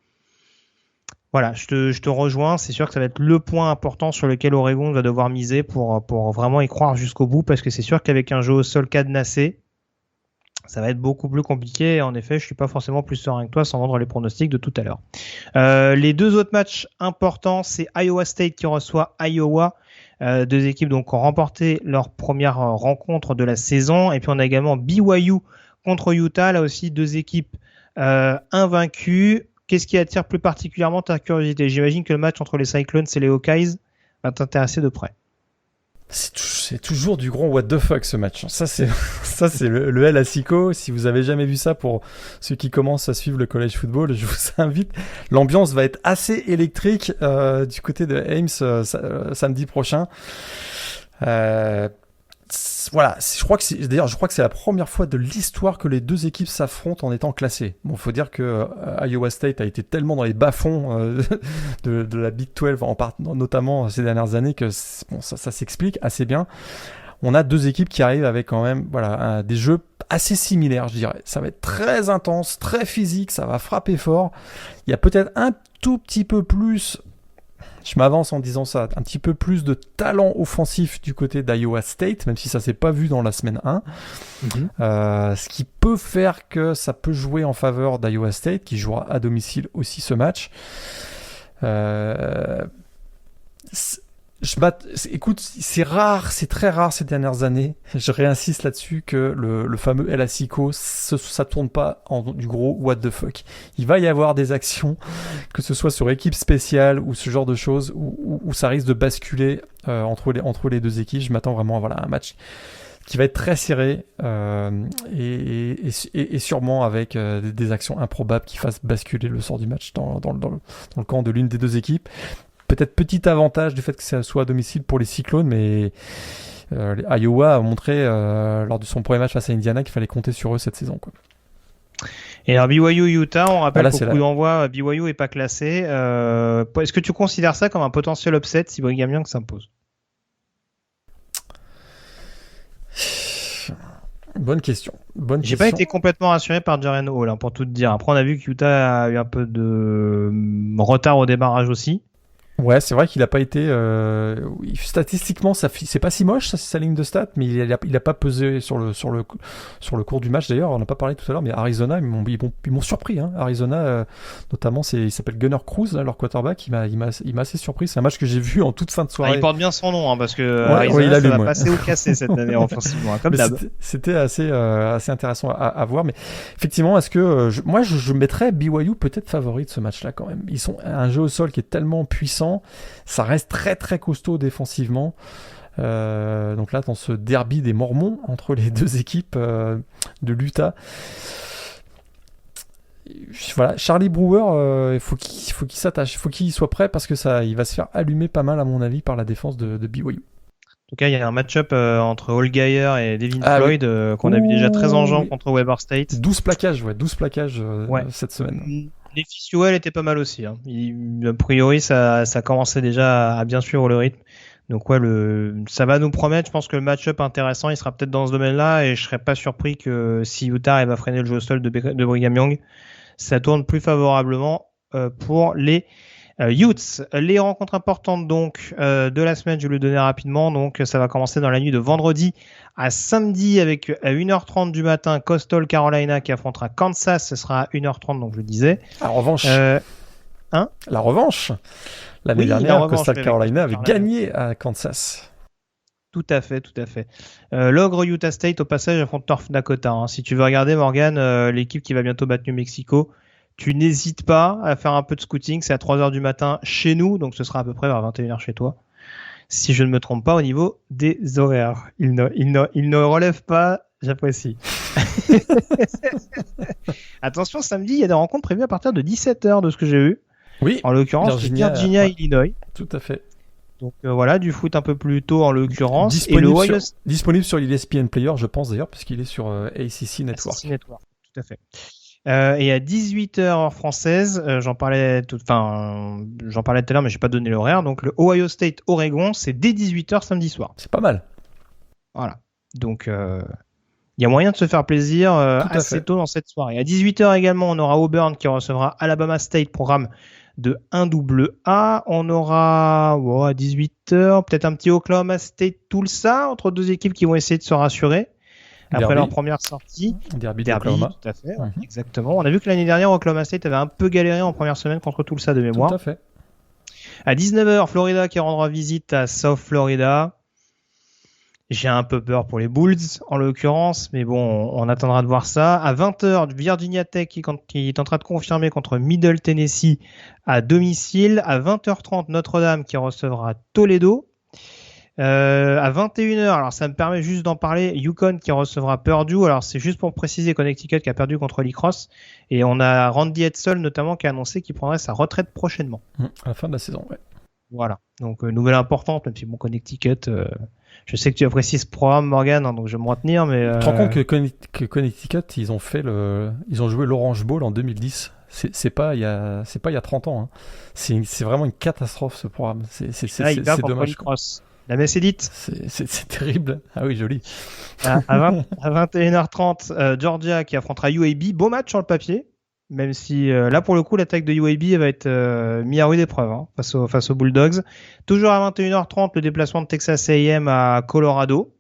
voilà, je te rejoins. C'est sûr que ça va être le point important sur lequel Oregon va devoir miser pour vraiment y croire jusqu'au bout, parce que c'est sûr qu'avec un jeu au sol cadenassé, ça va être beaucoup plus compliqué. Et en effet, je suis pas forcément plus serein que toi sans vendre les pronostics de tout à l'heure. Les deux autres matchs importants, c'est Iowa State qui reçoit Iowa. Deux équipes donc qui ont remporté leur première rencontre de la saison. Et puis on a également BYU contre Utah. Là aussi, deux équipes invaincues. Qu'est-ce qui attire plus particulièrement ta curiosité? J'imagine que le match entre les Cyclones et les Hawkeyes va t'intéresser de près. C'est toujours du grand what the fuck ce match. Ça c'est le El Clasico. Si vous avez jamais vu ça, pour ceux qui commencent à suivre le college football, je vous invite. L'ambiance va être assez électrique du côté de Ames samedi prochain. Voilà, je crois que c'est la première fois de l'histoire que les deux équipes s'affrontent en étant classées. Bon, faut dire que Iowa State a été tellement dans les bas-fonds de la Big 12, notamment ces dernières années, que ça s'explique assez bien. On a deux équipes qui arrivent avec quand même des jeux assez similaires, je dirais. Ça va être très intense, très physique, ça va frapper fort. Il y a peut-être un tout petit peu plus... Je m'avance en disant ça, un petit peu plus de talent offensif du côté d'Iowa State, même si ça s'est pas vu dans la semaine 1. Ce qui peut faire que ça peut jouer en faveur d'Iowa State, qui jouera à domicile aussi ce match. Écoute, c'est très rare ces dernières années, je réinsiste là-dessus, que le fameux El Clasico, ça tourne pas du gros what the fuck. Il va y avoir des actions, que ce soit sur équipe spéciale ou ce genre de choses, où ça risque de basculer entre les deux équipes. Je m'attends vraiment à un match qui va être très serré et sûrement avec des actions improbables qui fassent basculer le sort du match dans le camp de l'une des deux équipes. Peut-être petit avantage du fait que ça soit à domicile pour les Cyclones, mais Iowa a montré lors de son premier match face à Indiana qu'il fallait compter sur eux cette saison, quoi. Et alors BYU-Utah, on rappelle qu'au coup d'envoi, BYU n'est pas classé. Est-ce que tu considères ça comme un potentiel upset si Brigham Young s'impose? Bonne question. J'ai pas été complètement rassuré par Jaren Hall, pour tout te dire. Après, on a vu que Utah a eu un peu de retard au démarrage aussi. Ouais, c'est vrai qu'il a pas été. Statistiquement, c'est pas si moche, ça, c'est sa ligne de stats, mais il a pas pesé sur le cours du match. D'ailleurs, on n'a pas parlé tout à l'heure, mais Arizona, ils m'ont surpris. Hein. Arizona, notamment, il s'appelle Gunnar Cruz, là, leur quarterback. Il m'a assez surpris. C'est un match que j'ai vu en toute fin de soirée. Il porte bien son nom, hein, parce que Ouais, Arizona, ça va ouais. passer au cassé cette année offensivement, comme d'hab. C'était assez intéressant à voir. Mais effectivement, est-ce que moi, je mettrais BYU peut-être favori de ce match-là quand même. Ils sont un jeu au sol qui est tellement puissant. Ça reste très très costaud défensivement. Donc là, dans ce derby des Mormons entre les deux équipes de l'Utah. Voilà, Charlie Brewer, il faut qu'il s'attache, il faut qu'il soit prêt parce que il va se faire allumer pas mal à mon avis par la défense de BYU. En tout cas, il y a un match-up entre Allgaier et Devin Floyd qu'on a vu déjà très en jambes contre Weber State. 12 plaquages cette semaine. Les Fissuel étaient pas mal aussi. Hein. A priori, ça commençait déjà à bien suivre le rythme. Donc ouais, ça va nous promettre. Je pense que le match-up intéressant, il sera peut-être dans ce domaine-là. Et je serais pas surpris que si Utah arrive à freiner le jeu au sol de Brigham Young, ça tourne plus favorablement pour les Utes. Les rencontres importantes donc de la semaine, je vais le donner rapidement. Donc ça va commencer dans la nuit de vendredi à samedi avec à 1h30 du matin Coastal Carolina qui affrontera Kansas. Ce sera à 1h30, donc je le disais. La revanche. La revanche. L'année dernière, Coastal Carolina avait gagné à Kansas. Tout à fait. L'ogre Utah State au passage affronte North Dakota. Hein. Si tu veux regarder Morgan, l'équipe qui va bientôt battre New Mexico, tu n'hésites pas à faire un peu de scouting. C'est à 3h du matin chez nous, donc ce sera à peu près vers 21h chez toi. Si je ne me trompe pas au niveau des horaires. Il ne relève pas, j'apprécie. Attention, samedi, il y a des rencontres prévues à partir de 17h de ce que j'ai vu. Oui. En l'occurrence, Virginia, Illinois. Tout à fait. Donc voilà, du foot un peu plus tôt en l'occurrence. Disponible sur l'ESPN Player, je pense d'ailleurs, puisqu'il est sur ACC Network. ACC Network, tout à fait. Et à 18h heure française, j'en parlais tout à l'heure, mais j'ai pas donné l'horaire. Donc le Ohio State Oregon, c'est dès 18h samedi soir. C'est pas mal. Voilà. Donc il y a moyen de se faire plaisir assez tôt dans cette soirée. À 18h également, on aura Auburn qui recevra Alabama State, programme de 1AA. On aura à 18h peut-être un petit Oklahoma State Tulsa entre deux équipes qui vont essayer de se rassurer. Après leur première sortie, Derby d'Oklahoma. Tout à fait, exactement. On a vu que l'année dernière, Oklahoma State avait un peu galéré en première semaine contre Tulsa de mémoire. Tout à fait. À 19h, Florida qui rendra visite à South Florida. J'ai un peu peur pour les Bulls, en l'occurrence, mais bon, on attendra de voir ça. À 20h, Virginia Tech qui est en train de confirmer contre Middle Tennessee à domicile. À 20h30, Notre-Dame qui recevra Toledo. À 21h, alors ça me permet juste d'en parler, Yukon qui recevra Purdue. Alors c'est juste pour préciser Connecticut qui a perdu contre Lee-Cross. Et on a Randy Edsall notamment qui a annoncé qu'il prendrait sa retraite prochainement. À la fin de la saison, ouais. Voilà, donc nouvelle importante, même si bon Connecticut, je sais que tu apprécies ce programme Morgan, hein, donc je vais me retenir, mais... Tu te rends compte que Connecticut, ils ont joué l'Orange Bowl en 2010. C'est pas il y a 30 ans. Hein. C'est vraiment une catastrophe ce programme. C'est dommage. La messe est dite. C'est terrible. Ah oui, joli. À 21h30, Georgia qui affrontera UAB. Beau match sur le papier, même si là pour le coup l'attaque de UAB va être mise à rude épreuve face aux Bulldogs. Toujours à 21h30, le déplacement de Texas A&M à Colorado.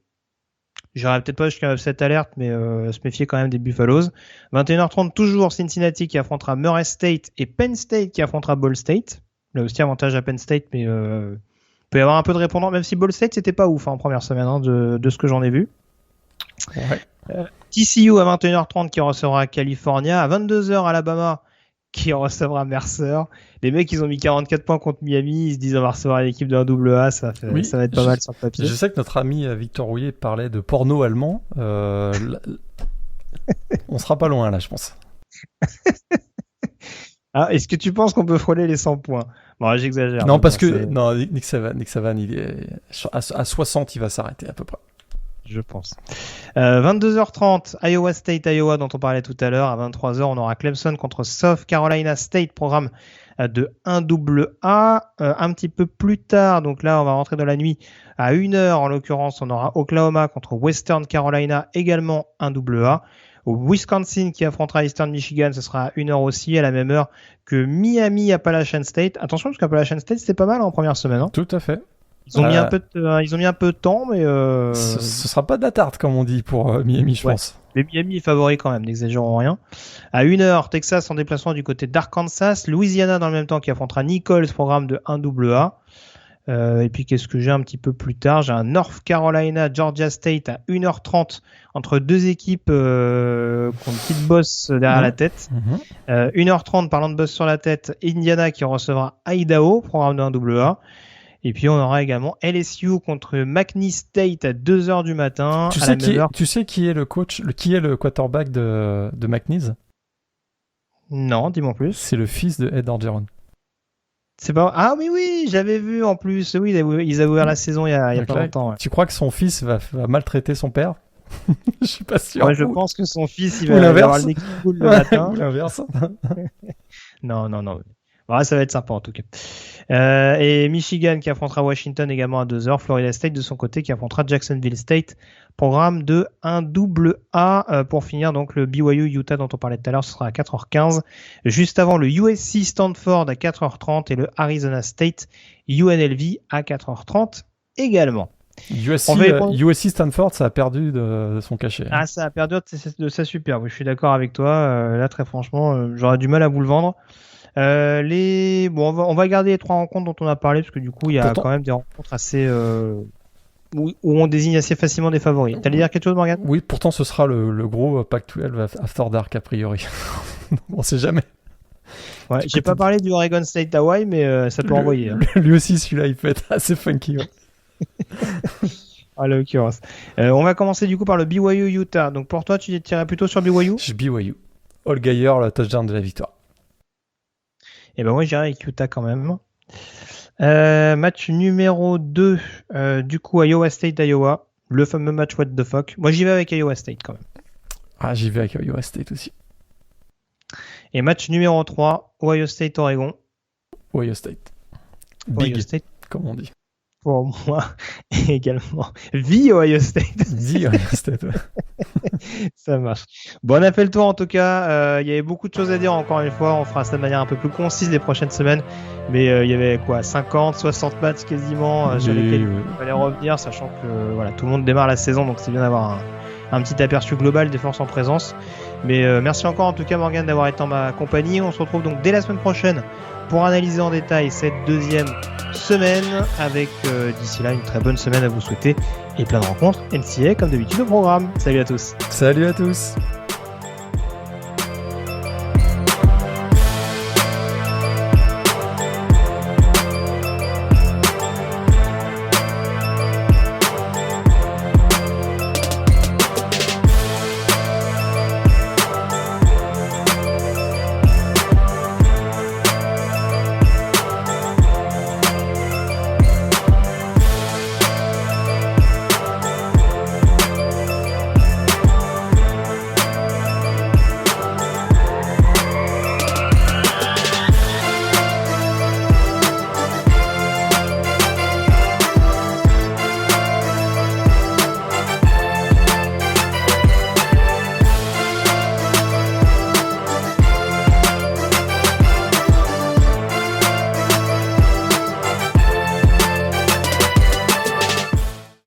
J'irai peut-être pas jusqu'à cette alerte, mais se méfier quand même des Buffaloes. 21h30, toujours Cincinnati qui affrontera Murray State et Penn State qui affrontera Ball State. Là aussi avantage à Penn State, mais peut y avoir un peu de répondant, même si Ball State c'était pas ouf en première semaine de ce que j'en ai vu. Ouais. TCU à 21h30 qui recevra California, à 22h Alabama qui recevra Mercer. Les mecs ils ont mis 44 points contre Miami, ils se disent on va recevoir l'équipe de 1AA, ça va être pas mal sur le papier. Je sais que notre ami Victor Rouillet parlait de porno allemand. On sera pas loin là, je pense. Ah, est-ce que tu penses qu'on peut frôler les 100 points? Bon, j'exagère. Non, parce que Nick Savan, il est à 60, il va s'arrêter à peu près. Je pense. 22h30, Iowa State, Iowa, dont on parlait tout à l'heure. À 23h, on aura Clemson contre South Carolina State, programme de 1AA. Un petit peu plus tard, donc là, on va rentrer dans la nuit. À 1h, en l'occurrence, on aura Oklahoma contre Western Carolina, également 1AA. Wisconsin qui affrontera Eastern Michigan, ce sera à 1h aussi, à la même heure que Miami Appalachian State. Attention, parce qu'Appalachian State, c'était pas mal en première semaine. Hein. Tout à fait. Ils ont mis un peu de temps, mais... Ce sera pas de la tarte, comme on dit, pour Miami, je pense. Mais Miami est favori quand même, n'exagérons rien. À 1h, Texas en déplacement du côté d'Arkansas. Louisiana dans le même temps qui affrontera Nichols, programme de 1AA. Et puis qu'est-ce que j'ai un petit peu plus tard? J'ai un North Carolina, Georgia State à 1h30 entre deux équipes qui ont une petite bosse derrière la tête. 1h30, parlant de bosse sur la tête, Indiana qui recevra Idaho, programme de 1AA. Et puis on aura également LSU contre McNeese State à 2h du matin. Tu sais qui est le coach, qui est le quarterback de McNeese? Non, dis-moi plus. C'est le fils de Ed Orgeron. C'est pas... Ah oui, j'avais vu en plus. Oui, ils avaient ouvert la saison il y a pas longtemps. Ouais. Tu crois que son fils va maltraiter son père? Je suis pas sûr. Ouais, je pense que son fils, il va avoir le nez qui coule le matin. Ou l'inverse. Non. Ouais, ça va être sympa en tout cas. Et Michigan qui affrontera Washington également à 2h. Florida State de son côté qui affrontera Jacksonville State. Programme de 1AA. Pour finir donc le BYU Utah dont on parlait tout à l'heure, ce sera à 4h15. Juste avant le USC Stanford à 4h30 et le Arizona State UNLV à 4h30 également. USC Stanford, ça a perdu de son cachet. Ah, ça a perdu de sa superbe. Je suis d'accord avec toi. Là, très franchement, j'aurais du mal à vous le vendre. On va garder les 3 rencontres dont on a parlé parce que du coup il y a quand même des rencontres assez où on désigne assez facilement des favoris. T'allais dire quelque chose, Morgan? Oui, pourtant ce sera le gros Pac-12 After Dark a priori. On sait jamais. Ouais, j'ai pas parlé du Oregon State Hawaii, mais ça peut envoyer. Hein. Lui aussi, celui-là, il peut être assez funky. Ouais. À l'occurrence. On va commencer du coup par le BYU Utah. Donc pour toi, tu tirais plutôt sur BYU? Je BYU. All Geyer, le touchdown de la victoire. Et ben moi j'irai avec Utah quand même. Match numéro 2, du coup Iowa State Iowa, le fameux match what the fuck. Moi j'y vais avec Iowa State quand même. Ah, j'y vais avec Iowa State aussi. Et match numéro 3, Ohio State Oregon. Ohio State. Ohio State, comme on dit. Pour moi également. Ohio State. Ohio State, ouais. Ça marche. Bon, on a fait le tour en tout cas. Il y avait beaucoup de choses à dire encore une fois. On fera ça de manière un peu plus concise les prochaines semaines. Mais il y avait 50, 60 matchs quasiment sur lesquels il fallait revenir, sachant que voilà, tout le monde démarre la saison, donc c'est bien d'avoir un petit aperçu global des forces en présence. Mais merci encore en tout cas Morgan d'avoir été en ma compagnie. On se retrouve donc dès la semaine prochaine pour analyser en détail cette deuxième semaine avec d'ici là une très bonne semaine à vous souhaiter et plein de rencontres NCAA comme d'habitude au programme. Salut à tous. Salut à tous.